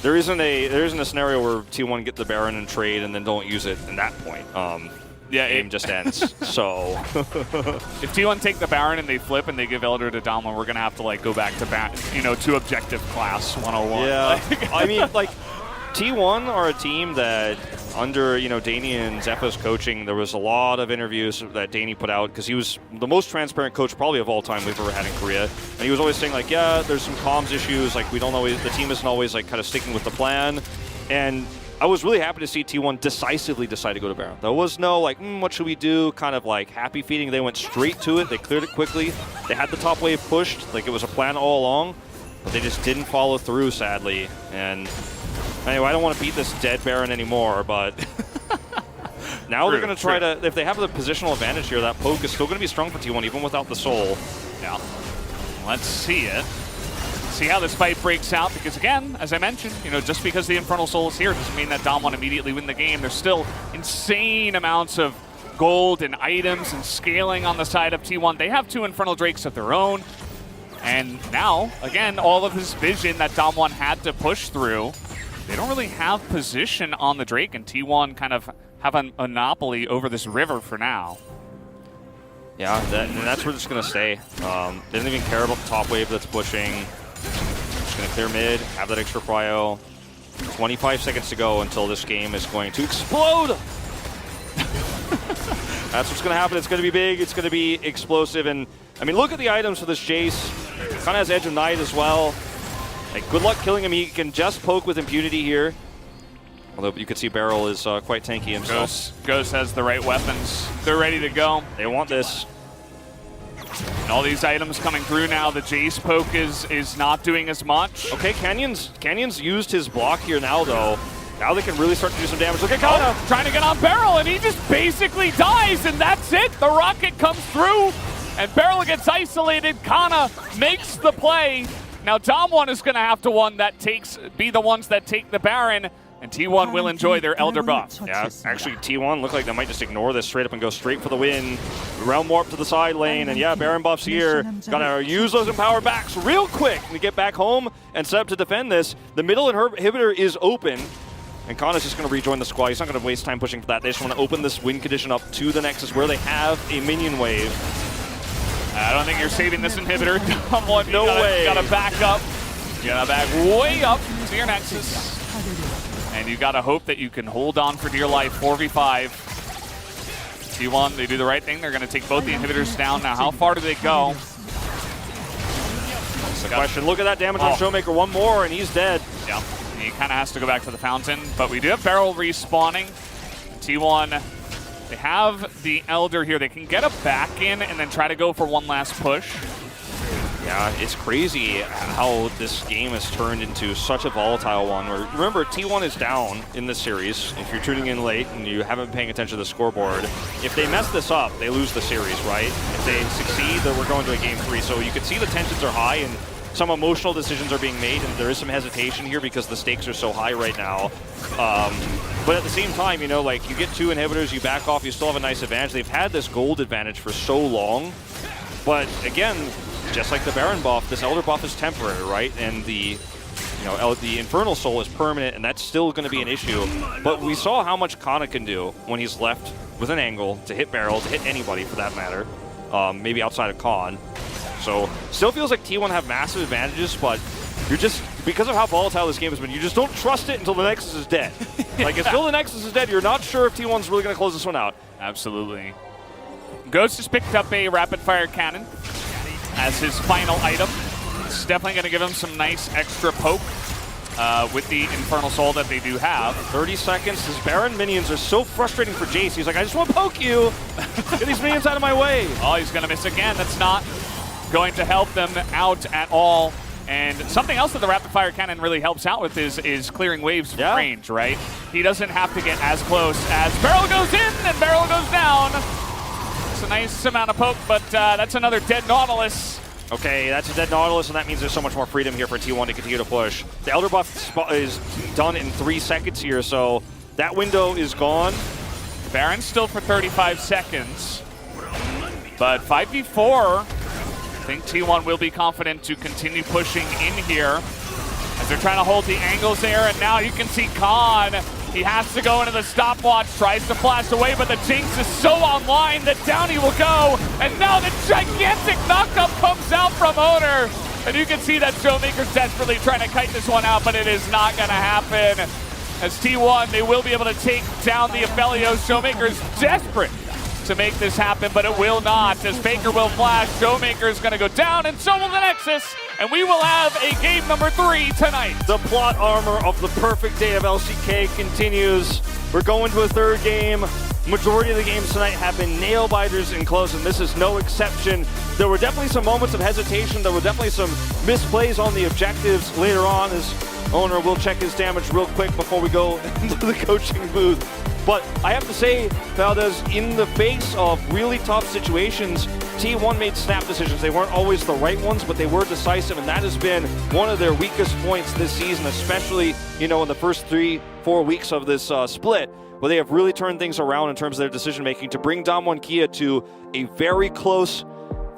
there isn't a scenario where T1 get the Baron and trade and then don't use it in that point. Yeah, game just ends. So if T1 take the Baron and they flip and they give Elder to Damwon, we're gonna have to like go back to to objective class 101. Yeah, I mean, like T1 are a team that under Danny and Zeppa's coaching, there was a lot of interviews that Danny put out, because he was the most transparent coach probably of all time we've ever had in Korea, and he was always saying like, yeah, there's some comms issues, like we don't always, the team isn't always like kind of sticking with the plan, and I was really happy to see T1 decisively decide to go to Baron. There was no like, what should we do, kind of like happy feeding. They went straight to it. They cleared it quickly. They had the top wave pushed, like it was a plan all along, but they just didn't follow through, sadly. And anyway, I don't want to beat this dead Baron anymore, but now they're going to try to, if they have the positional advantage here, that poke is still going to be strong for T1 even without the soul. Yeah. Let's see it. See how this fight breaks out, because again, as I mentioned, just because the Infernal Soul is here doesn't mean that Damwon immediately win the game. There's still insane amounts of gold and items and scaling on the side of T1. They have 2 Infernal Drakes of their own. And now, again, all of this vision that Damwon had to push through, they don't really have position on the Drake, and T1 kind of have a monopoly over this river for now. Yeah, and that's where it's going to stay. They don't even care about the top wave that's pushing. Just going to clear mid, have that extra cryo. 25 seconds to go until this game is going to explode! That's what's going to happen. It's going to be big. It's going to be explosive. And, I mean, look at the items for this Jace. Kind of has Edge of Night as well. Like, good luck killing him. He can just poke with impunity here. Although you can see Beryl is quite tanky himself. Ghost has the right weapons. They're ready to go. They want this. And all these items coming through now. The Jace poke is not doing as much. Okay, Canyon's used his block here now, though. Now they can really start to do some damage. Look at Kana! Trying to get on Beryl, and he just basically dies, and that's it. The rocket comes through, and Beryl gets isolated. Kana makes the play. Now Damwon is going to have to be the ones that take the Baron, and T1 will enjoy their Elder buff. Yeah, actually T1 look like they might just ignore this straight up and go straight for the win. Round warp to the side lane, and yeah, Baron buff's here. Gotta use those empower backs real quick to get back home and set up to defend this. The middle inhibitor is open, and Kana's just gonna rejoin the squad. He's not gonna waste time pushing for that. They just wanna open this win condition up to the Nexus where they have a minion wave. I don't think you're saving this inhibitor. No way. You gotta back up. You gotta back way up to your Nexus. And you gotta hope that you can hold on for dear life. 4v5. T1, they do the right thing. They're gonna take both the inhibitors down. Now, how far do they go? That's the question. Look at that damage on Showmaker. One more, and he's dead. Yeah, he kind of has to go back to the fountain. But we do have Beryl respawning. T1, they have the Elder here. They can get a back in and then try to go for one last push. Yeah, it's crazy how this game has turned into such a volatile one. Where, remember, T1 is down in this series. If you're tuning in late and you haven't been paying attention to the scoreboard, if they mess this up, they lose the series, right? If they succeed, then we're going to a game 3. So you can see the tensions are high and some emotional decisions are being made, and there is some hesitation here because the stakes are so high right now. But at the same time, like you get 2 inhibitors, you back off, you still have a nice advantage. They've had this gold advantage for so long. But again, just like the Baron buff, this Elder buff is temporary, right? And the Infernal Soul is permanent, and that's still going to be an issue. But we saw how much Kana can do when he's left with an angle to hit Beryl, to hit anybody for that matter, maybe outside of Khan. So still feels like T1 have massive advantages, but you're just, because of how volatile this game has been, you just don't trust it until the Nexus is dead. Like, until the Nexus is dead, you're not sure if T1's really going to close this one out. Absolutely. Ghost has picked up a rapid-fire cannon as his final item. It's definitely going to give him some nice extra poke with the Infernal Soul that they do have. 30 seconds. His Baron minions are so frustrating for Jace. He's like, I just want to poke you. Get these minions out of my way. Oh, he's going to miss again. That's not going to help them out at all. And something else that the rapid-fire cannon really helps out with is clearing waves from range, right? He doesn't have to get as close as Beryl goes in and Beryl goes down. It's a nice amount of poke, but that's another dead Nautilus. Okay, that's a dead Nautilus, and that means there's so much more freedom here for T1 to continue to push. The Elder buff is done in 3 seconds here, so that window is gone. Baron still for 35 seconds. But 5v4, I think T1 will be confident to continue pushing in here as they're trying to hold the angles there. And now you can see Khan. He has to go into the stopwatch, tries to blast away, but the Jinx is so online that down he will go. And now the gigantic knockup comes out from Owner. And you can see that Showmaker's desperately trying to kite this one out, but it is not going to happen. As T1, they will be able to take down the Aphelios. Showmaker's desperate to make this happen, but it will not. As Faker will flash, Showmaker is going to go down, and so will the Nexus. And we will have a game number 3 tonight. The plot armor of the perfect day of LCK continues. We're going to a 3rd game. Majority of the games tonight have been nail-biters and close, and this is no exception. There were definitely some moments of hesitation. There were definitely some misplays on the objectives later on, as Owner will check his damage real quick before we go into the coaching booth. But I have to say, Valdez, in the face of really tough situations, T1 made snap decisions. They weren't always the right ones, but they were decisive, and that has been one of their weakest points this season, especially, you know, in the first 3-4 weeks of this split, where they have really turned things around in terms of their decision-making to bring Damwon Kia to a very close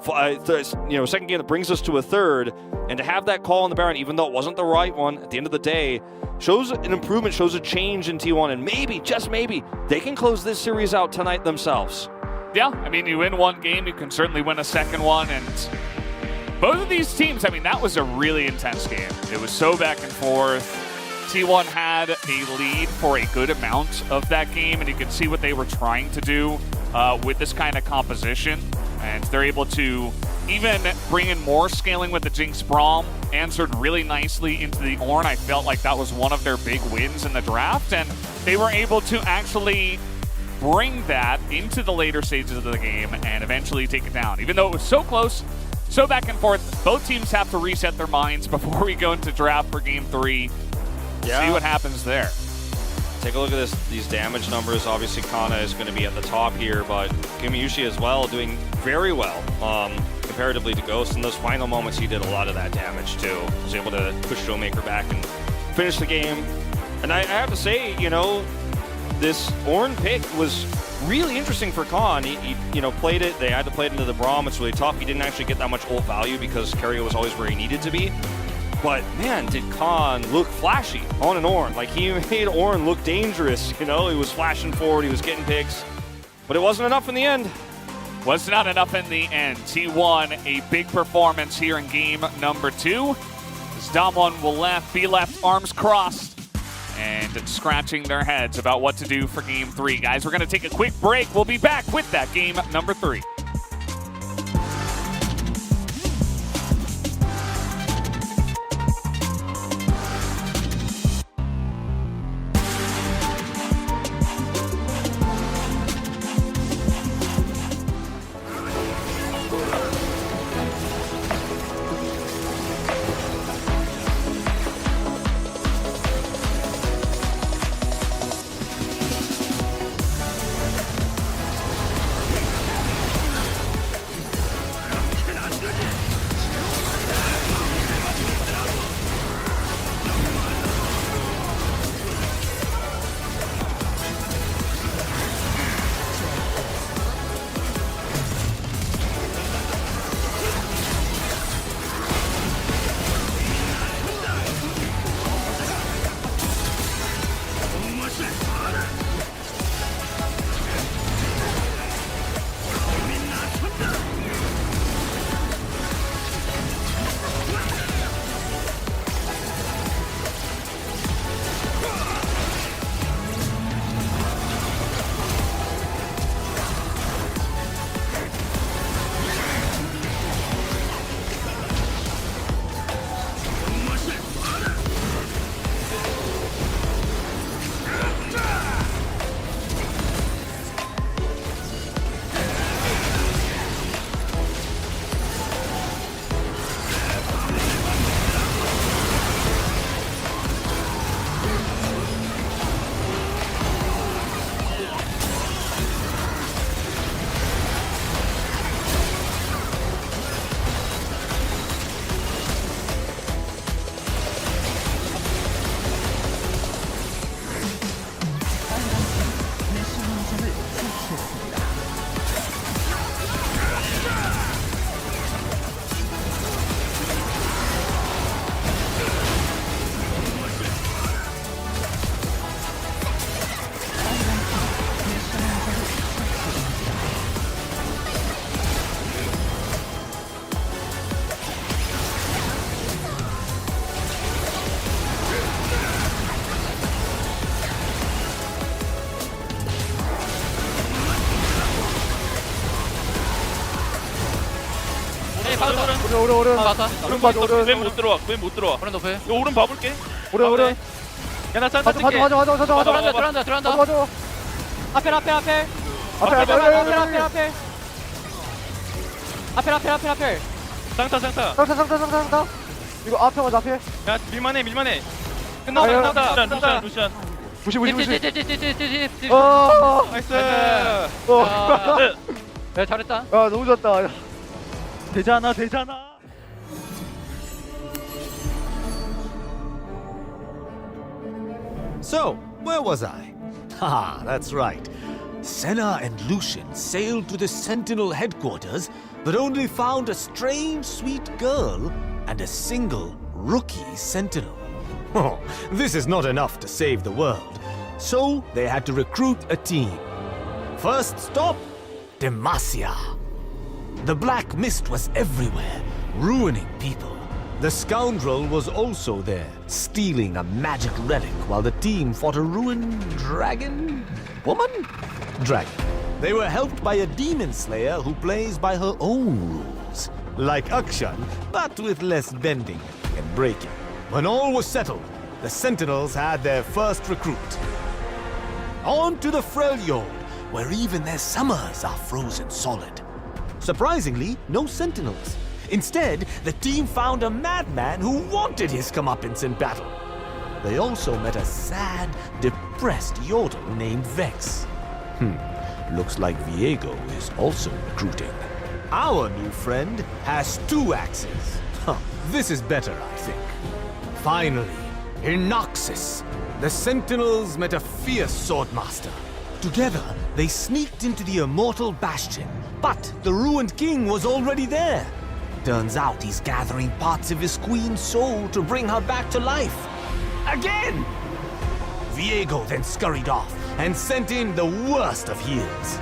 second game that brings us to a 3rd, and to have that call on the Baron, even though it wasn't the right one, at the end of the day, shows an improvement, shows a change in T1, and maybe, just maybe, they can close this series out tonight themselves. Yeah, I mean, you win one game, you can certainly win a second one, and both of these teams, I mean, that was a really intense game. It was so back and forth. T1 had a lead for a good amount of that game, and you can see what they were trying to do with this kind of composition. And they're able to even bring in more scaling with the Jinx Braum, answered really nicely into the Ornn. I felt like that was one of their big wins in the draft, and they were able to actually bring that into the later stages of the game and eventually take it down. Even though it was so close, so back and forth, both teams have to reset their minds before we go into draft for game 3. See what happens there. Take a look at these damage numbers. Obviously, Kana is going to be at the top here, but Kimiyushi as well doing very well comparatively to Ghost. In those final moments, he did a lot of that damage too. Was able to push Showmaker back and finish the game. And I have to say, you know, this Ornn pick was really interesting for Khan. He played it. They had to play it into the Braum. It's really tough. He didn't actually get that much ult value because Kerio was always where he needed to be. But man, did Khan look flashy on an Ornn. Like, he made Ornn look dangerous, you know? He was flashing forward, he was getting picks. But it wasn't enough in the end. Was not enough in the end. T1, a big performance here in game number 2. As Damwon will be left arms crossed and scratching their heads about what to do for game 3. Guys, we're going to take a quick break. We'll be back with that game number 3. 오른 맞아. 오른 봐줘 오른 그웬 못 들어와. 그웬 못 들어와. 오른 높이 이거 오른 봐볼게. 오른 야나 짠 가져 짠. 가져 가져 가져 가져 들어간다. 가져 가져 앞에. 앞에 상타. 상타 이거 앞에 가자 앞에 야 밀만해. 끝났다. 루시안. 무시 나이스. 야 잘했다 야 너무 좋았다 되잖아 So, where was I? Ah, that's right. Senna and Lucian sailed to the Sentinel headquarters, but only found a strange, sweet girl and a single rookie Sentinel. Oh, this is not enough to save the world, so they had to recruit a team. First stop, Demacia. The black mist was everywhere, ruining people. The scoundrel was also there, stealing a magic relic while the team fought a ruined dragon? Woman? Dragon. They were helped by a demon slayer who plays by her own rules. Like Akshan, but with less bending and breaking. When all was settled, the Sentinels had their first recruit. On to the Freljord, where even their summers are frozen solid. Surprisingly, no Sentinels. Instead, the team found a madman who wanted his comeuppance in battle. They also met a sad, depressed Yordle named Vex. Looks like Viego is also recruiting. Our new friend has 2 axes. This is better, I think. Finally, in Noxus, the Sentinels met a fierce swordmaster. Together, they sneaked into the Immortal Bastion, but the ruined king was already there. Turns out he's gathering parts of his queen's soul to bring her back to life. Again! Viego then scurried off and sent in the worst of heals.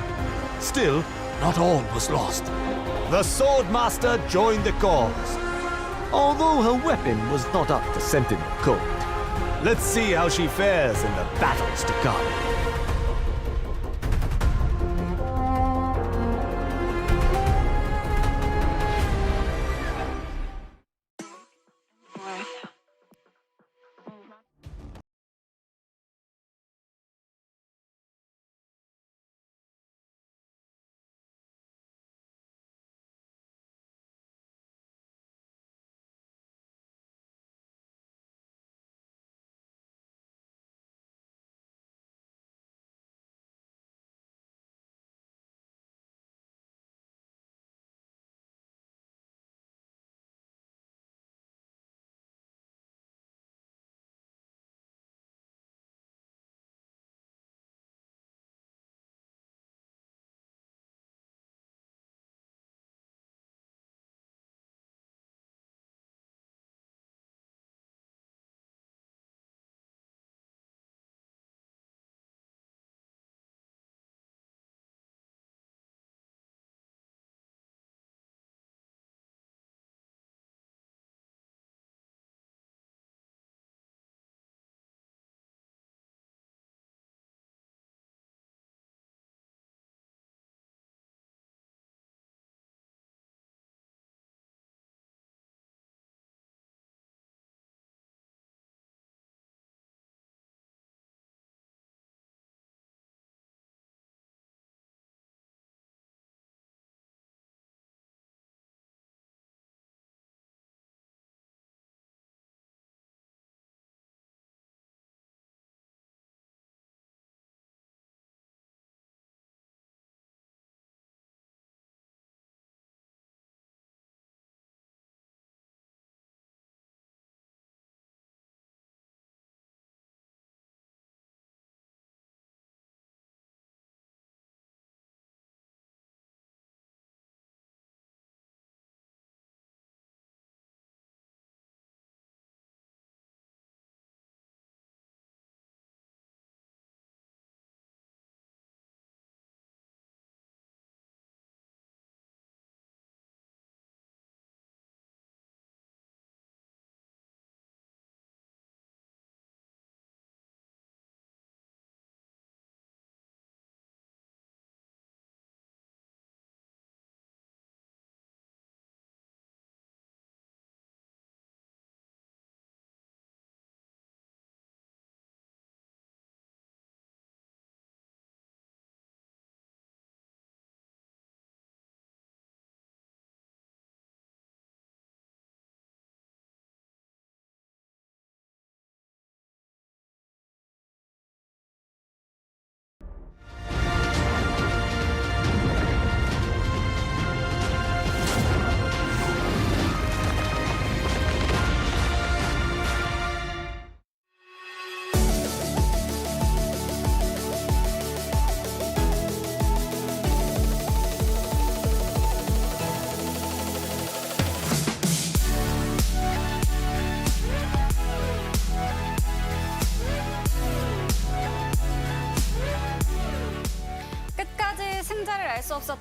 Still, not all was lost. The Swordmaster joined the cause, although her weapon was not up to Sentinel code. Let's see how she fares in the battles to come.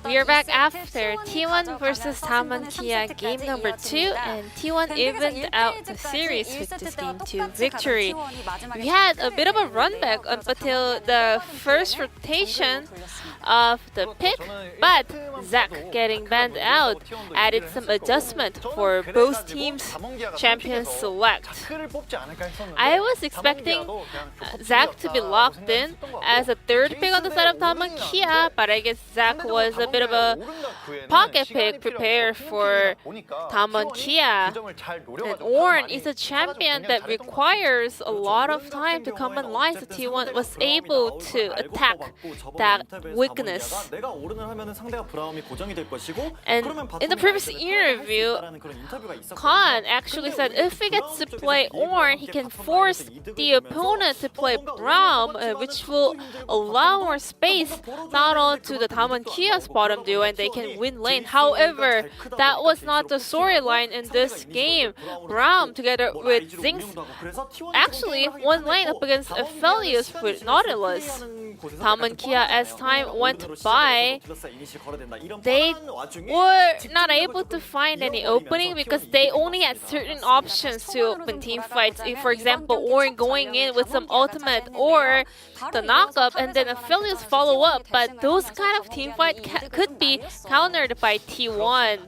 We are back after T1 versus Damwon Kia game number 2, and T1 evened out the series with this game 2 victory. We had a bit of a run back up until the first rotation of the pick, but Zach getting banned out added some adjustment for both teams' champion select. I was expecting Zach to be locked in as a third pick on the side of Damwon Kia, but I guess Zach was a bit of a pocket pick prepared for Damwon Kia. And Ornn is a champion that requires a lot of time to come in line, so T1 was able to attack that weakness. And in the previous interview, Khan actually said if he gets to play Ornn, he can force the opponent to play Braum, which will allow more space not onto the Damwon Kia's bottom duo, and they can win lane. However, that was not the storyline in this game. Braum together with Zinx actually won lane up against Aphelios with Nautilus. Damwon Kia, as time went by, they were not able to find any opening because they only had certain options to open team fights. If, for example, Ornn going in with some ultimate or the knockup and then Aphelios follow up, but those kind of team fight could be countered by T1.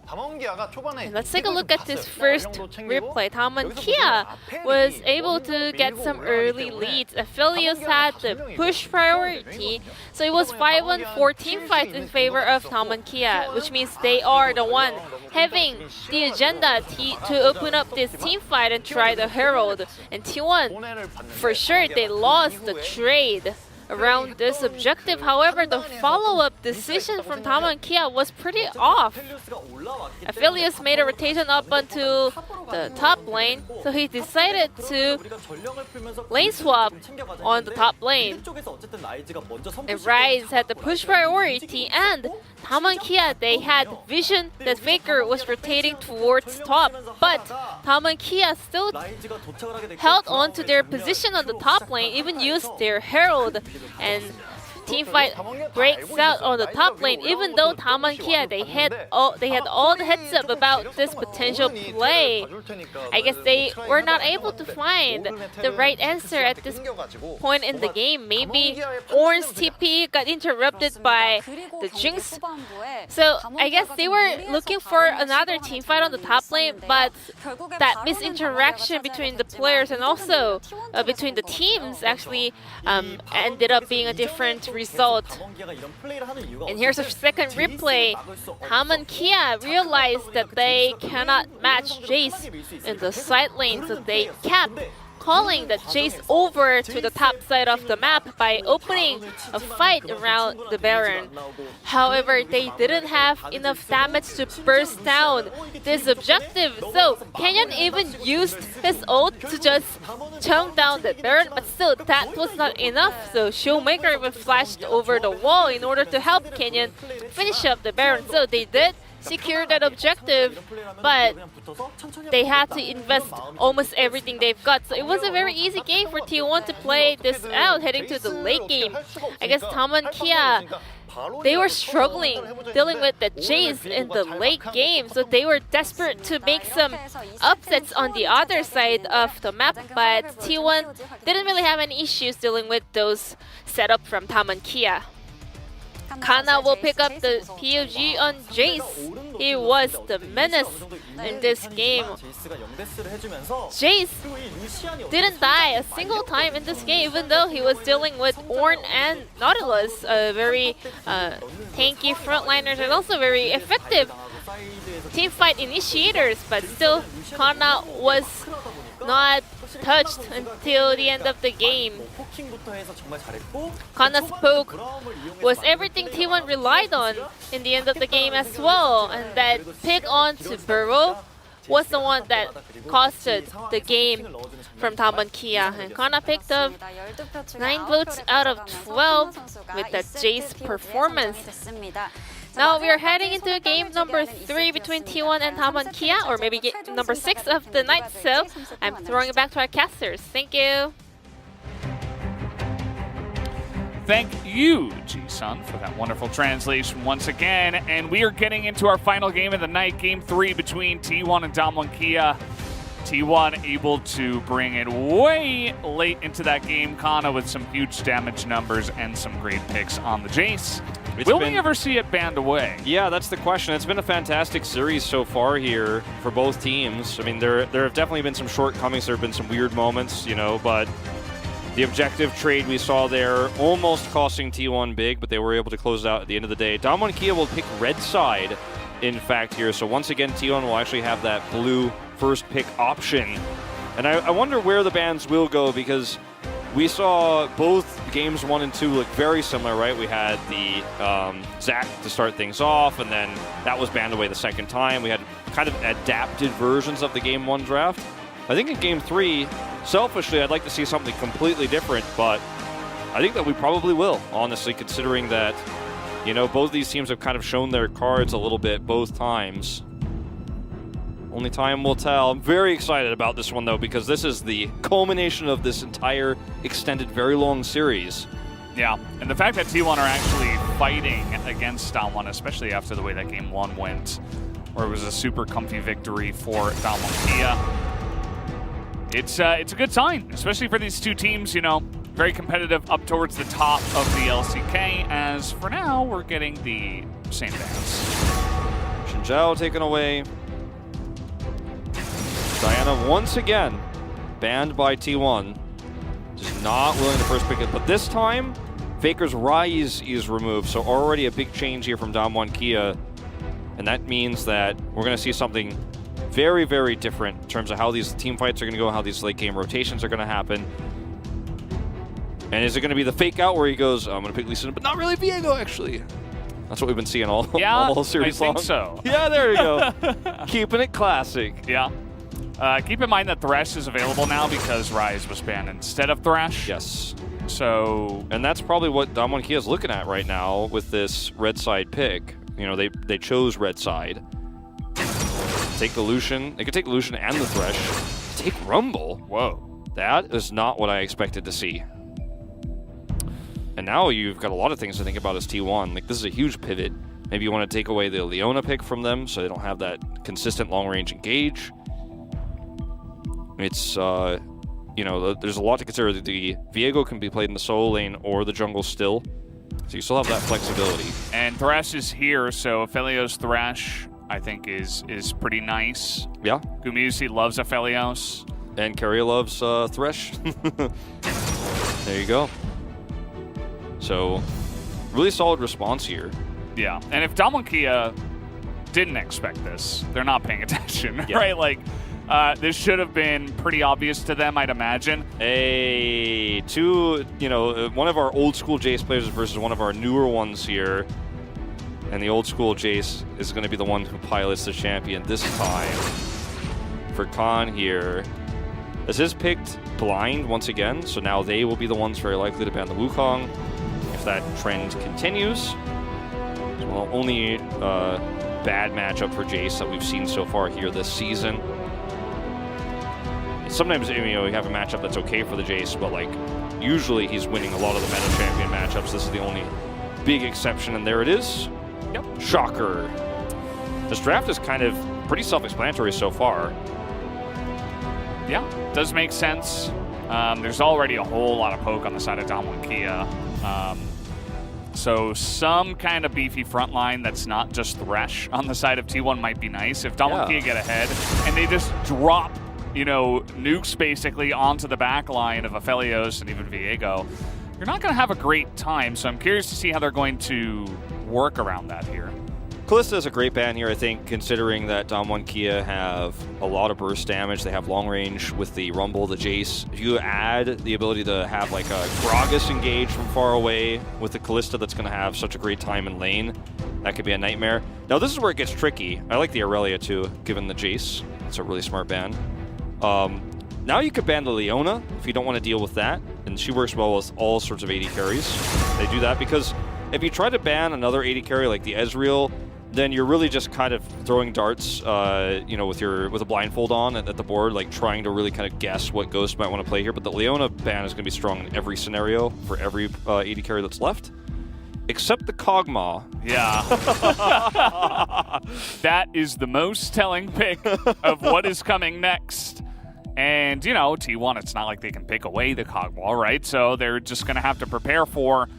And let's take a look at this first replay. Damwon Kia was able to get some early leads. Aphelios had the push priority, so it was 5-on-4 team fights in favor of Damwon Kia, which means they are the one having the agenda to open up this team fight and try the Herald. And T1, for sure, they lost the trade around this objective. However, the follow-up decision from Damwon Kia was pretty off. Aphelios made a rotation up onto the top lane, so he decided to lane swap on the top lane. And Rise had the push priority, and Damwon Kia, they had vision that Faker was rotating towards top, but Damwon Kia still held on to their position on the top lane, even used their Herald, and teamfight breaks out on the top lane. Even though Damwon Kia, they had all the heads up about this potential play, I guess they were not able to find the right answer at this point in the game. Maybe Ornn's TP got interrupted by the Jinx, so I guess they were looking for another teamfight on the top lane, but that misinteraction between the players and also between the teams actually ended up being a different result. And here's a second replay. Damwon Kia realized that they cannot match Jace in the side lane, so they kept calling the Jace over to the top side of the map by opening a fight around the Baron. However, they didn't have enough damage to burst down this objective, so Canyon even used his ult to just chunk down the Baron, but still that was not enough, so Showmaker even flashed over the wall in order to help Canyon finish up the Baron. So they did secure that objective, but they had to invest almost everything they've got. So it was a very easy game for T1 to play this out heading to the late game. I guess Damwon Kia, they were struggling dealing with the Jace in the late game, so they were desperate to make some upsets on the other side of the map, but T1 didn't really have any issues dealing with those setup from Damwon Kia. Kana will pick up the POG on Jace. He was the menace in this game. Jace didn't die a single time in this game, even though he was dealing with Ornn and Nautilus, very tanky frontliners and also very effective teamfight initiators, but still Kana was not touched until the end of the game. Kana's poke was everything T1 relied on in the end of the game as well, and that pick on to Burrow was the one that costed the game from Damwon Kia. And Kana picked up 9 votes out of 12 with that Jace performance. Now we are heading into game number 3 between T1 and Damwon Kia, or maybe number 6 of the night, so I'm throwing it back to our casters. Thank you. Thank you, G-Sun, for that wonderful translation once again. And we are getting into our final game of the night, Game 3 between T1 and Damwon Kia. T1 able to bring it way late into that game, Kana, with some huge damage numbers and some great picks on the Jace. Will we ever see it banned away? Yeah, that's the question. It's been a fantastic series so far here for both teams. I mean, there have definitely been some shortcomings. There have been some weird moments, you know, but the objective trade we saw there almost costing T1 big, but they were able to close it out at the end of the day. Damwon Kia will pick red side, in fact, here. So once again, T1 will actually have that blue first pick option. And I wonder where the bans will go, because we saw both games 1 and 2 look very similar, right? We had the Zac to start things off, and then that was banned away the second time. We had kind of adapted versions of the Game 1 draft. I think in Game 3, selfishly, I'd like to see something completely different, but I think that we probably will, honestly, considering that, you know, both these teams have kind of shown their cards a little bit both times. Only time will tell. I'm very excited about this one, though, because this is the culmination of this entire extended, very long series. Yeah, and the fact that T1 are actually fighting against Damwon, especially after the way that Game 1 went, where it was a super comfy victory for Damwon Kia. It's a good sign, especially for these two teams, you know, very competitive up towards the top of the LCK, as for now, we're getting the same bans. Shinjao taken away. Diana once again banned by T1. Just not willing to first pick it, but this time, Faker's Rise is removed, so already a big change here from Damwon Kia, and that means that we're going to see something very, very different in terms of how these team fights are going to go, how these late game rotations are going to happen. And is it going to be the fake out where he goes, I'm going to pick Lee Sin, but not really Viego, actually? That's what we've been seeing all series long. I think so. Yeah, there you go. Keeping it classic. Yeah. Keep in mind that Thresh is available now because Rise was banned instead of Thresh. Yes. So... And that's probably what Damwon Kia is looking at right now with this red side pick. You know, they chose red side. Take the Lucian. They could take the Lucian and the Thresh. Take Rumble. Whoa. That is not what I expected to see. And now you've got a lot of things to think about as T1. Like, this is a huge pivot. Maybe you want to take away the Leona pick from them so they don't have that consistent long-range engage. It's, you know, there's a lot to consider. The Viego can be played in the solo lane or the jungle still. So you still have that flexibility. And Thresh is here, so Aphelios Thresh, I think, is pretty nice. Yeah. Gumusi loves Aphelios. And Keria loves Thresh. There you go. So, really solid response here. Yeah, and if Damwon Kia didn't expect this, they're not paying attention, yeah. Right? Like, this should have been pretty obvious to them, I'd imagine. One of our old school Jace players versus one of our newer ones here. And the old school Jace is going to be the one who pilots the champion this time. For Khan here. This is picked blind once again, so now they will be the ones very likely to ban the Wukong. If that trend continues. Well, only bad matchup for Jace that we've seen so far here this season. Sometimes, you know, you have a matchup that's okay for the Jace, but like usually he's winning a lot of the meta champion matchups. This is the only big exception, and there it is. Yep. Shocker. This draft is kind of pretty self-explanatory so far. Yeah, does make sense. There's already a whole lot of poke on the side of Damwon Kia. So some kind of beefy front line that's not just Thresh on the side of T1 might be nice. If Damwon Kia get ahead and they just drop, you know, nukes basically onto the back line of Aphelios and even Viego, you're not going to have a great time. So I'm curious to see how they're going to work around that here. Kalista is a great ban here, I think, considering that Damwon Kia have a lot of burst damage. They have long range with the Rumble, the Jace. If you add the ability to have like a Gragas engage from far away with the Kalista that's going to have such a great time in lane, that could be a nightmare. Now this is where it gets tricky. I like the Aurelia too, given the Jace. It's a really smart ban. Now you could ban the Leona if you don't want to deal with that, and she works well with all sorts of AD carries. They do that because if you try to ban another AD carry like the Ezreal, then you're really just kind of throwing darts, you know, with a blindfold on at the board, like trying to really kind of guess what Ghost might want to play here. But the Leona ban is going to be strong in every scenario for every AD carry that's left, except the Kog'Maw. Yeah. That is the most telling pick of what is coming next. And, you know, T1, it's not like they can pick away the Kog'Maw, right? So they're just going to have to prepare for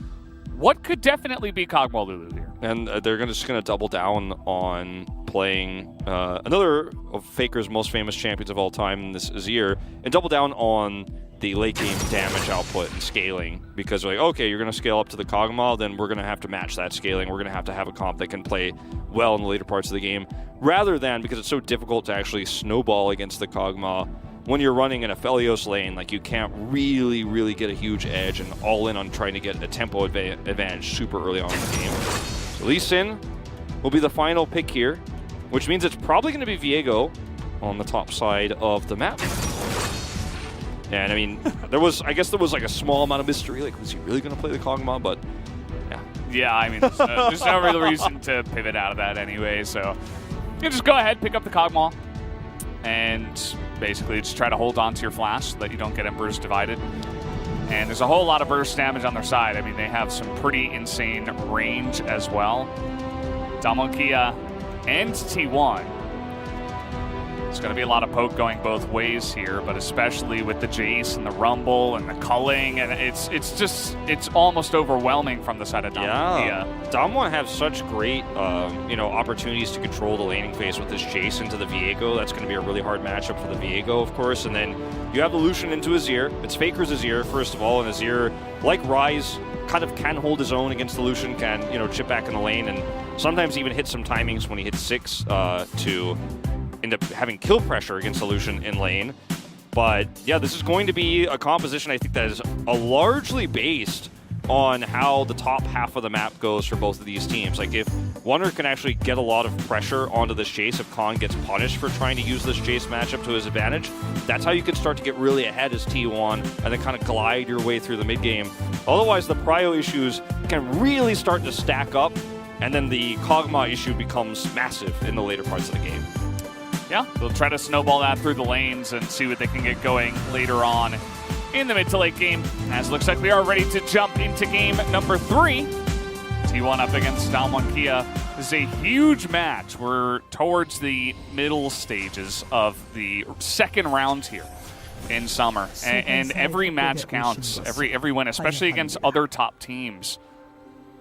what could definitely be Kog'Maw Lulu here. And they're just going to double down on playing another of Faker's most famous champions of all time, this Azir, and double down on the late game damage output and scaling, because they're like, okay, you're going to scale up to the Kog'Maw, then we're going to have to match that scaling. We're going to have a comp that can play well in the later parts of the game, rather than, because it's so difficult to actually snowball against the Kog'Maw, when you're running an Aphelios lane, like you can't really get a huge edge and all in on trying to get a tempo advantage super early on in the game. So Lee Sin will be the final pick here, which means it's probably going to be Viego on the top side of the map. And I mean, I guess there was like a small amount of mystery, like was he really going to play the Kog'Maw? But yeah. Yeah, I mean, there's no real reason to pivot out of that anyway, so you just go ahead, pick up the Kog'Maw, and basically just try to hold on to your flash so that you don't get Embers divided. And there's a whole lot of burst damage on their side. I mean, they have some pretty insane range as well. Damonkia and T1. There's going to be a lot of poke going both ways here, but especially with the Jace and the Rumble and the culling, and it's almost overwhelming from the side of Damonkia. Yeah, Damwon have such great you know, opportunities to control the laning phase with this Jace into the Viego. That's going to be a really hard matchup for the Viego, of course. And then you have the Lucian into Azir. It's Faker's Azir, first of all, and Azir, like Ryze, kind of can hold his own against the Lucian, can, you know, chip back in the lane, and sometimes even hit some timings when he hits 6 to end up having kill pressure against the Lucian in lane. But yeah, this is going to be a composition I think that is largely based on how the top half of the map goes for both of these teams. Like if Wonder can actually get a lot of pressure onto this Jace, if Khan gets punished for trying to use this Jace matchup to his advantage, that's how you can start to get really ahead as T1 and then kind of glide your way through the mid game. Otherwise, the prio issues can really start to stack up, and then the Kog'Maw issue becomes massive in the later parts of the game. Yeah, they'll try to snowball that through the lanes and see what they can get going later on in the mid to late game, as it looks like we are ready to jump into game number 3. T1 up against Damonkia. This is a huge match. We're towards the middle stages of the second round here in Summer, and every match counts, every win, especially against other top teams,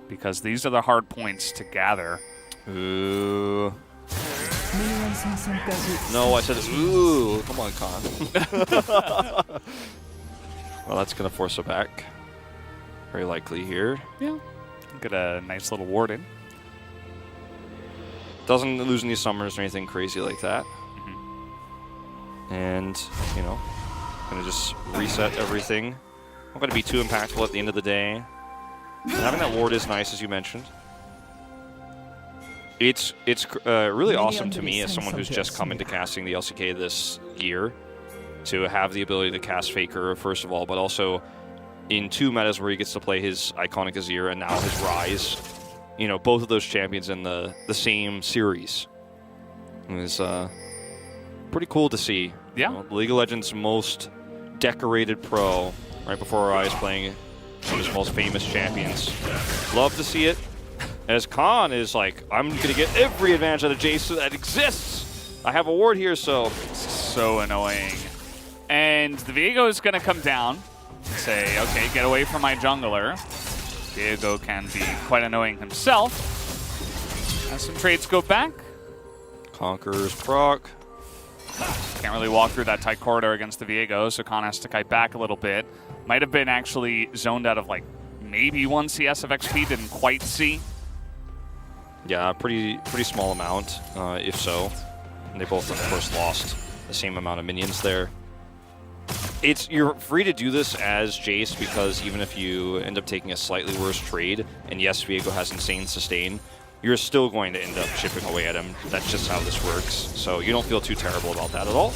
because these are the hard points to gather. Ooh. No, I said, ooh, come on, Khan. Well, that's going to force a back. Very likely here. Yeah. Get a nice little ward in. Doesn't lose any summers or anything crazy like that. And, you know, going to just reset everything. Not going to be too impactful at the end of the day. And having that ward is nice, as you mentioned. It's really awesome to me as someone who's just come into casting the LCK this year to have the ability to cast Faker, first of all, but also in 2 metas where he gets to play his iconic Azir and now his Ryze. You know, both of those champions in the same series. It was pretty cool to see. Yeah. You know, League of Legends' most decorated pro right before our eyes playing one of his most famous champions. Love to see it. As Khan is like, I'm going to get every advantage out of Jace that exists. I have a ward here, so. So annoying. And the Viego is going to come down and say, okay, get away from my jungler. Viego can be quite annoying himself. As some trades go back. Conqueror's proc. Can't really walk through that tight corridor against the Viego, so Khan has to kite back a little bit. Might have been actually zoned out of like maybe 1 CS of XP, didn't quite see. Yeah, pretty small amount, if so. And they both, of course, lost the same amount of minions there. You're free to do this as Jace, because even if you end up taking a slightly worse trade, and yes, Viego has insane sustain, you're still going to end up chipping away at him. That's just how this works. So you don't feel too terrible about that at all.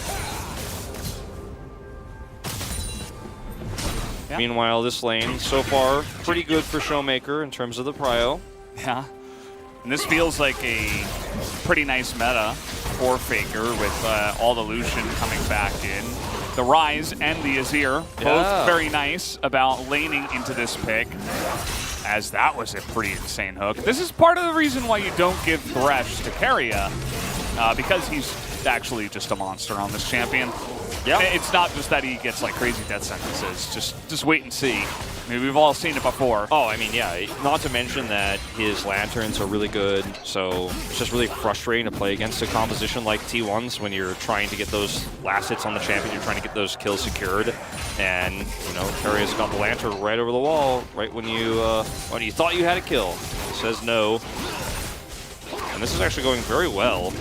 Yeah. Meanwhile, this lane, so far, pretty good for Showmaker in terms of the prio. Yeah. And this feels like a pretty nice meta for Faker with all the Lucian coming back in. The Rise and the Azir, both very nice about laning into this pick, as that was a pretty insane hook. This is part of the reason why you don't give Thresh to Keria, because he's actually just a monster on this champion. Yeah, it's not just that he gets like crazy death sentences. Just wait and see. I mean, we've all seen it before. Oh, I mean, yeah. Not to mention that his lanterns are really good, so it's just really frustrating to play against a composition like T1's when you're trying to get those last hits on the champion. You're trying to get those kills secured, and you know, Karia's got the lantern right over the wall, right when you thought you had a kill. He says no, and this is actually going very well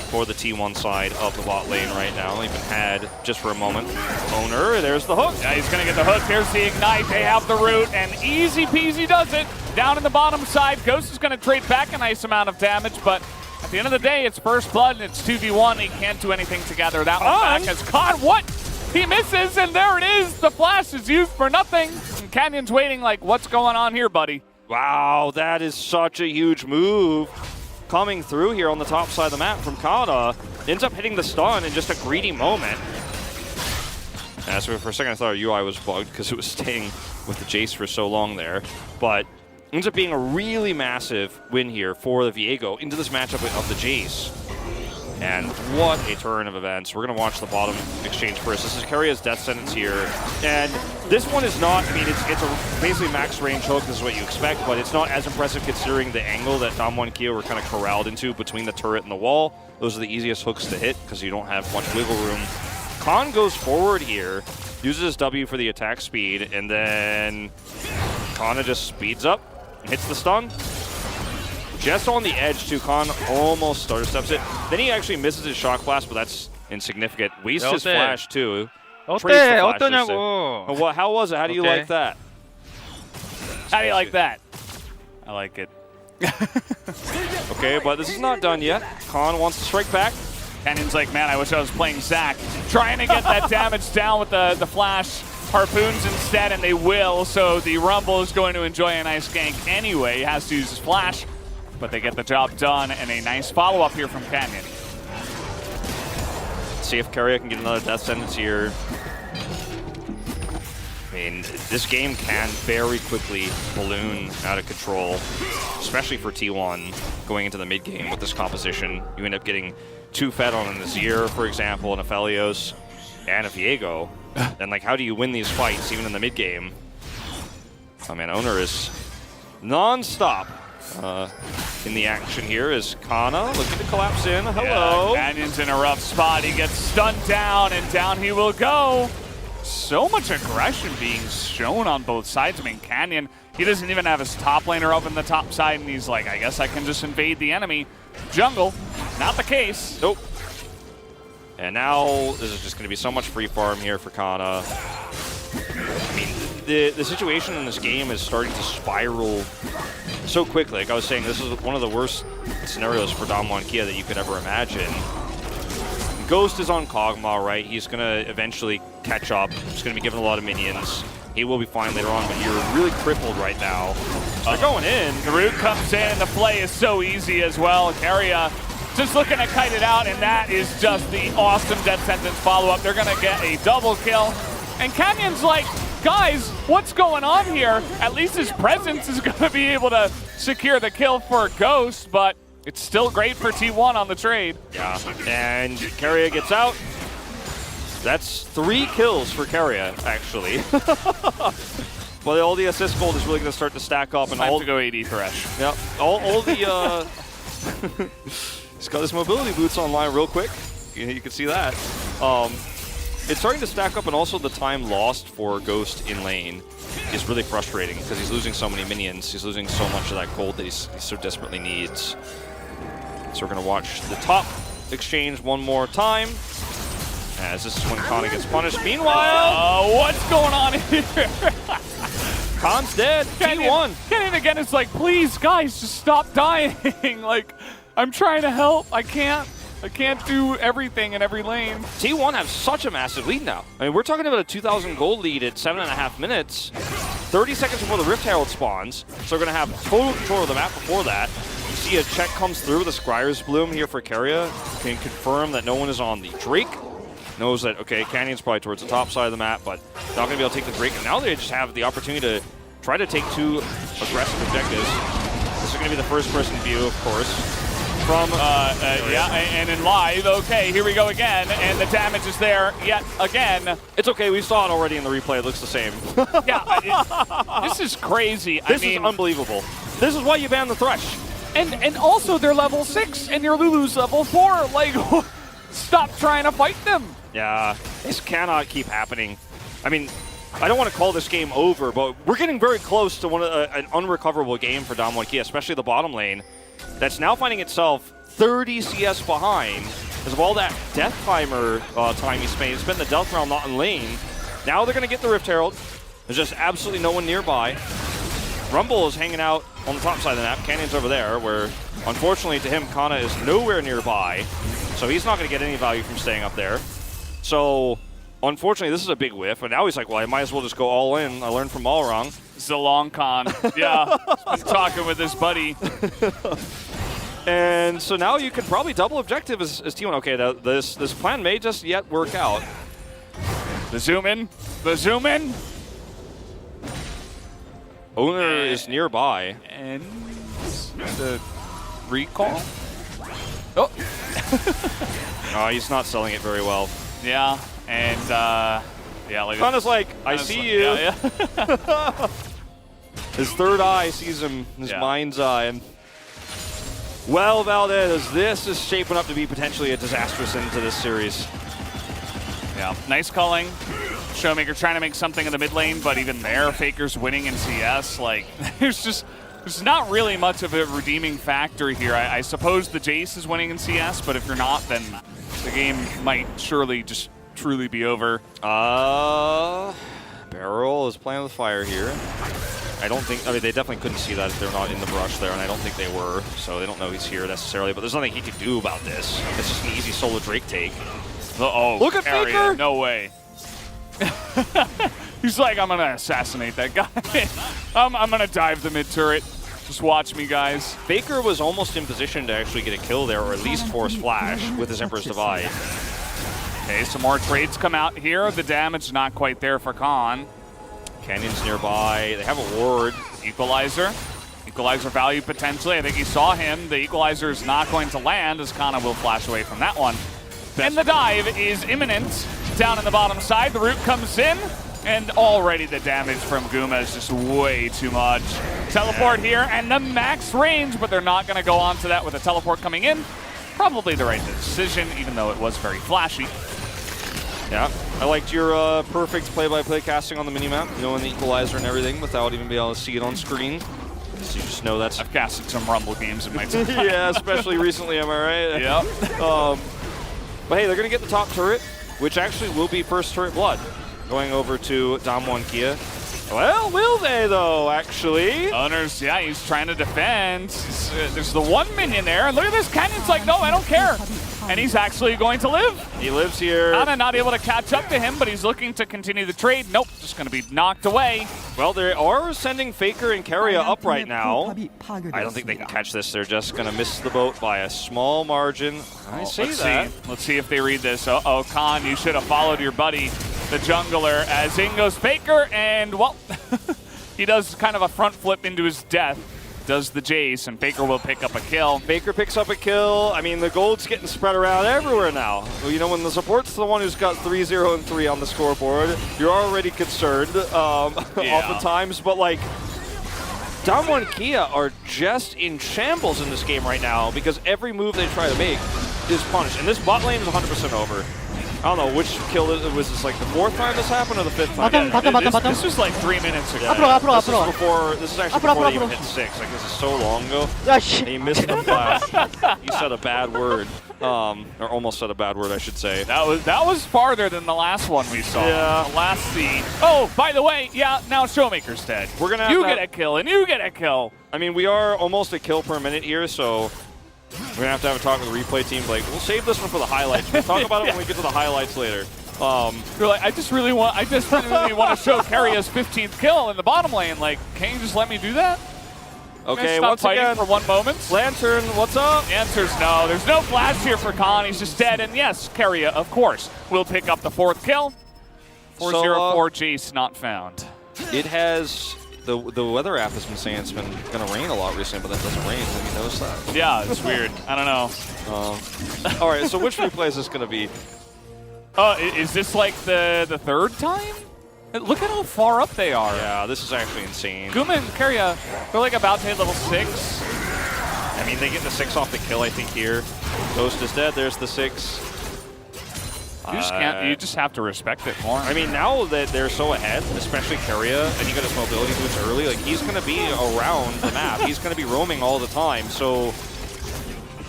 for the T1 side of the bot lane right now. Even had, just for a moment, Owner, there's the hook. Yeah, he's gonna get the hook. Here's the ignite. They have the root, and easy peasy does it. Down in the bottom side, Ghost is gonna trade back a nice amount of damage, but at the end of the day, it's first blood and it's 2v1. He can't do anything to gather that one back as Khan, what? He misses, and there it is. The flash is used for nothing. And Canyon's waiting like, what's going on here, buddy? Wow, that is such a huge move. Coming through here on the top side of the map from Kana, ends up hitting the stun in just a greedy moment. And so for a second I thought our UI was bugged because it was staying with the Jace for so long there. But ends up being a really massive win here for the Viego into this matchup of the Jace. And what a turn of events. We're going to watch the bottom exchange first. This is Karia's death sentence here. And this one is not, I mean, it's a basically max range hook. This is what you expect, but it's not as impressive considering the angle that Damwon Kia were kind of corralled into between the turret and the wall. Those are the easiest hooks to hit because you don't have much wiggle room. Khan goes forward here, uses his W for the attack speed, and then Kana just speeds up and hits the stun. Just on the edge, too. Khan almost stutter steps it. Then he actually misses his shock blast, but that's insignificant. Wastes his flash, too. 어떠냐고. How was it? How do you like that? How do you like that? I like it. Okay, but this is not done yet. Khan wants to strike back. Canyon's like, man, I wish I was playing Zac. Trying to get that damage down with the flash harpoons instead, and they will. So the Rumble is going to enjoy a nice gank anyway. He has to use his flash, but they get the job done, and a nice follow-up here from Canyon. See if Keria can get another death sentence here. I mean, this game can very quickly balloon out of control, especially for T1 going into the mid game with this composition. You end up getting 2 fed on an Azir, for example, and a Felios, and a Viego. And like, how do you win these fights even in the mid game? Oh man, Owner is non-stop in the action here as Kana looking to collapse in. Hello. Yeah, Canyon's in a rough spot. He gets stunned down, and down he will go. So much aggression being shown on both sides. I mean, Canyon, he doesn't even have his top laner up in the top side, and he's like, I guess I can just invade the enemy jungle. Not the case. Nope. And now this is just going to be so much free farm here for Kana. I mean, the situation in this game is starting to spiral so quickly. Like I was saying, this is one of the worst scenarios for Damwon Kia that you could ever imagine. Ghost is on Kog'Maw, right? He's going to eventually catch up. He's going to be given a lot of minions. He will be fine later on, but you're really crippled right now. They're going in. The root comes in. The play is so easy as well. Keria just looking to kite it out, and that is just the awesome death sentence follow-up. They're going to get a double kill. And Canyon's like, guys, what's going on here? At least his presence is going to be able to secure the kill for Ghost, but it's still great for T1 on the trade. Yeah, and Keria gets out. That's 3 kills for Keria, actually. Well, all the assist gold is really going to start to stack up. And Time to go AD Thresh. Yeah, all the... He's got his mobility boots online real quick. You can see that. It's starting to stack up, and also the time lost for Ghost in lane is really frustrating because he's losing so many minions. He's losing so much of that gold that he so desperately needs. So we're going to watch the top exchange one more time, as this is when Kana gets punished. Meanwhile, what's going on here? Khan's dead. T1. Canyon again is like, please, guys, just stop dying. Like, I'm trying to help. I can't do everything in every lane. T1 have such a massive lead now. I mean, we're talking about a 2,000 gold lead at 7.5 minutes, 30 seconds before the Rift Herald spawns. So we're going to have total control of the map before that. see a check comes through with a Scryer's Bloom here for Keria. Can confirm that no one is on the Drake. Knows that, okay, Canyon's probably towards the top side of the map, but not going to be able to take the Drake. And now they just have the opportunity to try to take 2 aggressive objectives. This is going to be the first person view, of course. From, yeah, and in live, okay, here we go again, and the damage is there yet again. It's okay, we saw it already in the replay, it looks the same. Yeah, this is crazy. This is unbelievable. This is why you ban the Thresh. And also they're level 6 and your Lulu's level 4. Like, stop trying to fight them. Yeah, this cannot keep happening. I mean, I don't want to call this game over, but we're getting very close to an unrecoverable game for Damwon, especially the bottom lane. That's now finding itself 30 CS behind because of all that Death Timer time he spent. He spent the Death Realm not in lane. Now they're going to get the Rift Herald. There's just absolutely no one nearby. Rumble is hanging out on the top side of the map. Canyon's over there, where unfortunately to him, Kana is nowhere nearby. So he's not going to get any value from staying up there. So unfortunately, this is a big whiff. And now he's like, well, I might as well just go all in. I learned from Malrang. This is a long con. Yeah, I'm talking with his buddy. And so now you could probably double objective as T1. Okay, this plan may just yet work out. The zoom in. The zoom in. Owner is nearby. And the recall. Oh. Oh, he's not selling it very well. Yeah, and yeah, like Kana's like, I see you. Yeah, yeah. His third eye sees him, his mind's eye. And well, Valdez, this is shaping up to be potentially a disastrous end to this series. Yeah, nice calling. Showmaker trying to make something in the mid lane, but even there, Faker's winning in CS. Like, there's not really much of a redeeming factor here. I suppose the Jace is winning in CS, but if you're not, then the game might surely just truly be over. Barrel is playing with fire here. I don't think, I mean, they definitely couldn't see that if they're not in the brush there, and I don't think they were, so they don't know he's here necessarily, but there's nothing he can do about this. It's just an easy solo Drake take. Uh-oh. Look at Faker! No way. He's like, I'm gonna assassinate that guy. I'm gonna dive the mid turret. Just watch me, guys. Faker was almost in position to actually get a kill there, or at least force flash with his Emperor's Divide. Okay, some more trades come out here. The damage not quite there for Khan. Canyon's nearby. They have a ward. Equalizer. Equalizer value potentially. I think he saw him. The equalizer is not going to land as Kana will flash away from that one. And the dive is imminent. Down in the bottom side, the root comes in, and already the damage from Guma is just way too much. Teleport here, and the max range, but they're not going to go on to that with a teleport coming in. Probably the right decision, even though it was very flashy. Yeah, I liked your perfect play-by-play casting on the minimap, knowing the equalizer and everything without even being able to see it on screen. So you just know that's... I've casted some Rumble games in my time. Yeah, especially recently, am I right? Yep. But hey, they're going to get the top turret, which actually will be first turret blood, going over to Damwon Kia. Well, will they though, actually? Owners, yeah, he's trying to defend. There's the one minion there, and look at this, Canyon's like, no, I don't care. And he's actually going to live. He lives here. Ana not able to catch up to him, but he's looking to continue the trade. Nope, just going to be knocked away. Well, they are sending Faker and Keria up right now. I don't think they can catch this. They're just going to miss the boat by a small margin. I say that. Let's see if they read this. Uh-oh, Khan, you should have followed your buddy, the jungler, as in goes Faker, and, well, he does kind of a front flip into his death. Does the Jace, and Faker will pick up a kill. Faker picks up a kill. I mean, the gold's getting spread around everywhere now. You know, when the support's the one who's got 3-0 and 3 on the scoreboard, you're already concerned oftentimes, but like, Damwon Kia are just in shambles in this game right now because every move they try to make is punished. And this bot lane is 100% over. I don't know which kill it was. This like the 4th time this happened or the 5th time? This was like 3 minutes ago. This is actually before they even hit 6. Like, this is so long ago. And he missed the flash. He said a bad word. Or almost said a bad word, I should say. That was farther than the last one we saw. Yeah. The last scene. Oh, by the way, yeah, now Showmaker's dead. We're gonna you get a kill, and you get a kill. I mean, we are almost a kill per minute here, so we're gonna have to have a talk with the replay team. Like, we'll save this one for the highlights. We'll talk about it when we get to the highlights later. You're like, I just really want to show Keria's 15th kill in the bottom lane. Like, can you just let me do that? Okay, Stop once fighting again, for one moment. Lantern, what's up? The answer's no. There's no flash here for Khan. He's just dead. And yes, Keria, of course, will pick up the 4th kill. 404 Jace not found. It has, the weather app has been saying it's been going to rain a lot recently, but that doesn't rain. Have you noticed that? Yeah, it's weird. I don't know. All right, so which replay is this going to be? Is this like the 3rd time? Look at how far up they are. Yeah, this is actually insane. Guma and Keria, they're like about to hit level 6. I mean, they get the 6 off the kill, I think, here. Ghost is dead. There's the 6. You just can't. You just have to respect it more. I mean, now that they're so ahead, especially Keria, and he got his mobility boots early, like he's going to be around the map. He's going to be roaming all the time. So,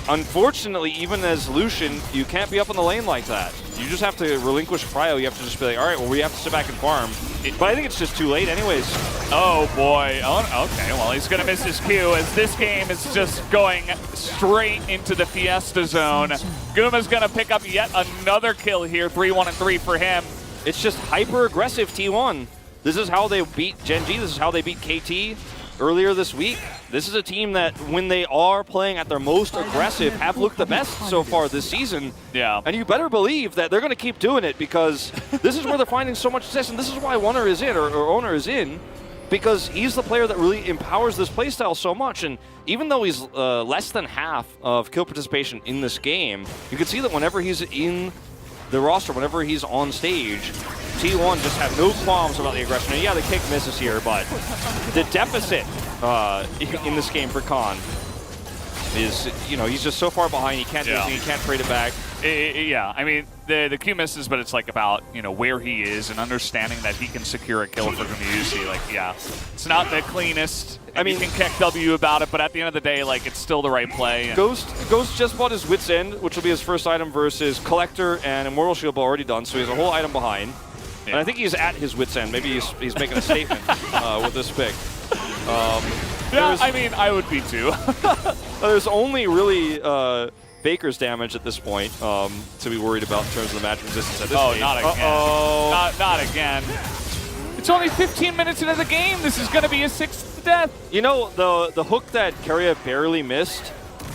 unfortunately, even as Lucian, you can't be up in the lane like that. You just have to relinquish Prio. You have to just be like, all right, well, we have to sit back and farm. But I think it's just too late anyways. Oh, boy. Oh, okay, well, he's going to miss his Q as this game is just going straight into the Fiesta zone. Guma's going to pick up yet another kill here. 3-1-3 for him. It's just hyper-aggressive T1. This is how they beat Gen.G. This is how they beat KT earlier this week. This is a team that, when they are playing at their most aggressive, have looked the best so far this season. Yeah. And you better believe that they're going to keep doing it, because this is where they're finding so much success, and this is why Owner is in, or Owner is in, because he's the player that really empowers this playstyle so much. And even though he's less than half of kill participation in this game, you can see that whenever he's in the roster, whenever he's on stage, T1 just have no qualms about the aggression. And yeah, the kick misses here, but the deficit in this game for Khan is, you know, he's just so far behind, he can't do anything, he can't trade it back. Yeah, I mean, the Q misses, but it's like about, you know, where he is and understanding that he can secure a kill for Gumusi. Like, yeah, it's not the cleanest. I mean, you can kick W about it, but at the end of the day, like, it's still the right play. Ghost just bought his Wit's End, which will be his first item versus Collector and Immortal Shield already done, so he has a whole item behind. Yeah. And I think he's at his Wit's End. Maybe he's making a statement with this pick. Yeah, I mean, I would be too. There's only really Baker's damage at this point to be worried about in terms of the match resistance at this stage. Not again. Not again. It's only 15 minutes into the game. This is going to be a 6th death. You know, the hook that Keria barely missed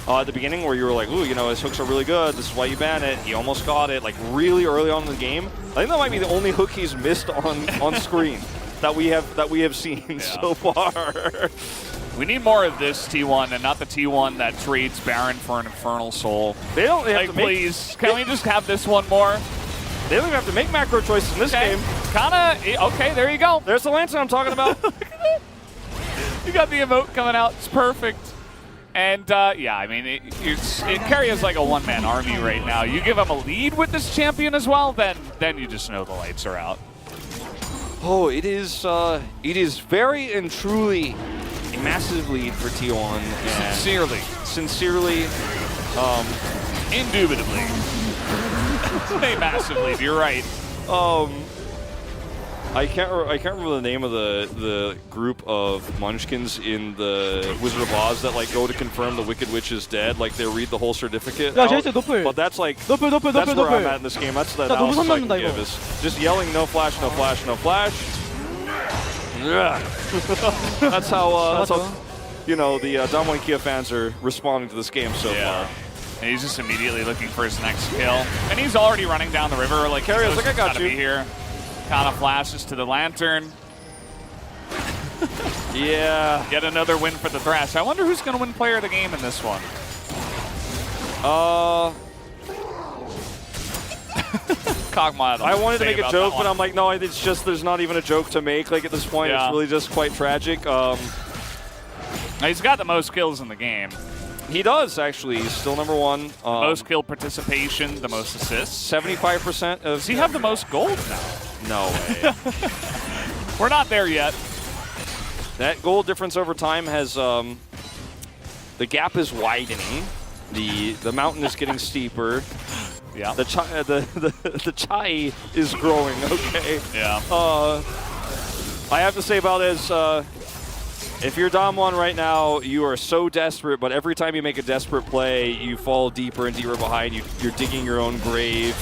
at the beginning, where you were like, ooh, you know, his hooks are really good. This is why you ban it. He almost got it, like, really early on in the game. I think that might be the only hook he's missed on screen that we have seen so far. We need more of this T1 and not the T1 that trades Baron for an Infernal Soul. They don't have to please, can we just have this one more? They don't even have to make macro choices in this game. Okay, there you go. There's the Lantern I'm talking about. You got the emote coming out. It's perfect. And, yeah, I mean, it Keria's like a one-man army right now. You give him a lead with this champion as well, then you just know the lights are out. Oh, it is very and truly a massive lead for T1. Sincerely. Indubitably. A massive lead, you're right. I can't remember the name of the group of munchkins in the Wizard of Oz that like go to confirm the Wicked Witch is dead. Like they read the whole certificate. 야, 제이스 노플. But that's like 노플. that's where I'm at in this game. That's the analysis I can give is just yelling no flash, no flash, no flash. That's how you know the Damwon Kia fans are responding to this game so far. And he's just immediately looking for his next kill, and he's already running down the river. Like Keria's like, I got you. Be here. Kana flashes to the Lantern. Yeah. Get another win for the Thrash. I wonder who's going to win player of the game in this one. Kog'Maw. I wanted to make a joke, but I'm like, no, it's just there's not even a joke to make. Like at this point, it's really just quite tragic. He's got the most kills in the game. He does, actually. He's still #1. The most kill participation, the most assists. 75% of... Does he have the most gold now? No way. We're not there yet. That gold difference over time has... the gap is widening. The mountain is getting steeper. Yeah. The chai is growing, okay. Yeah. I have to say about this... if you're Damwon right now, you are so desperate, but every time you make a desperate play, you fall deeper and deeper behind. You're digging your own grave.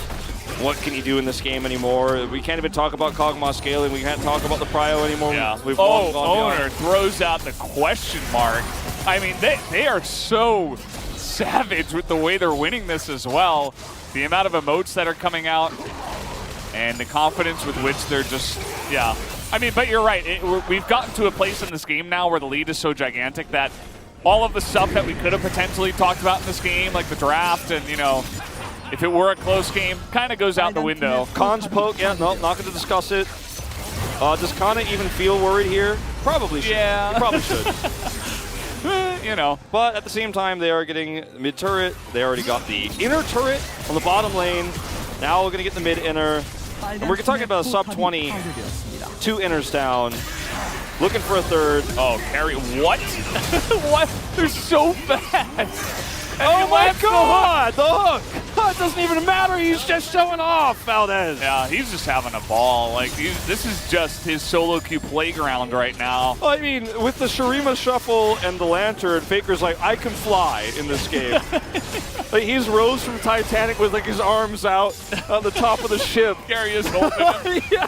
What can you do in this game anymore? We can't even talk about Kog'Maw scaling. We can't talk about the Prio anymore. Yeah. We've long gone Owner beyond. throws out the question mark. I mean, they are so savage with the way they're winning this as well. The amount of emotes that are coming out and the confidence with which they're just, yeah. I mean, but you're right. We've gotten to a place in this game now where the lead is so gigantic that all of the stuff that we could have potentially talked about in this game, like the draft and, you know, if it were a close game, kind of goes out the window. Khan's poke, yeah, no, not going to discuss it. Does Kana even feel worried here? Probably should. Yeah. He probably should. You know. But at the same time, they are getting mid-turret. They already got the inner turret on the bottom lane. Now we're going to get the mid-inner. And we're talking about a sub-20, 2 inners down. Looking for a third. Oh, carry. What? What? They're so fast. Oh my God! The hook! It doesn't even matter. He's just showing off, Valdez. Yeah, he's just having a ball. Like, this is just his solo queue playground right now. I mean, with the Shurima shuffle and the lantern, Faker's like, I can fly in this game. Like, he's Rose from Titanic with like his arms out on the top of the ship. Gary is holding him.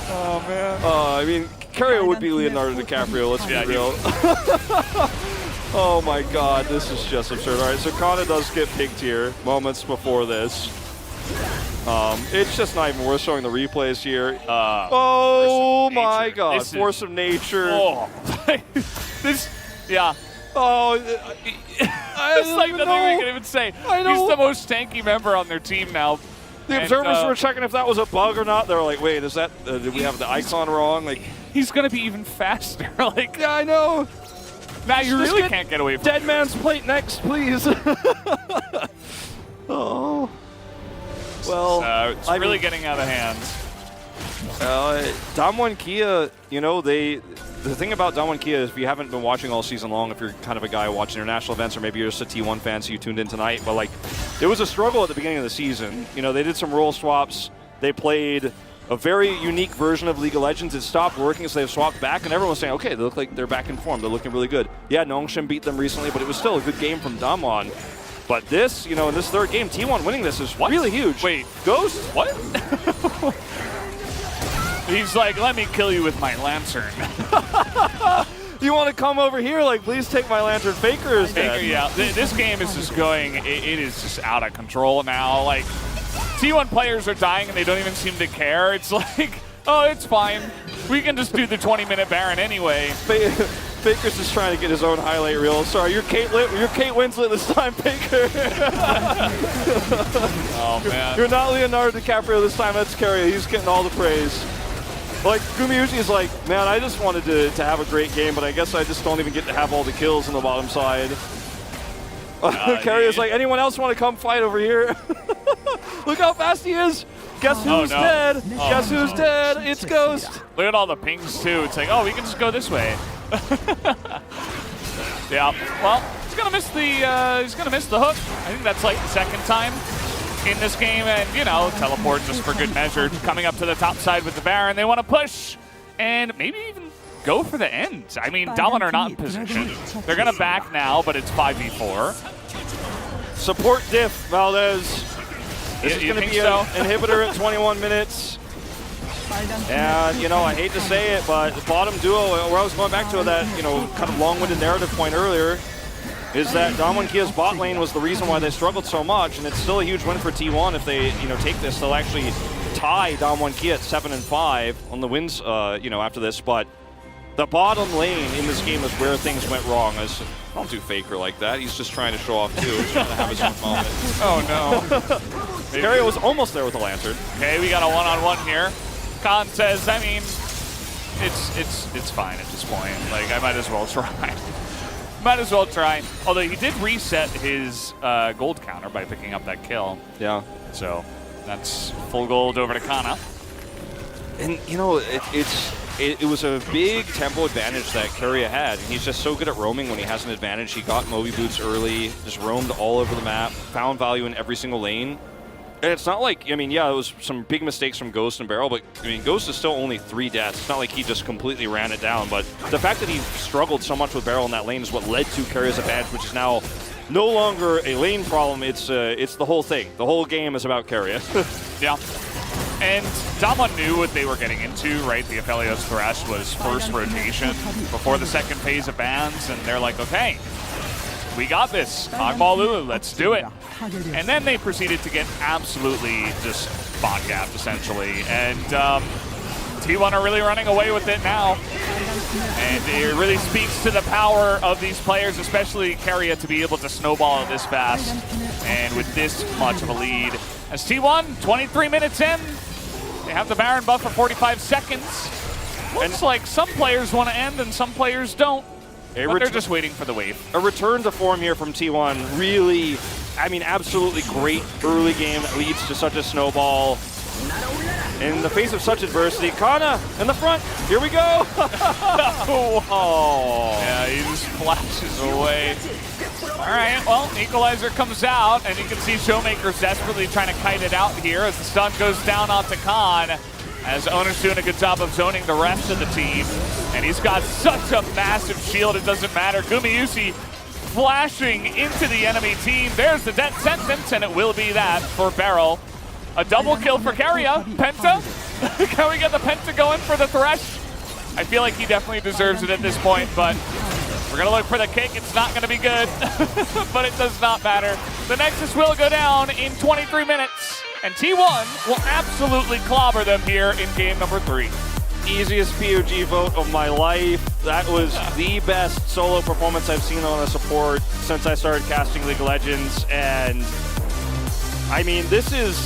Oh man. I mean, Cario would be Leonardo DiCaprio. Let's be real. Oh my God, this is just absurd. All right, so Kana does get picked here moments before this. It's just not even worth showing the replays here. Oh my God, force of nature. Oh. This, yeah. Oh, It's like nothing we can even say. I know. He's the most tanky member on their team now. The observers were checking if that was a bug or not. They were like, wait, is that, did we have the icon wrong? Like, he's going to be even faster. Like, yeah, I know. Now you really can't get away from Dead Man's Plate next, please. Oh. Well, it's really getting out of hand. Damwon Kia, you know, the thing about Damwon Kia is if you haven't been watching all season long, if you're kind of a guy watching international events, or maybe you're just a T1 fan, so you tuned in tonight, but like, it was a struggle at the beginning of the season. You know, they did some role swaps. They played a very unique version of League of Legends. It stopped working, so they've swapped back, and everyone's saying, okay, they look like they're back in form. They're looking really good. Yeah, Nongshim beat them recently, but it was still a good game from Damwon. But this, you know, in this third game, T1 winning this is really huge. Wait, Ghost? What? He's like, let me kill you with my lantern. You want to come over here? Like, please take my lantern. Faker is dead. Yeah, this game is just going, it is just out of control now. Like, T1 players are dying and they don't even seem to care. It's like, oh, it's fine. We can just do the 20-minute Baron anyway. Faker's just trying to get his own highlight reel. Sorry, you're Kate Winslet this time, Faker. Oh, man. You're not Leonardo DiCaprio this time. That's Cario. He's getting all the praise. Like, Gumiuchi is like, man, I just wanted to have a great game, but I guess I just don't even get to have all the kills on the bottom side. Carrier's like, anyone else want to come fight over here? Look how fast he is. Guess who's dead? Guess who's dead? It's Ghost. Look at all the pings, too. It's like, oh, we can just go this way. Yeah, well, he's gonna miss the hook. I think that's like the second time in this game, and you know, teleport just for good measure. Coming up to the top side with the Baron, they want to push and maybe even go for the end. I mean, Damwon are not in position. They're gonna back now, but it's 5v4. Support diff, Valdez. This is gonna be an inhibitor at 21 minutes. And, you know, I hate to say it, but the bottom duo, where I was going back to that, you know, kind of long-winded narrative point earlier, is that Damwon Kia's bot lane was the reason why they struggled so much, and it's still a huge win for T1 if they, you know, take this. They'll actually tie Damwon Kia at 7-5 on the wins, you know, after this. But the bottom lane in this game is where things went wrong. Don't do Faker like that. He's just trying to show off too. He's trying to have his own moment. Oh no. Cario was almost there with the lantern. Okay, we got a one-on-one here. Khan says, I mean, it's fine at this point. Like, I might as well try. Might as well try. Although he did reset his gold counter by picking up that kill. Yeah. So that's full gold over to Kana. And, you know, it was a big tempo advantage that Cario had. And he's just so good at roaming when he has an advantage. He got Moby Boots early, just roamed all over the map, found value in every single lane. And it's not like, I mean, yeah, it was some big mistakes from Ghost and Barrel, but, I mean, Ghost is still only 3 deaths. It's not like he just completely ran it down, but the fact that he struggled so much with Barrel in that lane is what led to Cario's advantage, which is now no longer a lane problem. It's the whole thing. The whole game is about Cario. Yeah. And Damwon knew what they were getting into, right? The Aphelios Thresh was first rotation before the second phase of bans, and they're like, okay, we got this. Ogmal Lulu, let's do it. And then they proceeded to get absolutely just bot gapped, essentially. And T1 are really running away with it now. And it really speaks to the power of these players, especially Keria, to be able to snowball it this fast and with this much of a lead. As T1, 23 minutes in, they have the Baron buff for 45 seconds. Looks like some players want to end and some players don't. But they're just waiting for the wave. A return to form here from T1. Really, I mean, absolutely great early game that leads to such a snowball. In the face of such adversity, Kana in the front. Here we go. Oh. Yeah, he just flashes away. All right, well, Equalizer comes out, and you can see Showmaker's desperately trying to kite it out here as the stun goes down onto Khan, as Owner's doing a good job of zoning the rest of the team. And he's got such a massive shield, it doesn't matter. Gumayusi flashing into the enemy team. There's the death sentence, and it will be that for Beryl. A double kill for Keria. Penta? Can we get the Penta going for the Thresh? I feel like he definitely deserves it at this point, but we're going to look for the kick. It's not going to be good, but it does not matter. The Nexus will go down in 23 minutes, and T1 will absolutely clobber them here in game number 3. Easiest POG vote of my life. That was the best solo performance I've seen on a support since I started casting League of Legends, and I mean, this is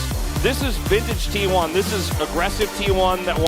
vintage T1. This is aggressive T1 that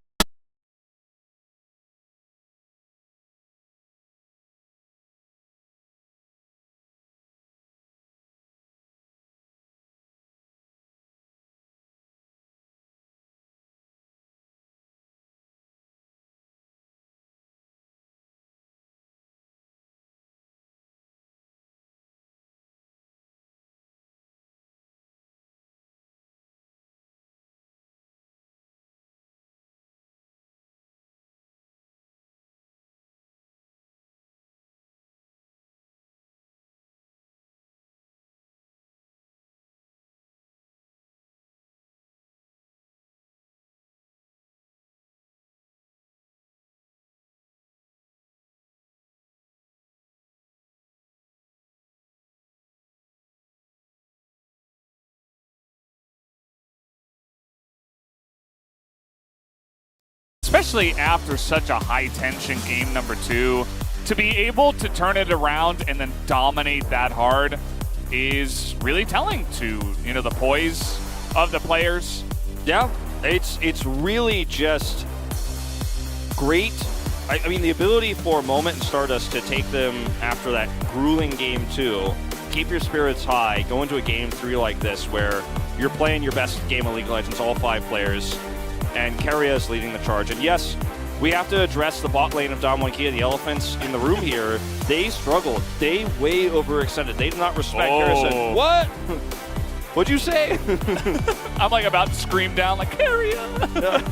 especially after such a high-tension game number 2, to be able to turn it around and then dominate that hard is really telling to, you know, the poise of the players. Yeah, it's really just great. I mean, the ability for Moment and Stardust to take them after that grueling game 2, keep your spirits high, go into a game 3 like this where you're playing your best game of League of Legends, all 5 players, and Keria is leading the charge. And yes, we have to address the bot lane of Damwon Kia, the elephants in the room here. They struggled. They way overextended. They did not respect Keria. What? What'd you say? I'm like about to scream down like, Keria!